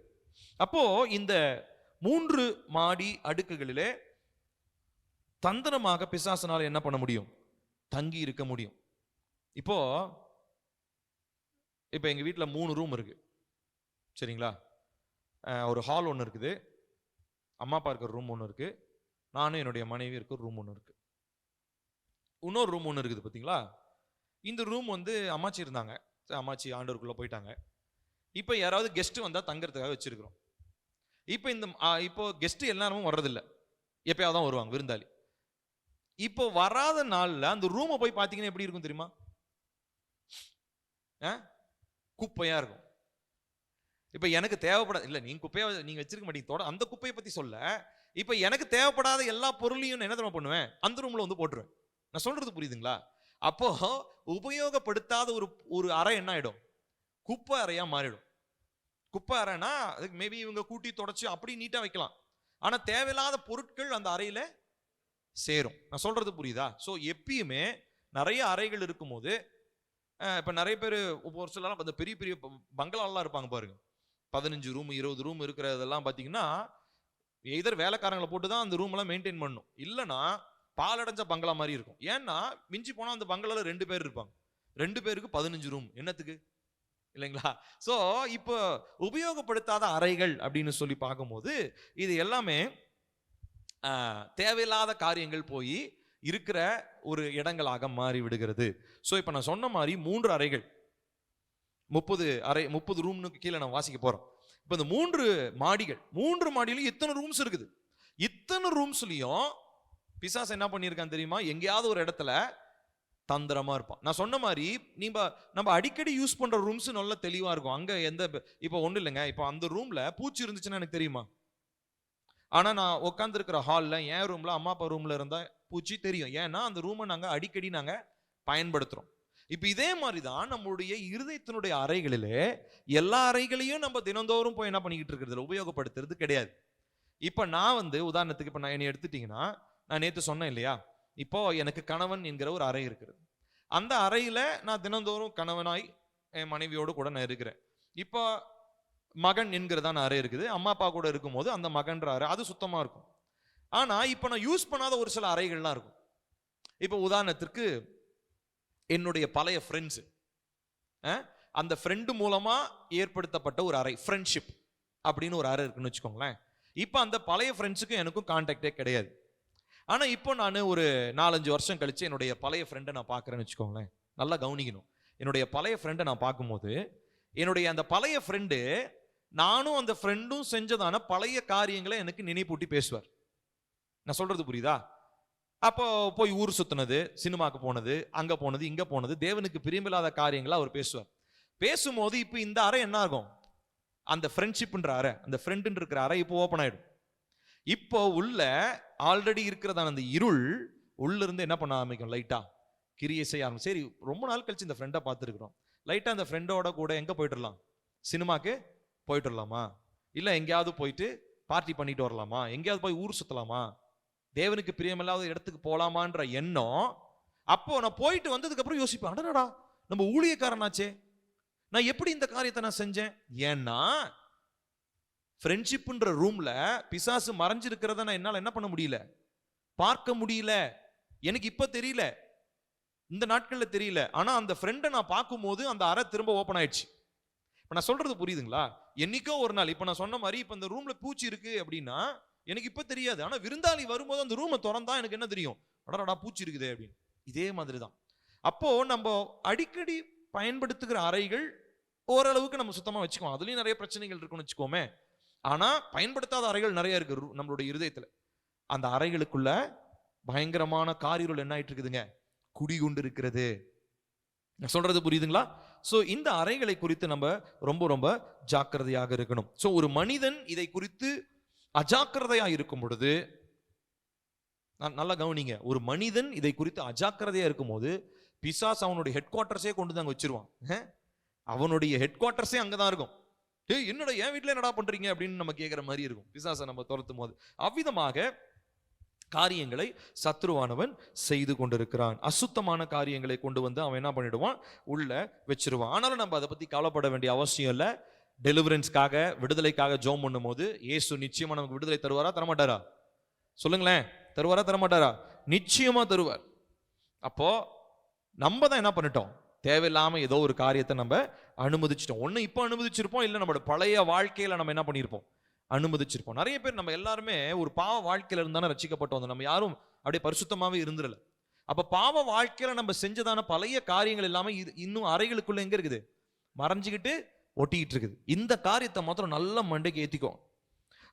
அப்போ இந்த 3 மாடி அடுக்குகளிலே தந்திரமாக பிசாசனால என்ன பண்ண முடியும்? தங்கி இருக்க முடியும். இப்போ எங்க வீட்டுல 3 ரூம் இருக்கு, சரிங்களா? ஒரு ஹால் ஒன்று இருக்குது, அம்மா அப்பா இருக்கிற ரூம் ஒன்று இருக்கு, நானும் என்னுடைய மனைவி இருக்கிற ரூம் ஒன்று இருக்கு, இன்னொரு ரூம் ஒன்று இருக்குது. பார்த்தீங்களா? இந்த ரூம் அம்மாச்சி இருந்தாங்க, அம்மாச்சி ஆண்டவருக்குள்ள போயிட்டாங்க. இப்போ யாராவது கெஸ்ட் வந்தா தங்கறதுக்காக வச்சிருக்கிறோம். இப்போ கெஸ்ட் எல்லாரும் வர்றதில்லை, எப்பயாவது தான் வருவாங்க விருந்தாளி. இப்போ வராத நாள்ல அந்த ரூமை போய் பார்த்தீங்கன்னா எப்படி இருக்கும் தெரியுமா? குப்பையா இருக்கும். இப்ப எனக்கு தேவைப்படாது இல்ல, நீங்க குப்பையா நீங்க வச்சிருக்க மாட்டீங்க, அந்த குப்பையை பத்தி சொல்ல. இப்ப எனக்கு தேவைப்படாத எல்லா பொருளையும் என்ன தெரியுமா பண்ணுவேன்? அந்த ரூம்ல போட்டுருவேன். நான் சொல்றது புரியுதுங்களா? அப்போ உபயோகப்படுத்தாத ஒரு அறை என்ன ஆயிடும்? குப்பை அறையா மாறிடும். குப்பை அறைனா அதுக்கு மேபி இவங்க கூட்டி தொடச்சு அப்படி நீட்டா வைக்கலாம், ஆனா தேவையில்லாத பொருட்கள் அந்த அறையில சேரும். நான் சொல்றது புரியுதா? ஸோ எப்பயுமே நிறைய அறைகள் இருக்கும்போது, இப்ப நிறைய பேர் ஒரு சிலலாம் அந்த பெரிய பெரிய பங்களாலாம் இருப்பாங்க பாருங்க, 15 ரூம் 20 ரூம் இருக்கிறதெல்லாம் பார்த்தீங்கன்னா எதர் வேலைக்காரங்களை போட்டு தான் அந்த ரூம் எல்லாம் மெயின்டைன் பண்ணணும். இல்லைன்னா பாலடைஞ்ச பங்களா மாதிரி இருக்கும். ஏன்னா மிஞ்சி போனா அந்த பங்களால 2 பேர் இருப்பாங்க, 2 பேருக்கு 15 ரூம் என்னத்துக்கு? இல்லைங்களா? ஸோ இப்போ உபயோகப்படுத்தாத அறைகள் அப்படின்னு சொல்லி பார்க்கும்போது இது எல்லாமே தேவையில்லாத காரியங்கள் போய் இருக்கிற ஒரு இடங்களாக மாறி விடுகிறது. ஸோ இப்போ நான் சொன்ன மாதிரி 3 அறைகள், 30 ரூம்னுக்கு கீழே நான் வாசிக்க போறோம். இப்போ இந்த 3 மாடிகள், 3 மாடியிலும் இத்தனை ரூம்ஸ் இருக்குது. இத்தனை ரூம்ஸ்லயும் பிசாசு என்ன பண்ணியிருக்கான் தெரியுமா? எங்கேயாவது ஒரு இடத்துல தந்திரமா இருப்பான். நான் சொன்ன மாதிரி நம்ம அடிக்கடி யூஸ் பண்ற ரூம்ஸ் நல்லா தெளிவா இருக்கும். அங்க இப்போ ஒண்ணு இல்லைங்க, இப்போ அந்த ரூம்ல பூச்சி இருந்துச்சுன்னா எனக்கு தெரியுமா? ஆனா நான் உட்கார்ந்து இருக்கிற ஹால்ல என் ரூம்ல அம்மா அப்பா ரூம்ல இருந்தா பூச்சி தெரியும். ஏன்னா அந்த ரூமை நாங்க அடிக்கடி பயன்படுத்துறோம். இப்ப இதே மாதிரிதான் நம்மளுடைய இருதயத்தினுடைய அறைகளிலே எல்லா அறைகளையும் நம்ம தினந்தோறும் போய் என்ன பண்ணிக்கிட்டு இருக்கிறது? உபயோகப்படுத்துறது கிடையாது. இப்ப நான் உதாரணத்துக்கு இப்ப நான் என்னை எடுத்துட்டீங்கன்னா, நான் நேற்று சொன்னேன் இல்லையா, இப்போ எனக்கு கணவன் என்கிற ஒரு அறை இருக்கிறது. அந்த அறையில நான் தினந்தோறும் கணவனாய் என் மனைவியோடு கூட நான் இருக்கிறேன். இப்போ மகன் என்கிறதான அறை இருக்குது. அம்மா அப்பா கூட இருக்கும்போது அந்த மகன்ற அறை அது சுத்தமா இருக்கும். ஆனா இப்ப நான் யூஸ் பண்ணாத ஒரு சில அறைகள்லாம் இருக்கும். இப்போ உதாரணத்திற்கு என்னுடைய பழைய ஃப்ரெண்ட்ஸ், அந்த ஃப்ரெண்டு மூலமா ஏற்படுத்தப்பட்ட ஒரு அறை, ஃப்ரெண்ட்ஷிப் அப்படின்னு ஒரு அறை இருக்குன்னு வச்சுக்கோங்களேன். இப்போ அந்த பழைய ஃப்ரெண்ட்ஸுக்கும் எனக்கும் கான்டாக்டே கிடையாது. ஆனா இப்போ நான் ஒரு 4-5 வருஷம் கழிச்சு என்னுடைய பழைய ஃப்ரெண்டை நான் பார்க்குறேன்னு வச்சுக்கோங்களேன். நல்லா கவனிக்கணும். என்னுடைய பழைய ஃப்ரெண்டை நான் பார்க்கும்போது என்னுடைய அந்த பழைய ஃப்ரெண்டு நானும் அந்த ஃப்ரெண்டும் செஞ்சதான பழைய காரியங்களை எனக்கு நினைப்பூட்டி பேசுவார். நான் சொல்றது புரியுதா? அப்போ போய் ஊர் சுத்தினது, சினிமாக்கு போனது, அங்க போனது, இங்க போனது, தேவனுக்கு பிரியமில்லாத காரியங்களை அவர் பேசுவார். பேசும்போது இப்போ இந்த அறை என்ன ஆகும்? அந்த ஃப்ரெண்ட்ஷிப்ன்ற அறை, அந்த ஃப்ரெண்டுன்னு இருக்கிற அறை இப்போ ஓப்பன் ஆயிடும். இப்போ உள்ள ஆல்ரெடி இருக்கிறதான அந்த இருள் உள்ள இருந்து என்ன பண்ண ஆரம்பிக்கும்? லைட்டா கிரியை செய்ய ஆரம்பிச்சு. சரி, ரொம்ப நாள் கழிச்சு இந்த ஃப்ரெண்டை பார்த்துருக்குறோம். லைட்டாக அந்த ஃப்ரெண்டோட கூட எங்கே போயிட்டுலாம், சினிமாக்கு போயிட்டு வரலாமா, இல்லை எங்கேயாவது போயிட்டு பார்ட்டி பண்ணிட்டு வரலாமா, எங்கேயாவது போய் ஊர் சுற்றலாமா, தேவனுக்கு பிரியமில்லாத இடத்துக்கு போகலாமான்ற எண்ணம். அப்போ நான் போயிட்டு வந்ததுக்கு அப்புறம் யோசிப்பேன், அடடா நம்ம ஊழியக்காரனாச்சே, நான் எப்படி இந்த காரியத்தை நான் செஞ்சேன்? ஏன்னா ஃப்ரெண்ட்ஷிப்ன்ற ரூம்ல பிசாசு மறைஞ்சிருக்கிறத நான் என்னால் என்ன பண்ண முடியல, பார்க்க முடியல. எனக்கு இப்ப தெரியல, இந்த நாட்கள்ல தெரியல. ஆனா அந்த ஃப்ரெண்டை நான் பார்க்கும்போது அந்த அறை திரும்ப ஓப்பன் ஆயிடுச்சு. இப்ப நான் சொல்றது புரியுதுங்களா? என்னைக்கோ ஒரு நாள், இப்ப நான் சொன்ன மாதிரி, இப்ப இந்த ரூம்ல பூச்சி இருக்கு அப்படின்னா எனக்கு இப்ப தெரியாது. ஆனா விருந்தாளி வரும்போது அந்த ரூமை திறந்தா எனக்கு என்ன தெரியும், அடடா பூச்சி இருக்குது அப்படின்னு. இதே மாதிரிதான். அப்போ நம்ம அடிக்கடி பயன்படுத்துகிற அறைகள் ஓரளவுக்கு நம்ம சுத்தமா வச்சுக்கோம். அதுலயும் நிறைய பிரச்சனைகள் இருக்குன்னு வச்சுக்கோமே. ஆனா பயன்படுத்தாத அறைகள் நிறைய இருக்கு நம்மளுடைய இருதயத்துல. அந்த அறைகளுக்குள்ள பயங்கரமான காரிருள் என்ன ஆயிட்டு இருக்குதுங்க, குடிகொண்டு இருக்கிறது. நான் சொல்றது புரியுதுங்களா? சோ இந்த அறைகளை குறித்து நம்ம ரொம்ப ரொம்ப ஜாக்கிரதையாக இருக்கணும். சோ ஒரு மனிதன் இதை குறித்து அஜாக்கிரதையா இருக்கும் பொழுது, நல்லா கவனிங்க, ஒரு மனிதன் இதை குறித்து அஜாக்கிரதையா இருக்கும் போது பிசாஸ் அவனுடைய ஹெட் குவார்டர்ஸே கொண்டு தான் வச்சிருவான். அவனுடைய ஹெட் குவார்டர்ஸே அங்கதான் இருக்கும். என்னடா என் வீட்டுல என்னடா பண்றீங்க அப்படின்னு நம்ம கேட்கிற மாதிரி இருக்கும் பிசாசை நம்ம துரத்தும் போது. அவ்விதமாக காரியங்களை சத்ருவானவன் செய்து கொண்டிருக்கிறான். அசுத்தமான காரியங்களை கொண்டு வந்து அவன் என்ன பண்ணிடுவான், உள்ள வச்சிருவான். ஆனாலும் நம்ம அதை பத்தி கவலைப்பட வேண்டிய அவசியம் இல்லை. டெலிவரன்ஸ்க்காக, விடுதலைக்காக ஜெபம் பண்ணும் போது இயேசு நிச்சயமா நமக்கு விடுதலை தருவாரா தரமாட்டாரா? சொல்லுங்களேன், தருவாரா தரமாட்டாரா? நிச்சயமா தருவார். அப்போ நம்ம தான் என்ன பண்ணிட்டோம், தேவையில்லாம ஏதோ ஒரு காரியத்தை நம்ம அனுமதிச்சிட்டோம். ஒண்ணு இப்ப அனுமதிச்சிருப்போம், இல்ல நம்மளோட பழைய வாழ்க்கையில நம்ம என்ன பண்ணிருப்போம், அனுமதிச்சிருப்போம். நிறைய பேர் நம்ம எல்லாருமே ஒரு பாவ வாழ்க்கையில இருந்தானே ரட்சிக்கப்பட்டு வந்தோம். நம்ம யாரும் அப்படியே பரிசுத்தமாவே இருந்துடல. அப்ப பாவ வாழ்க்கையில நம்ம செஞ்சதான பழைய காரியங்கள் எல்லாமே இன்னும் அறைகளுக்குள்ள எங்க இருக்குது, மறைஞ்சுக்கிட்டு ஒட்டிக்கிட்டு இருக்குது. இந்த காரியத்தை மாத்திரம் நல்ல மண்டைக்கு ஏத்திக்கோ.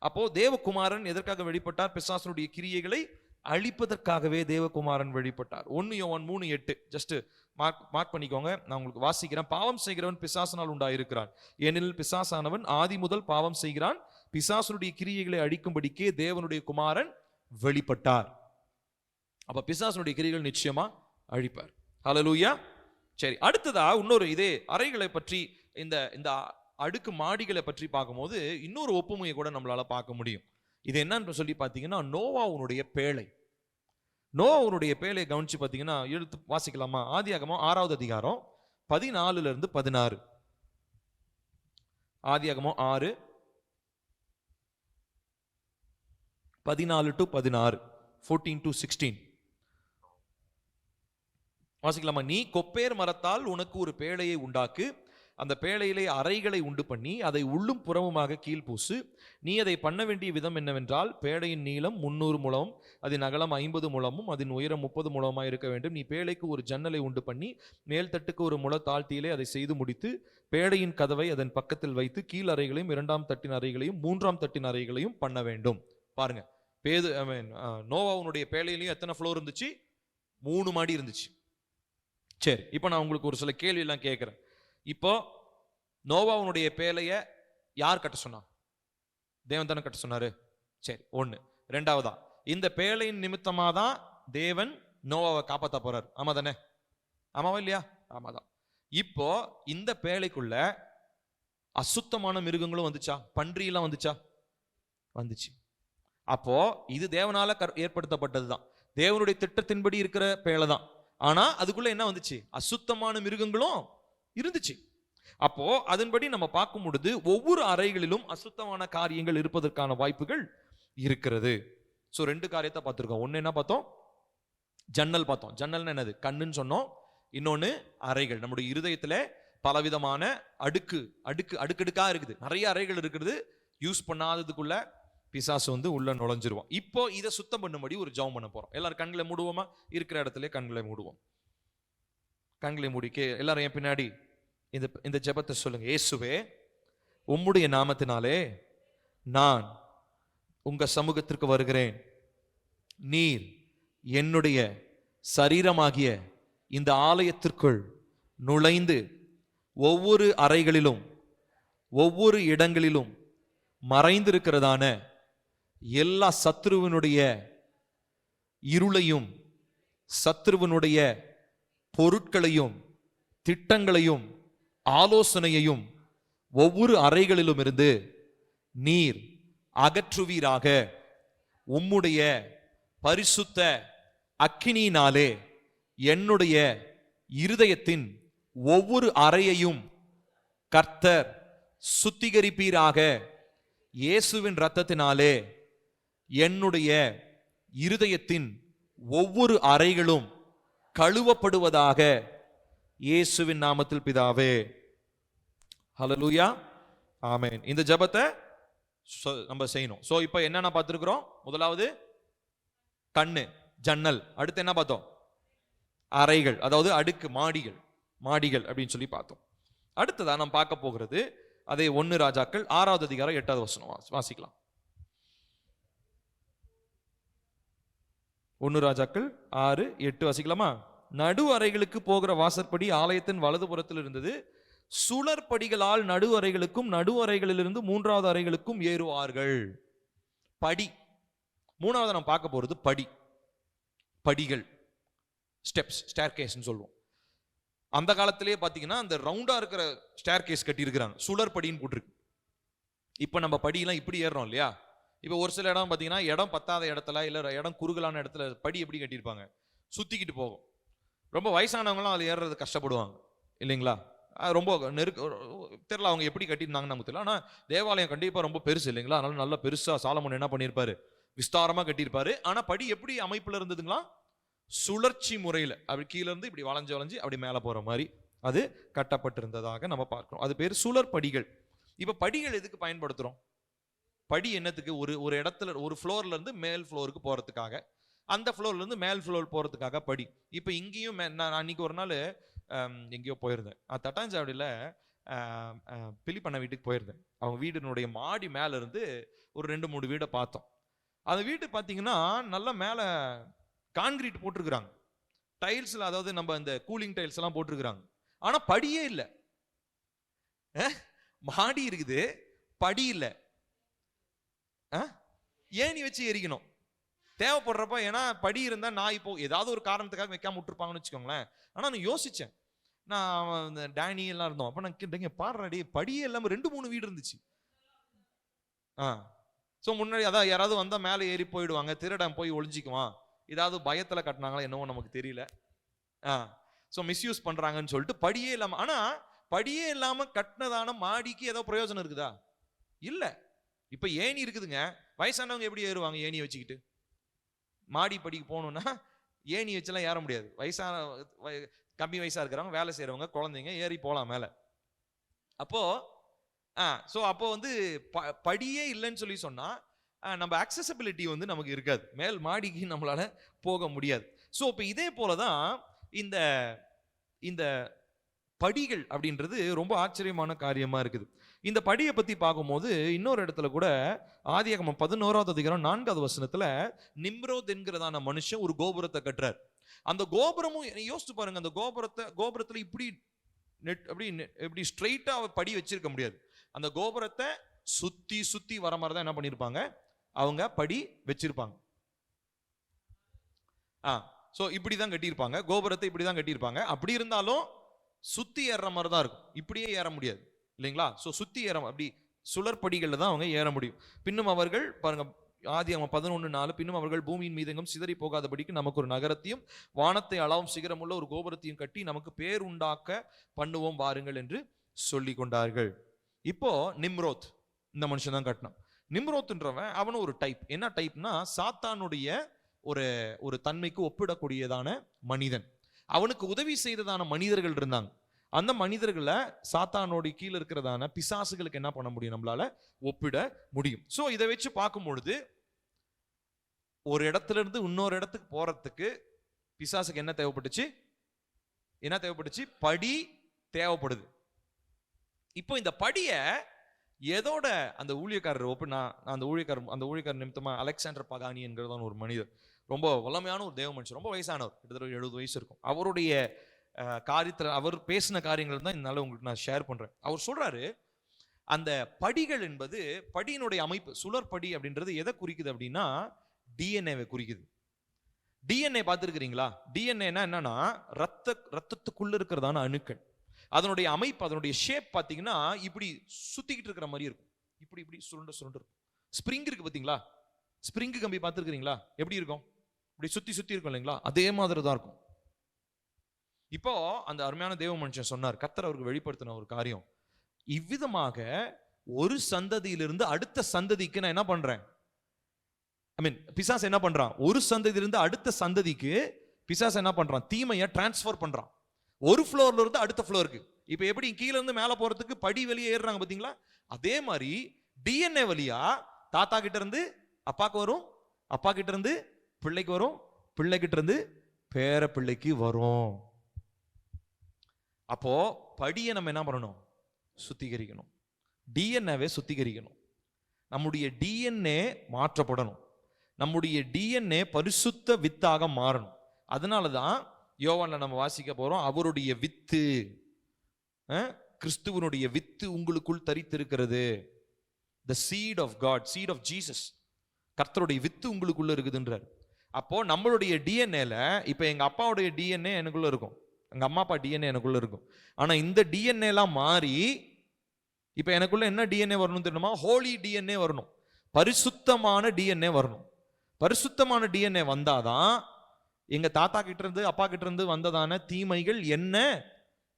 அப்போ தேவகுமாரன் எதற்காக வெளிப்பட்டார்? பிசாசனுடைய கிரியைகளை அழிப்பதற்காகவே தேவகுமாரன் வெளிப்பட்டார். 1 யோவான் 3:8 ஜஸ்ட் மார்க் பண்ணிக்கோங்க, நான் உங்களுக்கு வாசிக்கிறேன். பாவம் செய்கிறவன் பிசாசனால் உண்டாயிருக்கிறான், ஏனெனில் பிசாசானவன் ஆதி முதல் பாவம் செய்கிறான். பிசாசனுடைய கிரியைகளை அழிக்கும்படிக்கே தேவனுடைய குமாரன் வெளிப்பட்டார். அப்ப பிசாசனுடைய கிரியைகள் நிச்சயமா அழிப்பார். ஹல்லேலூயா. சரி, அடுத்ததா இன்னொரு இதே அறைகளை பற்றி, இந்த அடுக்கு மாடிகளை பற்றி பார்க்கும்போது இன்னொரு ஒப்புமையை கூட நம்மளால பார்க்க முடியும். இது என்னன்னு சொல்லி பார்த்தீங்கன்னா, நோவாவுடைய பேழை. நோவாவுடைய பேழையை கவனிச்சு பார்த்தீங்கன்னா, எழுத்து வாசிக்கலாமா? ஆதியாகமம் 6வது அதிகாரம் 14 இருந்து 16. ஆதியாகமம் 6 14 to 16, 14 to 16 வாசிக்கலாமா? நீ கொப்பேர் மரத்தால் உனக்கு ஒரு பேழையை உண்டாக்கு, அந்த பேழையிலே அறைகளை உண்டு பண்ணி அதை உள்ளும் புறமுமாக கீழ்பூசு. நீ அதை பண்ண வேண்டிய விதம் என்னவென்றால், பேழையின் நீளம் 300 முழம், அதன் அகலம் 50 முழமும், அதன் உயரம் 30 முழமாய் இருக்க வேண்டும். நீ பேழைக்கு ஒரு ஜன்னலை உண்டு பண்ணி மேல் தட்டுக்கு ஒரு முழ தாழ்த்தியிலே அதை செய்து முடித்து, பேழையின் கதவை அதன் பக்கத்தில் வைத்து கீழ் அறைகளையும் 2ஆம் தட்டின் அறைகளையும் 3ஆம் தட்டின் அறைகளையும் பண்ண வேண்டும். பாருங்க, நோவாவுடைய பேழையிலையும் எத்தனை ஃப்ளோர் இருந்துச்சு? 3 மாடி இருந்துச்சு. சரி, இப்போ நான் உங்களுக்கு ஒரு சில கேள்வி எல்லாம் கேட்கிறேன். இப்போ நோவாவுடைய பேழைய யார் கட்ட சொன்னா? தேவன் தானே கட்ட சொன்னாரு. சரி, 1. 2வதா, இந்த பேழையின் நிமித்தமா தான் தேவன் நோவாவை காப்பாத்த போறார். ஆமா தானே? ஆமாவா இல்லையா? ஆமாதான். இப்போ இந்த பேழைக்குள்ள அசுத்தமான மிருகங்களும் வந்துச்சா? பன்றியெல்லாம் வந்துச்சா? வந்துச்சு. அப்போ இது தேவனால ஏற்படுத்தப்பட்டதுதான், தேவனுடைய திட்டத்தின்படி இருக்கிற பேழை தான். ஆனா அதுக்குள்ள என்ன வந்துச்சு? அசுத்தமான மிருகங்களும் இருந்துச்சு. அப்போ அதன்படி நம்ம பார்க்கும் பொழுது ஒவ்வொரு அறைகளிலும் அசுத்தமான காரியங்கள் இருப்பதற்கான வாய்ப்புகள் இருக்கிறது. சோ 2 காரியத்தை பார்த்திருக்கோம். ஒன்னு என்ன பார்த்தோம்? ஜன்னல் பார்த்தோம். ஜன்னல்னா என்னது? கண்ணுன்னு சொன்னோம். இன்னொன்னு அறைகள். நம்முடைய இருதயத்துல பலவிதமான அடுக்கடுக்கா இருக்குது, நிறைய அறைகள் இருக்குது. யூஸ் பண்ணாததுக்குள்ள பிசாசு உள்ள நுழைஞ்சிருவோம். இப்போ இதை சுத்தம் பண்ணும்படி ஒரு ஜெபம் பண்ண போறோம். எல்லாரும் கண்களை மூடுவோமா? இருக்கிற இடத்துல கண்களை மூடுவோம். கண்களை மூடி எல்லாரும் என் பின்னாடி இந்த ஜெபத்தை சொல்லுங்க. இயேசுவே, உம்முடைய நாமத்தினாலே நான் உங்க சமூகத்திற்கு வருகிறேன். நீர் என்னுடைய சரீரமாகிய இந்த ஆலயத்திற்குள் நுழைந்து ஒவ்வொரு அறைகளிலும் ஒவ்வொரு இடங்களிலும் மறைந்திருக்கிறதான எல்லா சத்ருவினுடைய இருளையும் சத்ருவினுடைய பொருட்களையும் திட்டங்களையும் ஆலோசனையையும் ஒவ்வொரு அறைகளிலும் இருந்து நீர் அகற்றுவீராக. உம்முடைய பரிசுத்த அக்கினியினாலே என்னுடைய இருதயத்தின் ஒவ்வொரு அறையையும் கர்த்தர் சுத்திகரிப்பீராக. இயேசுவின் இரத்தத்தினாலே என்னுடைய இருதயத்தின் ஒவ்வொரு அறைகளும் கழுவப்படுவதாக. இயேசுவின் நாமத்தில் பிதாவே. ஹல்லேலூயா, ஆமென். இந்த ஜெபத்தை நம்ம செய்யணும். சோ இப்போ என்னென்ன பார்த்திருக்கிறோம்? முதலாவது கண்ணு, ஜன்னல். அடுத்து என்ன பார்த்தோம்? அறைகள், அதாவது அடுக்கு, மாடிகள் அப்படின்னு சொல்லி பார்த்தோம். அடுத்ததா நாம் பார்க்க போகிறது அதே 1 ராஜாக்கள் 6வது அதிகாரம் 8வது வசனம் வாசிக்கலாம். 1 ராஜாக்கள் 6:8 வாசிக்கலாமா? நடு அறைகளுக்கு போகிற வாசற்படி ஆலயத்தின் வலதுபுறத்தில் இருந்தது. சுழற்படிகளால் நடு அறைகளுக்கும் நடு அறைகளிலிருந்து 3வது அறைகளுக்கும் ஏறுவார்கள். படி. 3வது நாம் பார்க்க போறது படிகள், ஸ்டெப்ஸ், ஸ்டேர்கேஸ்ன்னு சொல்லுவோம். அந்த காலத்திலேயே பார்த்தீங்கன்னா அந்த ரவுண்டா இருக்கிற ஸ்டேர்கேஸ் கட்டி இருக்கிறாங்க, சுழற்படின்னு போட்டிருக்கு. இப்போ நம்ம படியெல்லாம் இப்படி ஏறுறோம் இல்லையா? இப்போ ஒரு சில இடம் பார்த்தீங்கன்னா இடம் பத்தாத இடத்துல, இல்லை இடம் குறுகலான இடத்துல படி எப்படி கட்டியிருப்பாங்க? சுத்திக்கிட்டு போகும். ரொம்ப வயசானவங்களாம் அது ஏறுறது கஷ்டப்படுவாங்க இல்லைங்களா? ரொம்ப தெரியல அவங்க எப்படி கட்டியிருந்தாங்கன்னு நமக்கு தெரியல. ஆனால் தேவாலயம் கண்டிப்பாக ரொம்ப பெருசு இல்லைங்களா? அதனால நல்லா பெருசா சாலமோன் என்ன பண்ணியிருப்பாரு? விஸ்தாரமா கட்டியிருப்பாரு. ஆனா படி எப்படி அமைப்புல இருந்ததுங்களா? சுழற்சி முறையில் அப்படி கீழே இருந்து இப்படி வளைஞ்சு அப்படி மேலே போற மாதிரி அது கட்டப்பட்டிருந்ததாக நம்ம பார்க்கிறோம். அது பேர் சுழற்படிகள். இப்ப படிகள் எதுக்கு பயன்படுத்துறோம்? படி என்னத்துக்கு? ஒரு இடத்துல ஒரு ஃப்ளோர்ல இருந்து மேல் ஃப்ளோருக்கு போறதுக்காக, அந்த ஃப்ளோர்ல இருந்து மேல் ஃப்ளோர் போறதுக்காக படி. இப்ப இங்கேயும் நான் அன்னைக்கு ஒரு நாள் எங்கேயோ போயிருந்தேன். தட்டாஞ்சாவடியில பிலிப்பண்ண வீட்டுக்கு போயிருந்தேன். அவங்க வீடினுடைய மாடி மேல இருந்து ஒரு 2-3 வீடை பார்த்தோம். அந்த வீட்டு பார்த்தீங்கன்னா நல்லா மேலே கான்கிரீட் போட்டிருக்கிறாங்க, டைல்ஸ்ல, அதாவது நம்ம இந்த கூலிங் டைல்ஸ் எல்லாம் போட்டிருக்கிறாங்க. ஆனா படியே இல்லை. மாடி இருக்குது, படி இல்லை. ஏணி வச்சு எரிக்கணும் தேவைப்படுறப்ப. ஏன்னா படி இருந்தா நான் இப்போ ஏதாவது ஒரு காரணத்துக்காக வைக்காம விட்டுருப்பாங்கன்னு வச்சுக்கோங்களேன். ஆனா நான் யோசிச்சேன், நான் டேனி எல்லாம் இருந்தோம். அப்ப நான் கேட்டேங்க, பாடுறாடி படியே இல்லாம 2-3 வீடு இருந்துச்சு. ஸோ முன்னாடி அதான் யாராவது வந்தால் மேலே ஏறி போயிடுவாங்க, திருடன் போய் ஒளிஞ்சிக்குவான், ஏதாவது பயத்தில் கட்டினாங்களா என்னவோ நமக்கு தெரியல. ஸோ மிஸ்யூஸ் பண்ணுறாங்கன்னு சொல்லிட்டு படியே இல்லாமல். ஆனால் படியே இல்லாமல் கட்டினதான மாடிக்கு ஏதோ பிரயோஜனம் இருக்குதா? இல்லை. இப்போ ஏணி இருக்குதுங்க. வயசானவங்க எப்படி ஏறுவாங்க ஏணியை வச்சுக்கிட்டு? மாடி படிக்கு போகணுன்னா ஏணி வச்செல்லாம் ஏற முடியாது. கம்மி வயசாக இருக்கிறவங்க, வேலை செய்கிறவங்க, குழந்தைங்க ஏறி போகலாம் மேலே. அப்போ வந்து படியே இல்லைன்னு சொல்லி சொன்னா நம்ம அக்சசபிலிட்டி வந்து நமக்கு இருக்காது, மேல் மாடிக்கு நம்மளால போக முடியாது. ஸோ இப்போ இதே போலதான் இந்த இந்த படிகள் அப்படின்றது ரொம்ப ஆச்சரியமான காரியமா இருக்குது. இந்த படியை பத்தி பார்க்கும்போது இன்னொரு இடத்துல கூட ஆதியாகமம் 11வது அதிகாரம் 4வது வசனத்துல நிம்ரோத் என்கிறதான மனுஷன் ஒரு கோபுரத்தை கட்டுறார். அந்த கோபுரமும் யோசிச்சு பாருங்க, அந்த கோபுரத்துல இப்படி ஸ்ட்ரெயிட்டா படி வச்சிருக்க முடியாது. அந்த கோபுரத்தை சுத்தி வர மாதிரி தான் என்ன பண்ணிருப்பாங்க, அவங்க படி வச்சிருப்பாங்க. சோ இப்படிதான் கட்டியிருப்பாங்க, கோபுரத்தை இப்படிதான் கட்டியிருப்பாங்க. அப்படி இருந்தாலும் சுத்தி ஏறுற மாதிரி தான் இருக்கும், இப்படியே ஏற முடியாது இல்லைங்களா? சோ சுத்தி ஏற, அப்படி சுழற்படிகள்ல தான் அவங்க ஏற முடியும். பின்னும் அவர்கள் பாருங்க, ஆதியாகமம் 11:4, பின்னும் அவர்கள் பூமியின் மீதெங்கும் சிதறி போகாதபடிக்கு நமக்கு ஒரு நகரத்தையும் வானத்தை அளவும் சிகரமுள்ள ஒரு கோபுரத்தையும் கட்டி நமக்கு பேர் உண்டாக்க பண்ணுவோம் வாருங்கள் என்று சொல்லி கொண்டார்கள். இப்போ நிம்ரோத் இந்த மனுஷன் தான் கட்டினான். நிம்ரோத்ன்றவன் அவனும் ஒரு டைப். என்ன டைப்னா, சாத்தானுடைய ஒரு தன்மைக்கு ஒப்பிடக்கூடியதான மனிதன். அவனுக்கு உதவி செய்ததான மனிதர்கள் இருந்தாங்க. அந்த மனிதர்களை சாத்தானோட கீழே இருக்கிறதான பிசாசுகளுக்கு என்ன பண்ண முடியும், நம்மளால ஒப்பிட முடியும். சோ இதை வச்சு பார்க்கும் பொழுது ஒரு இடத்துல இருந்து இன்னொரு இடத்துக்கு போறதுக்கு பிசாசுக்கு என்ன தேவைப்பட்டுச்சு? படி தேவைப்படுது. இப்போ இந்த படிய எதோட அந்த ஊழியக்காரர் ஒப்பினா, அந்த ஊழியக்காரர் நிமித்தமா அலெக்சாண்டர் பகானி என்கிறதான ஒரு மனிதர், ரொம்ப வல்லமையான ஒரு தேவ மனுஷன், ரொம்ப வயசானவர், கிட்டத்தட்ட 70 வயசு இருக்கும். அவருடைய காரியத்தில் அவர் பேசின காரியங்கள் தான் இதனால உங்களுக்கு நான் ஷேர் பண்றேன். அவர் சொல்றாரு, அந்த படிகள் என்பது, படியினுடைய அமைப்பு, சுழற்படி அப்படின்றது எதை குறிக்குது அப்படின்னா, டிஎன்ஏவை குறிக்குது. டிஎன்ஏ பார்த்துருக்கிறீங்களா? டிஎன்ஏனா என்னன்னா ரத்தத்துக்குள்ள இருக்கிறதான அணுக்கள். அதனுடைய அமைப்பு, அதனுடைய ஷேப் பார்த்தீங்கன்னா இப்படி சுத்திக்கிட்டு இருக்கிற மாதிரி இருக்கும். இப்படி இப்படி சுருண்டு சுருண்டு இருக்கும். ஸ்ப்ரிங் இருக்கு பார்த்தீங்களா? ஸ்ப்ரிங் கம்பி பார்த்துருக்கிறீங்களா? எப்படி இருக்கும்? இப்படி சுத்தி சுத்தி இருக்கும் இல்லைங்களா? அதே மாதிரி தான் இருக்கும். இப்போ அந்த அருமையான தேவ மனுஷன் சொன்னார், கர்த்தர் அவருக்கு வெளிப்படுத்தின ஒரு காரியம், இவ்விதமாக ஒரு சந்ததியிலிருந்து அடுத்த சந்ததிக்கு நான் என்ன பண்றேன், பிசாசு என்ன பண்றான், ஒரு சந்ததியிலிருந்து அடுத்த சந்ததிக்கு பிசாசு என்ன பண்றான், தீமையை டிரான்ஸ்ஃபர் பண்றான். ஒரு ஃப்ளோர்ல இருந்து அடுத்த ஃப்ளோருக்கு. இப்ப எப்படி கீழே இருந்து மேல போறதுக்கு படி வெளியே ஏறுறாங்க பாத்தீங்களா? அதே மாதிரி டிஎன்ஏ வழியா தாத்தா கிட்ட இருந்து அப்பாக்கு வரும், அப்பா கிட்ட இருந்து பிள்ளைக்கு வரும், பிள்ளை கிட்ட இருந்து பேர பிள்ளைக்கு வரும். அப்போ படியை நம்ம என்ன பண்ணணும், சுத்திகரிக்கணும். டிஎன்ஏவை சுத்திகரிக்கணும். நம்முடைய டிஎன்ஏ மாற்றப்படணும். நம்முடைய டிஎன்ஏ பரிசுத்த வித்தாக மாறணும். அதனாலதான் யோவான்ல நம்ம வாசிக்க போறோம், அவருடைய வித்து, கிறிஸ்துவனுடைய வித்து உங்களுக்குள் தரித்திருக்கிறது. the seed of God, seed of Jesus, கர்த்தருடைய வித்து உங்களுக்குள்ள இருக்குதுன்றார். அப்போ நம்மளுடைய டிஎன்ஏல இப்ப எங்க அப்பாவுடைய டிஎன்ஏ எனக்குள்ள இருக்கும், எங்க அம்மா அப்பா டிஎன்ஏ எனக்குள்ள இருக்கும். ஆனா இந்த டிஎன்ஏ எல்லாம் மாறி இப்ப எனக்குள்ள என்ன டிஎன்ஏ வரணும் தெரியுமா? ஹோலி டிஎன்ஏ வரணும், பரிசுத்தமான டிஎன்ஏ வரணும். பரிசுத்தமான டிஎன்ஏ வந்தாதான் எங்க தாத்தா கிட்ட இருந்து அப்பா கிட்ட இருந்து வந்ததான தீமைகள் என்ன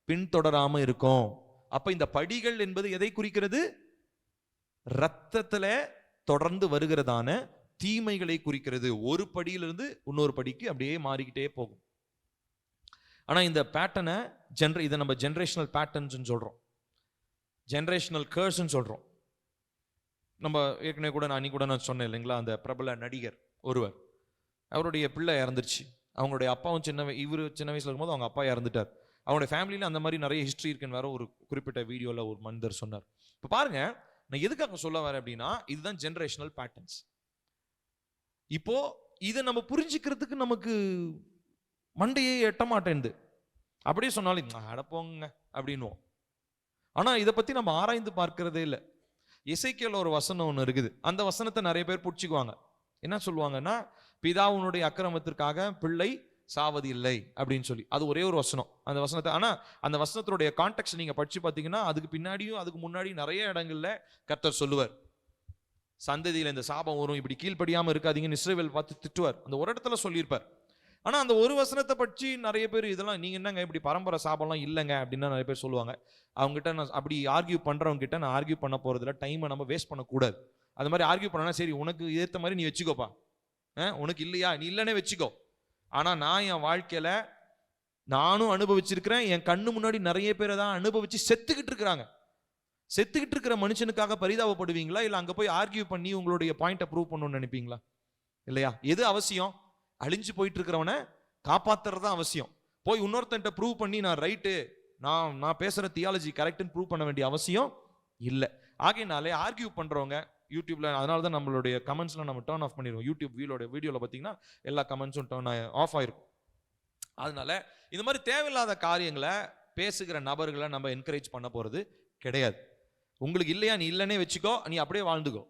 பின்தொடராம இருக்கும். அப்ப இந்த படிகள் என்பது எதை குறிக்கிறது? ரத்தத்துல தொடர்ந்து வருகிறதான தீமைகளை குறிக்கிறது. ஒரு படியிலிருந்து இன்னொரு படிக்கு அப்படியே மாறிக்கிட்டே போகும். ஆனா இந்த பேட்டர்னை இதை நம்ம ஜெனரேஷனல் பேட்டர்ன்ஸ் சொல்றோம், ஜெனரேஷனல் கர்ஸ் சொல்றோம். நம்ம ஏற்கனவே கூட நான் கூட நான் சொன்னேன் இல்லைங்களா, அந்த பிரபல நடிகர் ஒருவர், அவருடைய பிள்ளை இறந்துருச்சு. அவங்களுடைய அப்பாவும் இவர் சின்ன வயசுல இருக்கும்போது அவங்க அப்பா இறந்துட்டார். அவங்களுடைய ஃபேமிலியில அந்த மாதிரி நிறைய ஹிஸ்டரி இருக்குன்னு வேற ஒரு குறிப்பிட்ட வீடியோல ஒரு மனிதர் சொன்னார். இப்ப பாருங்க, நான் எதுக்காக சொல்ல வரேன் அப்படின்னா, இதுதான் ஜெனரேஷனல் பேட்டர்ன்ஸ். இப்போ இதை நம்ம புரிஞ்சுக்கிறதுக்கு நமக்கு மண்டையே எட்ட மாட்டேன்து. அப்படியே சொன்னாலும் அடப்போங்க அப்படின்னுவோம். ஆனா இதை பத்தி நம்ம ஆராய்ந்து பார்க்கிறதே இல்லை. எசேக்கியேல் ஒரு வசனம் ஒன்று இருக்குது, அந்த வசனத்தை நிறைய பேர் பிடிச்சிக்குவாங்க. என்ன சொல்லுவாங்கன்னா, பிதாவுனுடைய அக்கிரமத்திற்காக பிள்ளை சாவது இல்லை அப்படின்னு சொல்லி. அது ஒரே ஒரு வசனம், அந்த வசனத்தை. ஆனா அந்த வசனத்தினுடைய கான்டெக்ஸ்ட் நீங்க படிச்சு பார்த்தீங்கன்னா, அதுக்கு பின்னாடியும் அதுக்கு முன்னாடியும் நிறைய இடங்கள்ல கர்த்தர் சொல்லுவார், சந்ததியில இந்த சாபம் வரும், இப்படி கீழ்ப்படியாம இருக்காதீங்கன்னு இஸ்ரவேல் பார்த்து திட்டுவார். அந்த ஒரு இடத்துல சொல்லியிருப்பார். ஆனா அந்த ஒரு வசனத்தை பற்றி நிறைய பேர் இதெல்லாம் நீங்க என்னங்க இப்படி பரம்பரை சாபம்லாம் இல்லைங்க அப்படின்னு நிறைய பேர் சொல்லுவாங்க. அவங்க கிட்ட நான் அப்படி ஆர்கியூ பண்றவங்க கிட்ட நான் ஆர்கியூ பண்ண போறதுல டைமை நம்ம வேஸ்ட் பண்ணக்கூடாது. அது மாதிரி ஆர்கியூ பண்ணா, சரி உனக்கு ஏற்ற மாதிரி நீ வச்சுக்கோப்பா, உனக்கு இல்லையா நீ இல்லைன்னே வச்சுக்கோ. ஆனா நான் என் வாழ்க்கையில நானும் அனுபவிச்சிருக்கிறேன், என் கண்ணு முன்னாடி நிறைய பேரை தான் அனுபவிச்சு செத்துக்கிட்டு இருக்கிறாங்க. செத்துக்கிட்டு இருக்கிற மனுஷனுக்காக பரிதாபப்படுவீங்களா, இல்ல அங்க போய் ஆர்கியூ பண்ணி உங்களுடைய பாயிண்ட்டை ப்ரூவ் பண்ணணும்னு நினைப்பீங்களா? இல்லையா? எது அவசியம்? அழிஞ்சு போயிட்டு இருக்கிறவனை காப்பாத்துறது தான் அவசியம். போய் இன்னொருத்தன்ட்ட ப்ரூவ் பண்ணி நான் ரைட்டு, நான் பேசுற தியாலஜி கரெக்ட்னு ப்ரூவ் பண்ண வேண்டிய அவசியம் இல்லை. ஆகையினாலே ஆர்கியூ பண்றவங்க யூடியூப்ல, அதனால தான் நம்மளுடைய கமெண்ட்ஸ்லாம் நம்ம டர்ன் ஆஃப் பண்ணிடுவோம். யூடியூப் வீடியோல பார்த்தீங்கன்னா எல்லா கமெண்ட்ஸும் டர்ன் ஆஃப் ஆயிருக்கும். அதனால இந்த மாதிரி தேவையில்லாத காரியங்களை பேசுகிற நபர்களை நம்ம என்கரேஜ் பண்ண போறது கிடையாது. உங்களுக்கு இல்லையா நீ இல்லைன்னே வச்சுக்கோ, நீ அப்படியே வாழ்ந்துக்கோ.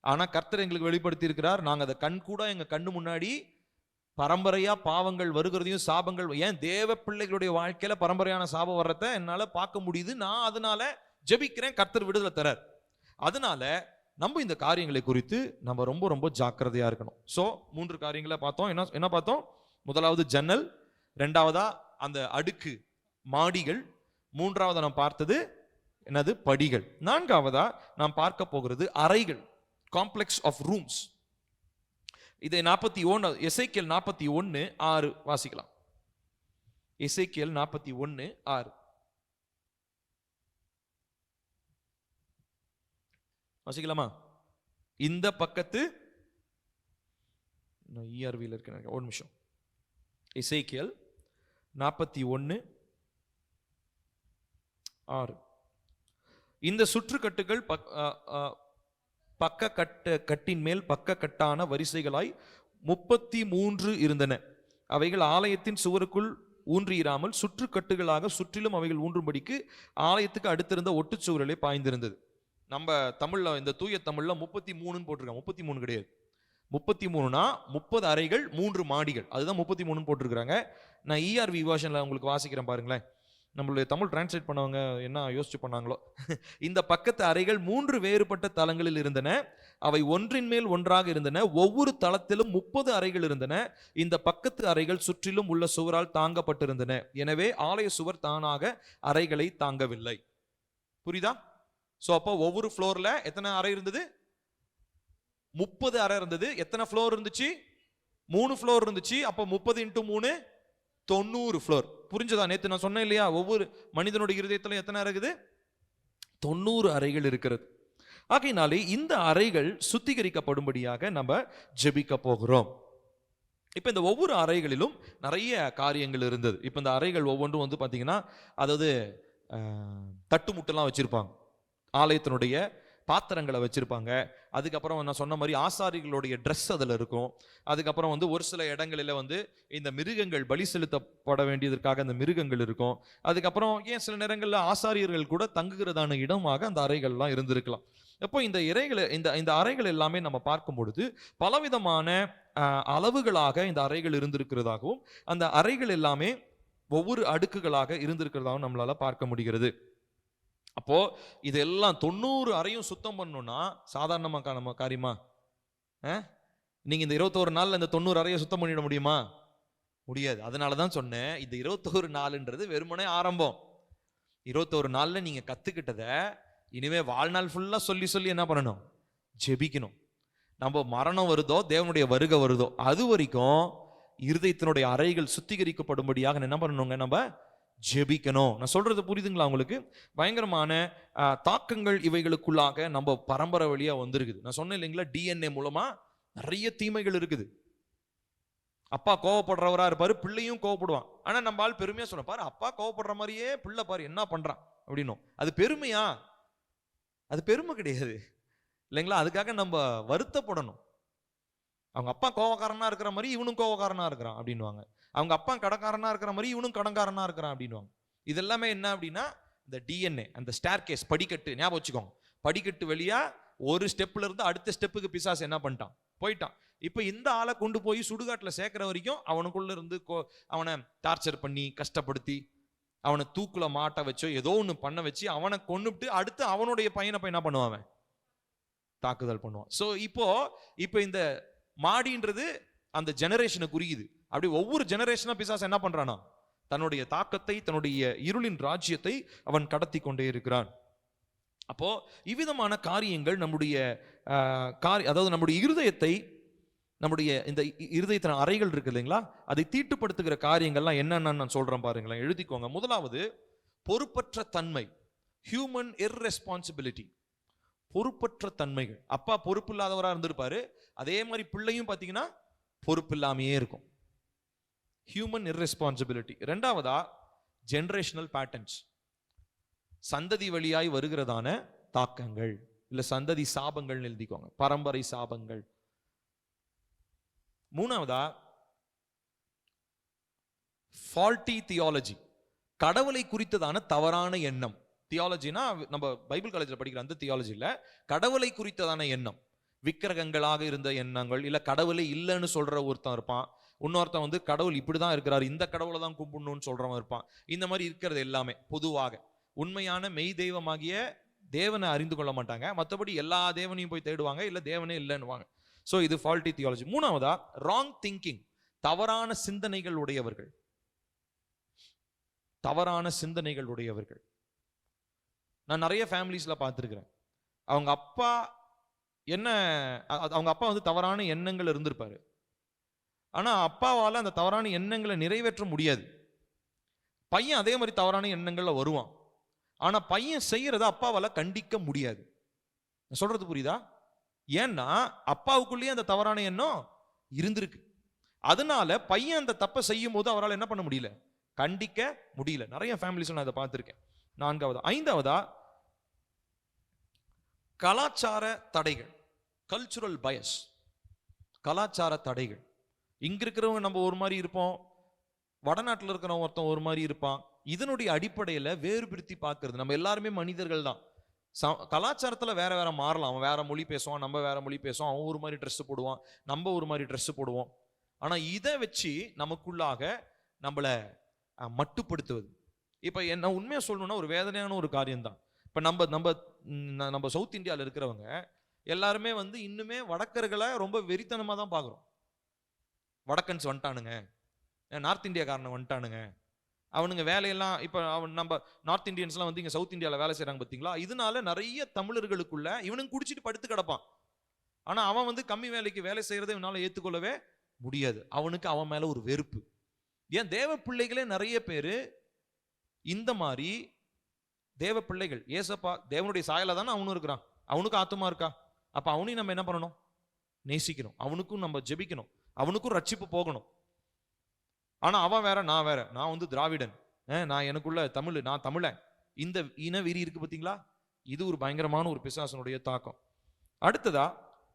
ஆனா கர்த்தர் எங்களுக்கு வெளிப்படுத்தி இருக்கிறார், நாங்க அதை கண் கூட எங்க கண்ணு முன்னாடி பரம்பரையா பாவங்கள் வருகிறதையும் சாபங்கள், ஏன் தேவ பிள்ளைகளுடைய வாழ்க்கையில பரம்பரையான சாபம் வர்றத என்னால பார்க்க முடியுது. நான் அதனால ஜெபிக்கிறேன், கர்த்தர் விடுதலை தரார். அதனால நம்ம இந்த காரியங்களை குறித்து நம்ம ரொம்ப ரொம்ப ஜாக்கிரதையா இருக்கணும். சோ 3 காரியங்களை பார்த்தோம். என்ன பார்த்தோம்? முதலாவது ஜன்னல், இரண்டாவதா அந்த அடுக்கு மாடிகள், மூன்றாவதா நாம் பார்த்தது என்னது? படிகள். நான்காவதா நாம் பார்க்க போகிறது அறைகள், காம்ப்ளெக்ஸ் ஆஃப் ரூம்ஸ். இதை 41 எசேக்கியேல் 41:6 வாசிக்கலாம். எசேக்கியேல் 41:6 வாசிக்கலாமா? இந்த பக்கத்து ERV-ல இருக்கு, ஒரு நிமிஷம். எசேக்கியேல் 41:6. இந்த சுற்றுக்கட்டுகள் பக்க கட்டின் மேல் பக்க கட்டான வரிசைகளாய் 33 இருந்தன. அவைகள் ஆலயத்தின் சுவருக்குள் ஊன்றியிராமல் சுற்றுக்கட்டுகளாக சுற்றிலும் அவைகள் ஊன்றும்படிக்கு ஆலயத்துக்கு அடுத்திருந்த ஒட்டுச்சுவரிலே பாய்ந்திருந்தது. நம்ம தமிழ்ல, இந்த தூய தமிழ்ல 33 போட்டிருக்காங்க. 33 கிடையாது, 33னா 30 அறைகள் 3 மாடிகள், அதுதான் 33 போட்டிருக்கிறாங்க. நான் ERV வெர்ஷன்ல உங்களுக்கு வாசிக்கிறேன் பாருங்களேன். நம்மளுடைய தமிழ் டிரான்ஸ்லேட் பண்ணவங்க என்ன யோசிச்சு பண்ணாங்களோ. இந்த பக்கத்து அறைகள் 3 வேறுபட்ட தளங்களில் இருந்தன. அவை ஒன்றின் மேல் ஒன்றாக இருந்தன. ஒவ்வொரு தளத்திலும் 30 அறைகள் இருந்தன. இந்த பக்கத்து அறைகள் சுற்றிலும் உள்ள சுவரால் தாங்கப்பட்டிருந்தன. எனவே ஆலய சுவர் தானாக அறைகளை தாங்கவில்லை. புரியுதா? சோ அப்போ ஒவ்வொரு ஃப்ளோர்ல எத்தனை அறை இருந்தது? 30 அறை இருந்தது. எத்தனை ஃப்ளோர் இருந்துச்சு? 3 ஃப்ளோர் இருந்துச்சு. அப்போ 30 × 3 90 ஃப்ளோர். புரிஞ்சதா? நேத்து நான் சொன்னேன் இல்லையா, ஒவ்வொரு மனிதனுடைய இருதயத்திலும் எத்தனை இருக்குது? 90 அறைகள் இருக்கிறது. ஆகையினாலே இந்த அறைகள் சுத்திகரிக்கப்படும்படியாக நம்ம ஜெபிக்க போகிறோம். இப்ப இந்த ஒவ்வொரு அறைகளிலும் நிறைய காரியங்கள் இருந்தது. இப்ப இந்த அறைகள் ஒவ்வொன்றும் வந்து பாத்தீங்கன்னா, அதாவது தட்டுமுட்டெல்லாம் வச்சிருப்பாங்க, ஆலயத்தினுடைய பாத்திரங்களை வச்சிருப்பாங்க. அதுக்கப்புறம் நான் சொன்ன மாதிரி ஆசாரிகளுடைய ட்ரெஸ் அதில் இருக்கும். அதுக்கப்புறம் வந்து ஒரு சில இடங்களில் வந்து இந்த மிருகங்கள் பலி செலுத்தப்பட வேண்டியதற்காக அந்த மிருகங்கள் இருக்கும். அதுக்கப்புறம் ஏன் சில நேரங்களில் ஆசாரியர்கள் கூட தங்குகிறதான இடமாக அந்த அறைகள்லாம் இருந்திருக்கலாம். அப்போ இந்த இந்த அறைகள் எல்லாமே நம்ம பார்க்கும் பொழுது பலவிதமான அளவுகளாக இந்த அறைகள் இருந்திருக்கிறதாகவும், அந்த அறைகள் எல்லாமே ஒவ்வொரு அடுக்குகளாக இருந்திருக்கிறதாகவும் நம்மளால பார்க்க முடிகிறது. அப்போ இதெல்லாம் 90 அறையும் சுத்தம் பண்ணணும்னா சாதாரணமா காரியமா? நீங்க இந்த 21 நாள்ல இந்த 90 அறையை சுத்தம் பண்ணிட முடியுமா? முடியாது. அதனாலதான் சொன்னேன், இந்த 21 நாள்ன்றது வெறுமனே ஆரம்பம். 21 நாள்ல நீங்க கத்துக்கிட்டத இனிமே வாழ்நாள் ஃபுல்லா சொல்லி சொல்லி என்ன பண்ணணும்? ஜெபிக்கணும். நம்ம மரணம் வருதோ தேவனுடைய வருகை வருதோ அது வரைக்கும் இருதயத்தினுடைய அறைகள் சுத்திகரிக்கப்படும்படியாக என்ன பண்ணணுங்க? நம்ம ஜெபிக்கணும். நான் சொல்றது புரியுதுங்களா உங்களுக்கு? பயங்கரமான தாக்கங்கள் இவைகளுக்குள்ளாக நம்ம பரம்பரை வழியா வந்திருக்குது. நான் சொன்னேன் இல்லைங்களா, DNA மூலமா நிறைய தீமைகள் இருக்குது. அப்பா கோவப்படுறவரா இருப்பாரு, பிள்ளையும் கோவப்படுவான். ஆனா நம்ம ஆள் பெருமையா சொன்ன பாரு, அப்பா கோவப்படுற மாதிரியே பிள்ளை பாரு என்ன பண்றான் அப்படின்னும். அது பெருமையா? அது பெருமை கிடையாது இல்லைங்களா? அதுக்காக நம்ம வருத்தப்படணும். அவங்க அப்பா கோவக்காரனா இருக்கிற மாதிரி இவனும் கோவக்காரனா இருக்கிறான் அப்படின்வாங்க. அவங்க அப்பா கடன்காரனா இருக்கிற மாதிரி இவனும் கடன்காரனா இருக்கிறான் அப்படின்வாங்க. இது எல்லாமே என்ன அப்படின்னா, இந்த DNA, அந்த ஸ்டேர் கேஸ், படிக்கட்டு. ஞாபகம் வச்சுக்கோங்க, படிக்கட்டு வழியா ஒரு ஸ்டெப்ல இருந்து அடுத்த ஸ்டெப்புக்கு பிசாசு என்ன பண்ணிட்டான்? போயிட்டான். இப்ப இந்த ஆளை கொண்டு போய் சுடுகாட்டுல சேர்க்கிற வரைக்கும் அவனுக்குள்ள இருந்து அவனை டார்ச்சர் பண்ணி கஷ்டப்படுத்தி அவனை தூக்குல மாட்ட வச்சோ ஏதோ ஒண்ணு பண்ண வச்சு அவனை கொன்னுட்டு அடுத்து அவனுடைய பையனை போய் என்ன பண்ணுவான்? தாக்குதல் பண்ணுவான். சோ இப்போ இந்த மாடின்றது அந்த ஜெனரேஷனை குறியுது. அப்படி ஒவ்வொரு ஜெனரேஷனா பிசாசு என்ன பண்றானா? தன்னுடைய தாக்கத்தை, தன்னுடைய இருளின் ராஜ்யத்தை அவன் கடத்தி கொண்டே இருக்கிறான். அப்போ இவ்விதமான காரியங்கள் நம்முடைய அதாவது நம்முடைய இருதயத்தை, நம்முடைய இந்த இருதயத்தின் அறைகள் இருக்கு இல்லைங்களா, அதை தீட்டுப்படுத்துகிற காரியங்கள்லாம் என்னன்னு நான் சொல்றேன் பாருங்களேன், எழுதிக்கோங்க. முதலாவது பொறுப்பற்ற தன்மை, ஹியூமன் இர்ரெஸ்பான்சிபிலிட்டி. பொறுப்பற்ற தன்மைகள். அப்பா பொறுப்பு இல்லாதவரா இருந்திருப்பாரு, அதே மாதிரி பிள்ளையும் பாத்தீங்கன்னா பொறுப்பு இல்லாமையே இருக்கும். Human irresponsibility. இரண்டாவதா ஜெனரேஷனல் பேட்டர்ன்ஸ், சந்ததி வழியாய் வருகிறதான தாக்கங்கள், இல்ல சந்ததி சாபங்கள் எழுதிக்கோங்க, பரம்பரை சாபங்கள். மூணாவதா ஃபால்ட்டி தியாலஜி, கடவுளை குறித்ததான தவறான எண்ணம். தியாலஜினா நம்ம பைபிள் காலேஜில் படிக்கிற அந்த தியாலஜி இல்ல, கடவுளை குறித்ததான எண்ணம். விக்கிரகங்களாக இருந்த எண்ணங்கள், இல்ல கடவுளை இல்லைன்னு சொல்ற ஒருத்தன் இருப்பான், இன்னொருத்தன் வந்து கடவுள் இப்படிதான் இருக்கிறாரு, இந்த கடவுளை தான் கும்பிடணும்னு சொல்றவன் இருப்பான். இந்த மாதிரி இருக்கிறது எல்லாமே பொதுவாக உண்மையான மெய் தெய்வமாகிய தேவனை அறிந்து கொள்ள மாட்டாங்க. மற்றபடி எல்லா தேவனையும் போய் தேடுவாங்க, இல்ல தேவனே இல்லைன்னுவாங்க. ஸோ இது ஃபால்ட்டி தியாலஜி. மூணாவதா ராங் திங்கிங், தவறான சிந்தனைகள் உடையவர்கள். தவறான சிந்தனைகள் உடையவர்கள். நான் நிறைய ஃபேமிலிஸ்ல பார்த்துருக்கிறேன், அவங்க அப்பா வந்து தவறான எண்ணங்கள் இருந்திருப்பாரு. ஆனா அப்பாவால அந்த தவறான எண்ணங்களை நிறைவேற்ற முடியாது. பையன் அதே மாதிரி தவறான எண்ணங்கள்ல வருவான், ஆனா பையன் செய்யறத அப்பாவால கண்டிக்க முடியாது. சொல்றது புரியுதா? ஏன்னா அப்பாவுக்குள்ளேயே அந்த தவறான எண்ணம் இருந்திருக்கு. அதனால பையன் அந்த தப்பை செய்யும் போது அவரால் என்ன பண்ண முடியல? கண்டிக்க முடியல. நிறைய ஃபேமிலிஸ் நான் இதை பார்த்திருக்கேன். நான்காவதா. ஐந்தாவதா கலாச்சார தடைகள், கல்ச்சுரல் பயஸ். கலாச்சார தடைகள். இங்க இருக்கிறவங்க நம்ம ஒரு மாதிரி இருப்போம், வடநாட்டில் இருக்கிறவங்க ஒருத்தன் ஒரு மாதிரி இருப்பான். இதனுடைய அடிப்படையில் வேறுபிரித்தி பார்க்கறது. நம்ம எல்லாருமே மனிதர்கள் தான், கலாச்சாரத்துல வேற வேற மாறலாம். அவன் வேற மொழி பேசுவான், நம்ம வேற மொழி பேசுவோம். அவன் ஒரு மாதிரி ட்ரெஸ் போடுவான், நம்ம ஒரு மாதிரி ட்ரெஸ் போடுவோம். ஆனா இதை வச்சு நமக்குள்ளாக நம்மள மட்டுப்படுத்துவது. இப்ப என்ன உண்மையா சொல்லணும்னா ஒரு வேதனையான ஒரு காரியம் தான். இப்ப நம்ம நம்ம நம்ம சவுத் இந்தியாவில் இருக்கிறவங்க எல்லாருமே இன்னுமே வடக்கர்களை ரொம்ப வெறித்தனமா தான் பாக்குறோம். வடக்கன்ஸ் வந்துட்டானுங்க, நார்த் இந்தியாக்காரனை வந்துட்டானுங்க, அவனுங்க வேலையெல்லாம் இப்ப நம்ம நார்த் இந்தியன்ஸ்லாம் இங்க சவுத் இந்தியாவில் வேலை செய்யறாங்க பார்த்தீங்களா. இதனால நிறைய தமிழர்களுக்குள்ள இவனுங்க குடிச்சிட்டு படுத்து கிடப்பான். ஆனா அவன் கம்மி வேலைக்கு வேலை செய்யறதை இவனால ஏத்துக்கொள்ளவே முடியாது. அவனுக்கு அவன் மேல ஒரு வெறுப்பு. ஏன் தேவ பிள்ளைகளே நிறைய பேரு இந்த மாதிரி தேவ பிள்ளைகள், ஏசப்பா தேவனுடைய சாயல தானே அவனும் இருக்கிறான், அவனுக்கும் ஆத்துமா இருக்கா. அப்ப அவனையும் நம்ம என்ன பண்ணணும்? நேசிக்கணும். அவனுக்கும் நம்ம ஜெபிக்கணும், அவனுக்கும் ரட்சிப்பு போகணும். ஆனா அவன் வேற, நான் வேற. நான் திராவிடன், நான் எனக்குள்ள தமிழ், நான் தமிழன். இந்த இன வெறி இருக்கு பார்த்தீங்களா, இது ஒரு பயங்கரமான ஒரு பிசாசனுடைய தாக்கம். அடுத்ததா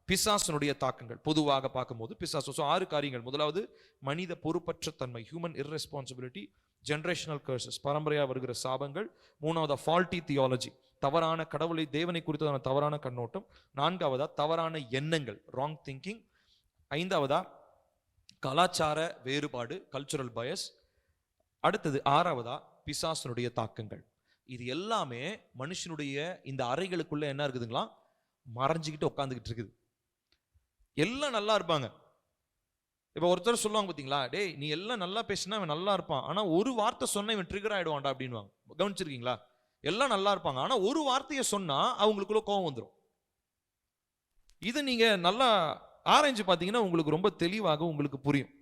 பிசாசனுடைய தாக்கங்கள் பொதுவாக பார்க்கும்போது பிசாசு 6 காரியங்கள். முதலாவது மனித பொறுப்பற்ற தன்மை, ஹியூமன் இர்ரெஸ்பான்சிபிலிட்டி. ஜெனரேஷனல் கர்சஸ், பரம்பரையா வருகிற சாபங்கள். மூணாவதா ஃபால்ட்டி தியாலஜி, தவறான கடவுளை தேவனை குறித்ததான தவறான கண்ணோட்டம். நான்காவதா தவறான எண்ணங்கள், ராங் திங்கிங். ஐந்தாவதா கலாச்சார வேறுபாடு, கல்ச்சுரல் பயஸ். அடுத்தது ஆறாவதா பிசாசனுடைய தாக்கங்கள். இது எல்லாமே மனுஷனுடைய இந்த அறைகளுக்குள்ள என்ன இருக்குதுங்களா, மறைஞ்சுக்கிட்டு உட்காந்துக்கிட்டு இருக்குது. எல்லாம் நல்லா இருப்பாங்க. இப்ப ஒருத்தர் சொல்லுவாங்க பாத்தீங்களா, டேய் நீ எல்லாம் நல்லா பேசினா அவன் நல்லா இருப்பான், ஆனா ஒரு வார்த்தை சொன்னா இவன் ட்ரிகர் ஆயிடுவான்டா அப்படின்வாங்க. கவனிச்சிருக்கீங்களா? எல்லாம் நல்லா இருப்பாங்க, ஆனா ஒரு வார்த்தையை சொன்னா அவங்களுக்குள்ள கோபம் வந்துடும். இது நீங்க நல்லா ஆராய்ஞ்சு பார்த்தீங்கன்னா உங்களுக்கு ரொம்ப தெளிவாக உங்களுக்கு புரியும்.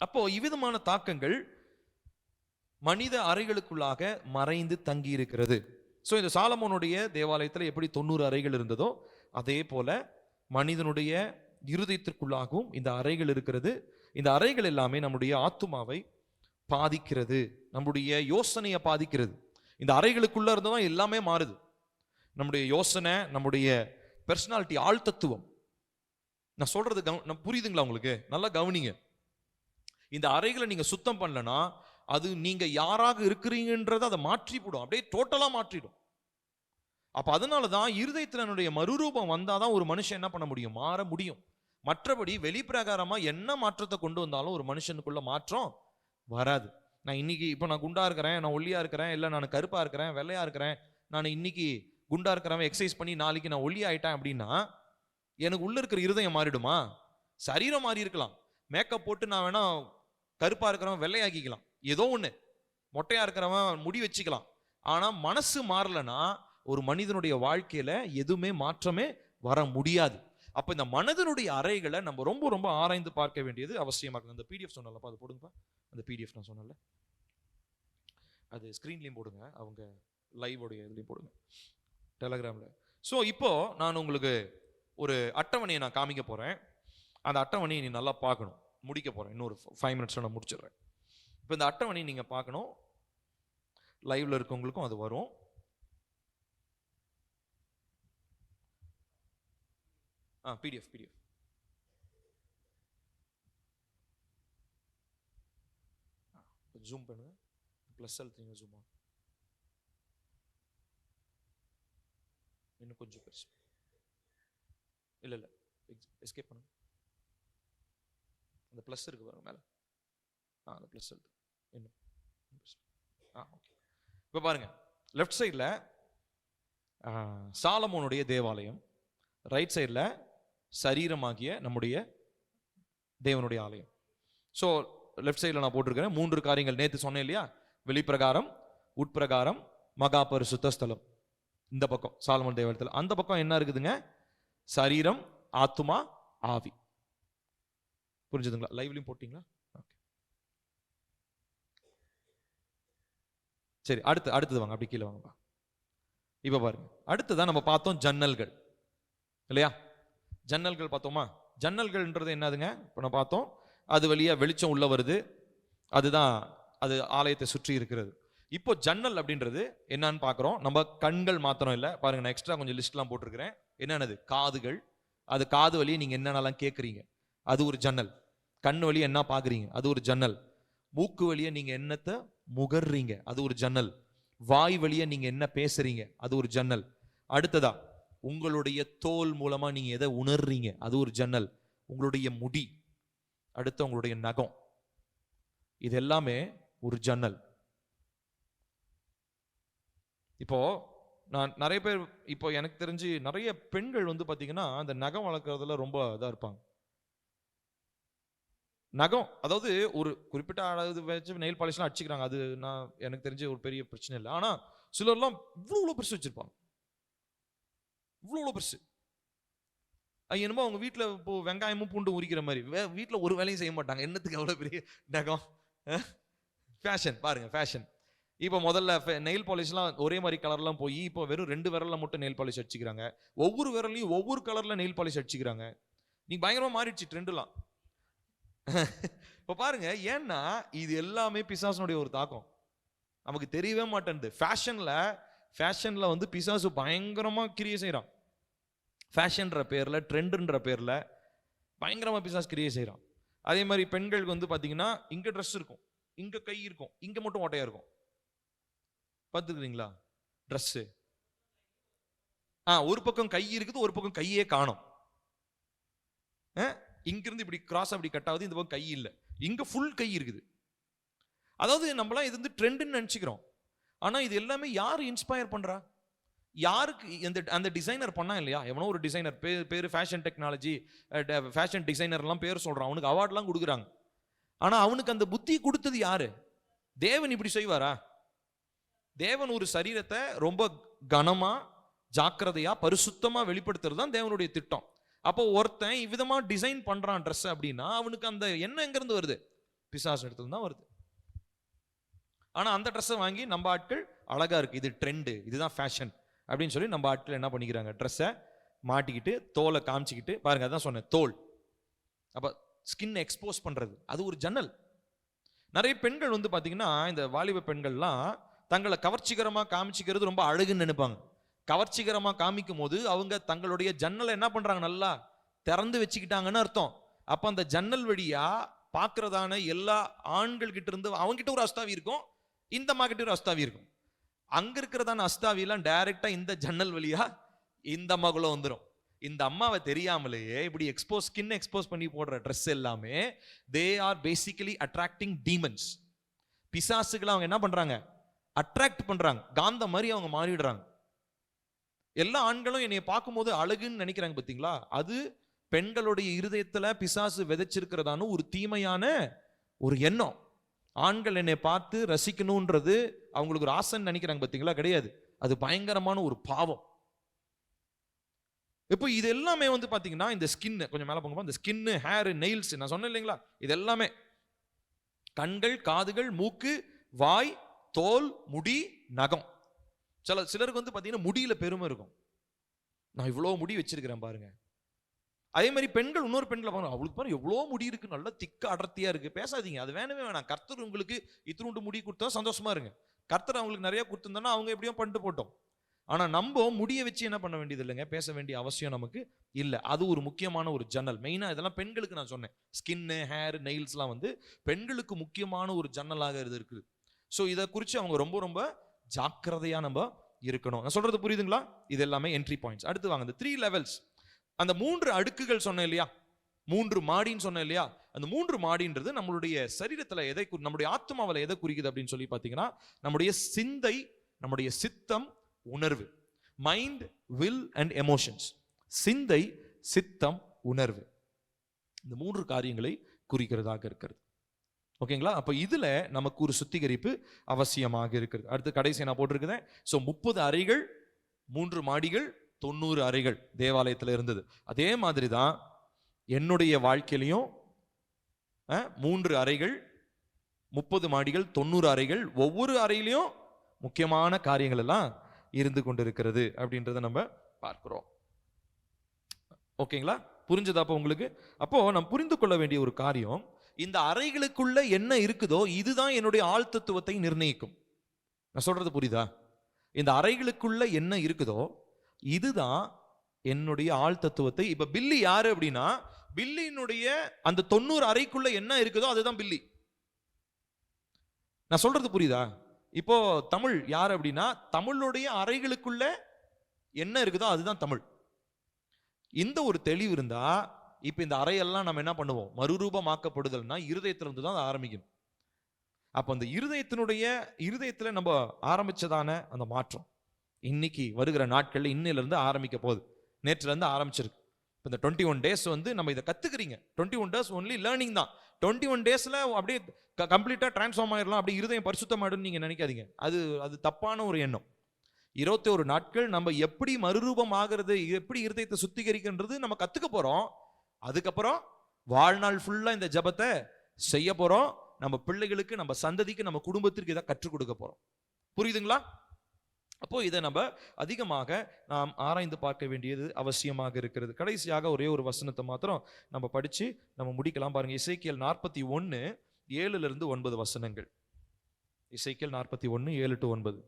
அப்போ இவ்விதமான தாக்கங்கள் மனித அறைகளுக்குள்ளாக மறைந்து தங்கி இருக்கிறது. ஸோ இந்த சாலமோனுடைய தேவாலயத்தில் எப்படி 90 அறைகள் இருந்ததோ அதே போல மனிதனுடைய இருதயத்திற்குள்ளாகவும் இந்த அறைகள் இருக்கிறது. இந்த அறைகள் எல்லாமே நம்முடைய ஆத்துமாவை பாதிக்கிறது, நம்முடைய யோசனையை பாதிக்கிறது. இந்த அறைகளுக்குள்ள இருந்துதான் எல்லாமே மாறுது. நம்முடைய யோசனை, நம்முடைய பெர்சனாலிட்டி, ஆழ்தத்துவம். நான் சொல்றது புரியுதுங்களா உங்களுக்கு? நல்லா கவனிங்க. இந்த அறைகளை நீங்க சுத்தம் பண்ணலனா அது நீங்க யாராக இருக்கிறீங்கன்றதை அதை மாற்றி போடும், அப்படியே டோட்டலா மாற்றிடும். அப்ப அதனாலதான் இருதயத்தினுடைய மறுரூபம் வந்தாதான் ஒரு மனுஷன் என்ன பண்ண முடியும், மாற முடியும். மற்றபடி வெளிப்பிரகாரமா என்ன மாற்றத்தை கொண்டு வந்தாலும் ஒரு மனுஷனுக்குள்ள மாற்றம் வராது. நான் இன்னைக்கு இப்போ நான் குண்டா இருக்கிறேன், நான் ஒல்லியா இருக்கிறேன், இல்லை நான் கருப்பா இருக்கிறேன், வெள்ளையா இருக்கிறேன், நான் இன்னைக்கு குண்டா இருக்கிறவன் எக்ஸசைஸ் பண்ணி நாளைக்கு நான் ஒல்லி ஆயிட்டேன் அப்படின்னா எனக்கு உள்ள இருக்கிற இருதயம் மாறிடுமா? சரீரம் மாறி இருக்கலாம். மேக்கப் போட்டு நான் வேணா கருப்பா இருக்கிறவன் வெள்ளையாக்கிக்கலாம், ஏதோ ஒண்ணு. மொட்டையா இருக்கிறவன் முடி வச்சுக்கலாம். ஆனா மனசு மாறலன்னா ஒரு மனிதனுடைய வாழ்க்கையில எதுவுமே மாற்றமே வர முடியாது. அப்ப இந்த மனதனுடைய அறைகளை நம்ம ரொம்ப ரொம்ப ஆராய்ந்து பார்க்க வேண்டியது அவசியமாக. அந்த பிடிஎஃப் சொன்னலப்பா, அது போடுங்கப்பா. அந்த பிடிஎஃப் நான் சொன்னல அது ஸ்கிரீன்லயும் போடுங்க, அவங்க லைவோடைய இதுலயும் போடுங்க, டெலகிராம்ல. ஸோ இப்போ நான் உங்களுக்கு ஒரு அட்டவணையை நான் காமிக்க போறேன். அந்த அட்டவணையை நீ நல்லா பார்க்கணும். முடிக்க போறேன், இன்னொரு 5 மினிட்ஸ்ல நான் முடிச்சிடுறேன். இப்போ இந்த அட்டவணையை நீங்க பார்க்கணும், லைவ்ல இருக்கவங்களுக்கும் அது வரும். பிடிஎஃப் ஜூம் பண்ணுங்க, பிளஸ் அழுத்தீங்க, ஜூம் ஆகும். இன்னும் கொஞ்சம் பெருசு, இல்ல எஸ்கேப் பண்ணுங்க. அந்த பிளஸ் இருக்கு பாருங்க மேல, அந்த பிளஸ் அழுத்து. இன்னும் ஓகே. இப்போ பாருங்க, லெஃப்ட் சைடில் சாலமோனுடைய தேவாலயம், ரைட் சைடில் சரீரமாகிய நம்முடைய தேவனுடைய ஆலயம். ஸோ லெஃப்ட் சைடில் நான் போட்டிருக்கிறேன் 3 காரியங்கள். நேற்று சொன்னேன் இல்லையா, வெளிப்பிரகாரம், உட்பிரகாரம், மகா பரிசுத்த ஸ்தலம். இந்த பக்கம் சாலமோன் தேவாலயத்தில், அந்த பக்கம் என்ன இருக்குதுங்க, சரீரம், ஆத்துமா, ஆவி. புரிஞ்சுதுங்களா? லைவ்லையும் போட்டிங்களா? சரி, அடுத்தது வாங்க, அப்படி கீழே வாங்க. இப்ப பாருங்க, அடுத்ததான் நம்ம பார்த்தோம் ஜன்னல்கள் இல்லையா? ஜன்னல்கள் பார்த்தோமா? ஜன்னல்கள்ன்றது என்னதுங்க? இப்போ நான் பார்த்தோம், அது வழியா வெளிச்சம் உள்ள வருது, அதுதான் அது ஆலயத்தை சுற்றி இருக்கிறது. இப்போ ஜன்னல் அப்படின்றது என்னன்னு பார்க்குறோம். நம்ம கண்கள் மாத்திரம் இல்லை பாருங்க, நான் எக்ஸ்ட்ரா கொஞ்சம் லிஸ்ட்லாம் போட்டிருக்கிறேன். என்னென்னது? காதுகள், அது காது வழியை நீங்க என்னென்னலாம் கேட்குறீங்க, அது ஒரு ஜன்னல். கண் வழியை என்ன பார்க்குறீங்க, அது ஒரு ஜன்னல். மூக்கு வழியை நீங்க என்னத்தை முகர்றீங்க, அது ஒரு ஜன்னல். வாய் வழியா நீங்க என்ன பேசுறீங்க, அது ஒரு ஜன்னல். அடுத்ததா உங்களுடைய தோல் மூலமா நீங்க எதை உணர்றீங்க, அது ஒரு ஜன்னல். உங்களுடைய முடி, அடுத்து உங்களுடைய நகம், இது எல்லாமே ஒரு ஜன்னல். இப்போ நான் நிறைய பேர், இப்போ எனக்கு தெரிஞ்சு நிறைய பெண்கள் வந்து பாத்தீங்கன்னா அந்த நகம் வளர்க்கறதுல ரொம்ப இதா இருப்பாங்க. நகம், அதாவது ஒரு குறிப்பிட்ட அளவு வச்சு நெயில் பாலிஷ்லாம் அடிச்சுக்கிறாங்க, அது நான் எனக்கு தெரிஞ்ச ஒரு பெரிய பிரச்சனை இல்லை. ஆனா சிலர்லாம் இவ்வளவு பெருசு வச்சிருப்பாங்க, இவ்வளவு பெருசு. என்னமோ அவங்க வீட்டுல இப்போ வெங்காயமும் பூண்டு உரிக்கிற மாதிரி வீட்டுல ஒரு வேலையும் செய்ய மாட்டாங்க. என்னத்துக்கு அவ்வளவு பெரிய நகம்? ஃபேஷன் பாருங்க, ஃபேஷன். இப்போ முதல்ல நெயில் பாலிஷ்லாம் ஒரே மாதிரி கலர்லாம் போய் இப்போ வெறும் 2 விரல்ல மட்டும் நெயில் பாலிஷ் அடிச்சுக்கிறாங்க. ஒவ்வொரு விரலையும் ஒவ்வொரு கலர்ல நெயில் பாலிஷ் அடிச்சுக்கிறாங்க. நீ பயங்கரமா மாறிடுச்சு ட்ரெண்ட்லாம். இப்போ பாருங்க, ஏன்னா இது எல்லாமே பிசாசனுடைய ஒரு தாக்கம், நமக்கு தெரியவே மாட்டேன்து. ஃபேஷன்ல வந்து பிசாசு பயங்கரமா கிரியை செய்யறான். ஃபேஷன்ற பேர்ல, ட்ரெண்ட்ன்ற பேர்ல பயங்கரமா பிசாசு கிரியை செய்யறான். அதே மாதிரி பெண்களுக்கு வந்து பாத்தீங்கன்னா இங்க ட்ரெஸ் இருக்கும், இங்க கை இருக்கும், இங்க மட்டும் ஓட்டையா இருக்கும். பார்த்துக்கிறீங்களா ட்ரெஸ்? ஒரு பக்கம் கை இருக்குது, ஒரு பக்கம் கையே காணும். இங்கிருந்து இப்படி கிராஸ் அப்படி கட் ஆகுது, இந்த பக்கம் கை இல்லை, இங்க ஃபுல் கை இருக்குது. அதாவது நம்மளாம் இது வந்து ட்ரெண்ட்னு நினைச்சுக்கிறோம். ஆனா இது எல்லாமே யாரு இன்ஸ்பயர் பண்றா? யாருக்கு அந்த டிசைனர் பண்ணா இல்லையா? எவனோ ஒரு டிசைனர், பேரு ஃபேஷன் டெக்னாலஜி, ஃபேஷன் டிசைனர்லாம் பேர் சொல்றான், அவனுக்கு அவார்ட்லாம் கொடுக்குறாங்க. ஆனா அவனுக்கு அந்த புத்தி கொடுத்தது யாரு? தேவன் இப்படி செய்வாரா? தேவன் ஒரு சரீரத்தை ரொம்ப கனமா, ஜாக்கிரதையா, பரிசுத்தமா வெளிப்படுத்துறது தான் தேவனுடைய திட்டம். அப்போ ஒருத்தன் இவ்விதமா டிசைன் பண்றான் ட்ரெஸ் அப்படின்னா அவனுக்கு அந்த எண்ணம் எங்க இருந்து வருது? பிசாசு இடத்துல தான் வருது. ஆனா அந்த ட்ரெஸ்ஸை வாங்கி நம்ம ஆட்கள் அழகா இருக்கு, இது ட்ரெண்டு, இதுதான் ஃபேஷன் அப்படின்னு சொல்லி நம்ம ஆட்கள் என்ன பண்ணிக்கிறாங்க, ட்ரெஸ்ஸை மாட்டிக்கிட்டு தோலை காமிச்சிக்கிட்டு, பாருங்க அதான் சொன்னேன், தோல். அப்ப ஸ்கின் எக்ஸ்போஸ் பண்றது அது ஒரு ஜன்னல். நிறைய பெண்கள் வந்து பாத்தீங்கன்னா இந்த வாலிப பெண்கள்லாம் தங்களை கவர்ச்சிகரமா காமிச்சிக்கிறது ரொம்ப அழகுன்னு நினைப்பாங்க. கவர்ச்சிகரமா காமிக்கும் போது அவங்க தங்களுடைய ஜன்னலை என்ன பண்றாங்க, நல்லா திறந்து வச்சுக்கிட்டாங்கன்னு அர்த்தம். அப்ப அந்த ஜன்னல் வழியா பாக்குறதான எல்லா ஆண்கள் கிட்ட இருந்து அவங்க கிட்ட ஒரு அஸ்தாவி இருக்கும், இந்த அம்மா கிட்ட ஒரு அஸ்தாவி இருக்கும். அங்க இருக்கிறதான அஸ்தாவி எல்லாம் டைரக்டா இந்த ஜன்னல் வழியா இந்த அம்மாக்குள்ள வந்துடும். இந்த அம்மாவை தெரியாமலேயே இப்படி ஸ்கின் எக்ஸ்போஸ் பண்ணி போடுற ட்ரெஸ் எல்லாமே they are basically attracting demons. பிசாசுகளை அவங்க என்ன பண்றாங்க, அட்ராக்ட் பண்றாங்க, காந்த மாதிரி அவங்க மாறிடுறாங்க. எல்லா ஆண்களும் என்னைய பார்க்கும்போது அழகுன்னு நினைக்கிறாங்க பார்த்தீங்களா? அது பெண்களுடைய இருதயத்துல பிசாசு விதைச்சிருக்கிறதான ஒரு தீமையான ஒரு எண்ணம். ஆண்கள் என்னை பார்த்து ரசிக்கணும்ன்றது அவங்களுக்கு ஒரு ஆசைன்னு நினைக்கிறாங்க பார்த்தீங்களா? கிடையாது, அது பயங்கரமான ஒரு பாவம். இப்போ இது எல்லாமே வந்து பாத்தீங்கன்னா இந்த ஸ்கின், கொஞ்சம் மேல போங்க, இந்த ஸ்கின், ஹேர், நெயில்ஸ், நான் சொன்னேன் இல்லைங்களா, இது எல்லாமே கண்கள், காதுகள், மூக்கு, வாய், தோல், முடி, நகம். சிலருக்கு வந்து பாத்தீங்கன்னா முடியில பெருமை இருக்கும், நான் இவ்வளவு முடி வச்சிருக்கிறேன் பாருங்க. அதே மாதிரி பெண்கள், இன்னொரு பெண்களை பாருங்க, அவளுக்கு பாருங்க எவ்வளவு முடி இருக்கு, நல்லா திக்க அடர்த்தியா இருக்கு. பேசாதீங்க, அது வேணவே வேணாம். கர்த்தர் உங்களுக்கு இத்தினூண்டு முடி கொடுத்தா சந்தோஷமா இருங்க. கர்த்தர் அவங்களுக்கு நிறைய கொடுத்திருந்தா அவங்க எப்படியும் பண்ணிட்டு போட்டோம். ஆனா நம்ம முடிய வச்சு என்ன பண்ண வேண்டியது இல்லைங்க, பேச வேண்டிய அவசியம் நமக்கு இல்லை. அது ஒரு முக்கியமான ஒரு ஜன்னல். மெயினா இதெல்லாம் பெண்களுக்கு நான் சொன்னேன். ஸ்கின்னு, ஹேர், நெயில்ஸ்லாம் வந்து பெண்களுக்கு முக்கியமான ஒரு ஜன்னலாக இருக்குது. ஸோ இதை குறித்து அவங்க ரொம்ப ரொம்ப ஜாக்கிரதையா நம்ம இருக்கணும். நான் சொல்றது புரியுதுங்களா? இது எல்லாமே என்ட்ரி பாயிண்ட்ஸ். அடுத்து வாங்க, இந்த 3 லெவல்ஸ், அந்த 3 அடுக்குகள் சொன்னேன் இல்லையா, 3 மாடின்னு சொன்னேன் இல்லையா. அந்த 3 மாடின்றது நம்மளுடைய சரீரத்துல எதை, நம்முடைய ஆத்மாவில் எதை குறிக்குது அப்படின்னு சொல்லி பார்த்தீங்கன்னா, நம்முடைய சிந்தை, நம்முடைய சித்தம், உணர்வு. Mind, will and emotions. சிந்தை, சித்தம், உணர்வு, இந்த 3 காரியங்களை குறிக்கிறதாக இருக்கிறது. ஓகேங்களா? அப்ப இதுல நமக்கு ஒரு சுத்திகரிப்பு அவசியமாக இருக்கிறது. அடுத்து கடைசி நான் போட்டிருக்கிறேன். ஸோ 30 அறைகள், 3 மாடிகள், 90 அறைகள் தேவாலயத்தில் இருந்தது. அதே மாதிரி தான் என்னுடைய வாழ்க்கையிலையும் 3 அறைகள், 30 மாடிகள், 90 அறைகள், ஒவ்வொரு அறையிலையும் முக்கியமான காரியங்கள் எல்லாம் இருந்து கொண்டிருக்கிறது அப்படின்றத நம்ம பார்க்கிறோம். ஓகேங்களா? புரிஞ்சதா அப்போ உங்களுக்கு? அப்போ நம்ம புரிந்து கொள்ள வேண்டிய ஒரு காரியம், இந்த அறைகளுக்குள்ள என்ன இருக்குதோ இதுதான் என்னுடைய ஆழ்த்தத்துவத்தை நிர்ணயிக்கும். நான் சொல்றது புரியுதா? இந்த அறைகளுக்குள்ள என்ன இருக்குதோ இதுதான் என்னுடைய ஆழ்த்தத்துவத்தை. இப்ப பில்லி யாரு அப்படின்னா, பில்லியினுடைய அந்த 90 அறைக்குள்ள என்ன இருக்குதோ அதுதான் பில்லி. நான் சொல்றது புரியுதா? இப்போ தமிழ் யார் அப்படின்னா, தமிழுடைய அறைகளுக்குள்ள என்ன இருக்குதோ அதுதான் தமிழ். இந்த ஒரு தெளிவு இருந்தா, இப்ப இந்த அறையெல்லாம் நம்ம என்ன பண்ணுவோம், மறுரூபமாக்கப்படுதல்னா இருதயத்திலிருந்து தான் ஆரம்பிக்கும். அப்ப அந்த இருதயத்துல நம்ம ஆரம்பிச்சதான அந்த மாற்றம் இன்னைக்கு வருகிற நாட்கள்ல இன்னையில இருந்து ஆரம்பிக்க போகுது. நேற்றுல இருந்து ஆரம்பிச்சிருக்கு. இப்போ இந்த 21 டேஸ் வந்து நம்ம இதை கத்துக்கிறீங்க. 21 டேஸ் ஒன்லி லேர்னிங் தான். 21 டேஸ்ல அப்படியே கம்ப்ளீட்டா டிரான்ஸ்ஃபார்ம் ஆயிடலாம், அப்படி இருதயம் பரிசுத்தமாயிடும் நீங்க நினைக்காதீங்க. அது தப்பான ஒரு எண்ணம். 21 நாட்கள் நம்ம எப்படி மறுரூபம் ஆகிறது, எப்படி இருதயத்தை சுத்திகரிக்கின்றது நம்ம கத்துக்க போறோம். அதுக்கப்புறம் வாழ்நாள் ஃபுல்லா இந்த ஜபத்தை செய்ய போறோம். நம்ம பிள்ளைகளுக்கு, நம்ம சந்ததிக்கு, நம்ம குடும்பத்திற்கு இதை கற்றுக் கொடுக்க போறோம். புரியுதுங்களா? அப்போ இதை நம்ம அதிகமாக நாம் ஆராய்ந்து பார்க்க வேண்டியது அவசியமாக இருக்கிறது. கடைசியாக ஒரே ஒரு வசனத்தை மாத்திரம் நம்ம படிச்சு நம்ம முடிக்கலாம். பாருங்க, எசேக்கியேல் 41 7-9 வசனங்கள். எசேக்கியேல் 41 7-9.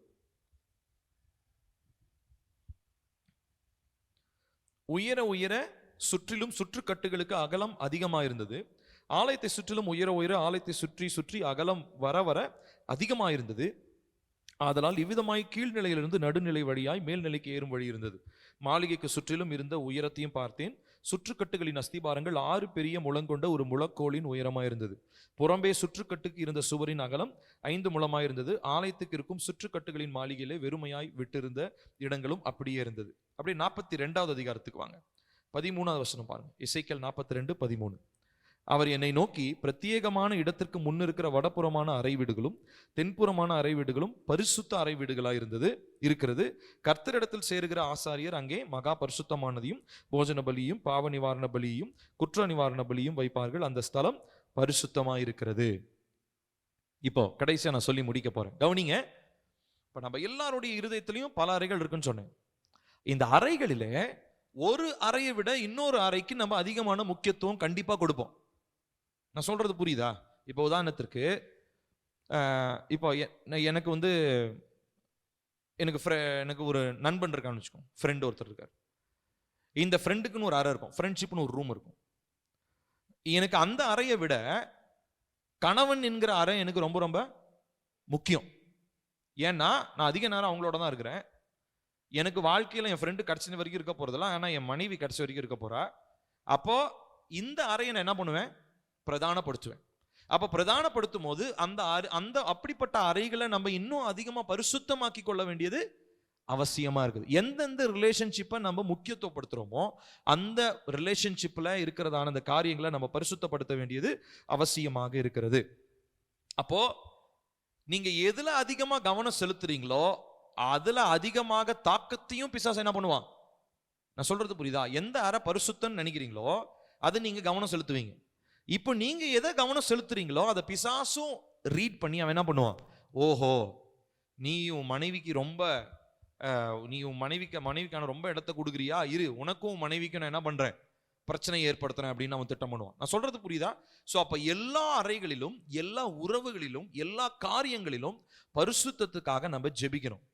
உயர உயர சுற்றிலும் சுற்றுக்கட்டுகளுக்கு அகலம் அதிகமாயிருந்தது. ஆலயத்தை சுற்றிலும் உயர உயர ஆலயத்தை சுற்றி சுற்றி அகலம் வர வர அதிகமாயிருந்தது. ஆதலால் இவ்விதமாய் கீழ்நிலையிலிருந்து நடுநிலை வழியாய் மேல்நிலைக்கு ஏறும் வழி இருந்தது. மாளிகைக்கு சுற்றிலும் இருந்த உயரத்தையும் பார்த்தேன். சுற்றுக்கட்டுகளின் அஸ்திபாரங்கள் 6 பெரிய முழங்கொண்ட ஒரு முழக்கோளின் உயரமாயிருந்தது. புறம்பே சுற்றுக்கட்டுக்கு இருந்த சுவரின் அகலம் 5 முழமாயிருந்தது. ஆலயத்துக்கு இருக்கும் சுற்றுக்கட்டுகளின் மாளிகையிலே வெறுமையாய் விட்டிருந்த இடங்களும் அப்படியே இருந்தது. அப்படியே 42வது அதிகாரத்துக்கு வாங்க. 13வது வசனம் பாருங்க. எசேக்கியேல் 42:13. அவர் என்னை நோக்கி, பிரத்யேகமான இடத்திற்கு முன்னிருக்கிற வடப்புறமான அறை வீடுகளும் தென்புறமான அறை வீடுகளும் பரிசுத்த அறை வீடுகளாய் இருக்கிறது. கர்த்தரிடத்தில் சேருகிற ஆசாரியர் அங்கே மகா பரிசுத்தமானதையும் போஜன பலியும் பாவ நிவாரண பலியும் குற்ற நிவாரண பலியும் வைப்பார்கள். அந்த ஸ்தலம் பரிசுத்தமாயிருக்கிறது. இப்போ கடைசியா நான் சொல்லி முடிக்க போறேன், கவனிங்க. இப்ப நம்ம எல்லாருடைய இருதயத்திலையும் பல அறைகள் இருக்குன்னு சொன்னேன். இந்த அறைகளிலே ஒரு அறையை விட இன்னொரு அறைக்கு நம்ம அதிகமான முக்கியத்துவம் கண்டிப்பா கொடுப்போம். நான் சொல்றது புரியுதா? இப்போ உதாரணத்திற்கு இப்போ எனக்கு வந்து எனக்கு ஒரு நண்பன் இருக்கான்னு வச்சுக்கோங்க, ஃப்ரெண்ட் ஒருத்தர் இருக்கார். இந்த ஃப்ரெண்டுக்குன்னு ஒரு அறை இருக்கும், ஃப்ரெண்ட்ஷிப்னு ஒரு ரூம் இருக்கும். எனக்கு அந்த அறையை விட கணவன் என்கிற அறை எனக்கு ரொம்ப ரொம்ப முக்கியம். ஏன்னா நான் அதிக நேரம் அவங்களோட தான் இருக்கிறேன். எனக்கு வாழ்க்கையில் என் ஃப்ரெண்டு கடைசி வரைக்கும் இருக்க போறதெல்லாம், ஆனால் என் மனைவி கடைசி வரைக்கும் இருக்க போறா. அப்போ இந்த அறையை நான் என்ன பண்ணுவேன், பிரதானப்படுத்துவேன். அப்ப பிரதானப்படுத்தும் போது அந்த அப்படிப்பட்ட அறைகளை நம்ம இன்னும் அதிகமா பரிசுத்தமாக்கி கொள்ள வேண்டியது அவசியமா இருக்குது. எந்தெந்த ரிலேஷன்ஷிப்பை நம்ம முக்கியத்துவப்படுத்துறோமோ அந்த ரிலேஷன்ஷிப்ல இருக்கிறதான அந்த காரியங்களை நம்ம பரிசுத்தப்படுத்த வேண்டியது அவசியமாக இருக்கிறது. அப்போ நீங்க எதுல அதிகமா கவனம் செலுத்துறீங்களோ அதுல அதிகமாக தாக்கத்தையும் பிசாசு என்ன பண்ணுவான். நான் சொல்றது புரியுதா? எந்த அறை பரிசுத்தம்னு நினைக்கிறீங்களோ அது நீங்க கவனம் செலுத்துவீங்க. இப்போ நீங்க எதை கவனம் செலுத்துறீங்களோ அதை பிசாசும் ரீட் பண்ணி அவன் என்ன பண்ணுவான், ஓஹோ நீ உன் மனைவிக்கான ரொம்ப இடத்த கொடுக்குறியா, இரு உனக்கும் மனைவிக்கும் நான் என்ன பண்றேன், பிரச்சனை ஏற்படுத்துறேன் அப்படின்னு அவன் திட்டம் பண்ணுவான். நான் சொல்றது புரியுதா? சோ அப்ப எல்லா அறைகளிலும், எல்லா உறவுகளிலும், எல்லா காரியங்களிலும் பரிசுத்தத்துக்காக நம்ம ஜெபிக்கணும்.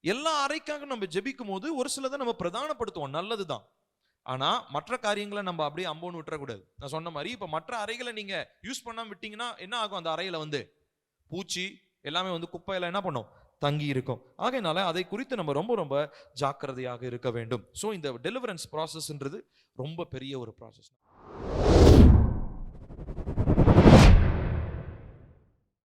எல்லா அறைக்காக நம்ம ஜெபிக்கும் போது ஒரு சிலதை நம்ம பிரதானப்படுத்துவோம், நல்லதுதான். ஆனா மற்ற காரியங்களை நம்ம அப்படியே அம்போன்னு விட்டுறக்கூடாது. நான் சொன்ன மாதிரி இப்ப மற்ற அறைகளை நீங்க யூஸ் பண்ணாம விட்டீங்கன்னா என்ன ஆகும், அந்த அறையில வந்து பூச்சி எல்லாமே வந்து குப்பையில என்ன பண்ணும், தங்கி இருக்கும். ஆகையினால அதை குறித்து நம்ம ரொம்ப ரொம்ப ஜாக்கிரதையாக இருக்க வேண்டும். ஸோ இந்த டெலிவரன்ஸ் ப்ராசஸ்ன்றது ரொம்ப பெரிய ஒரு ப்ராசஸ்.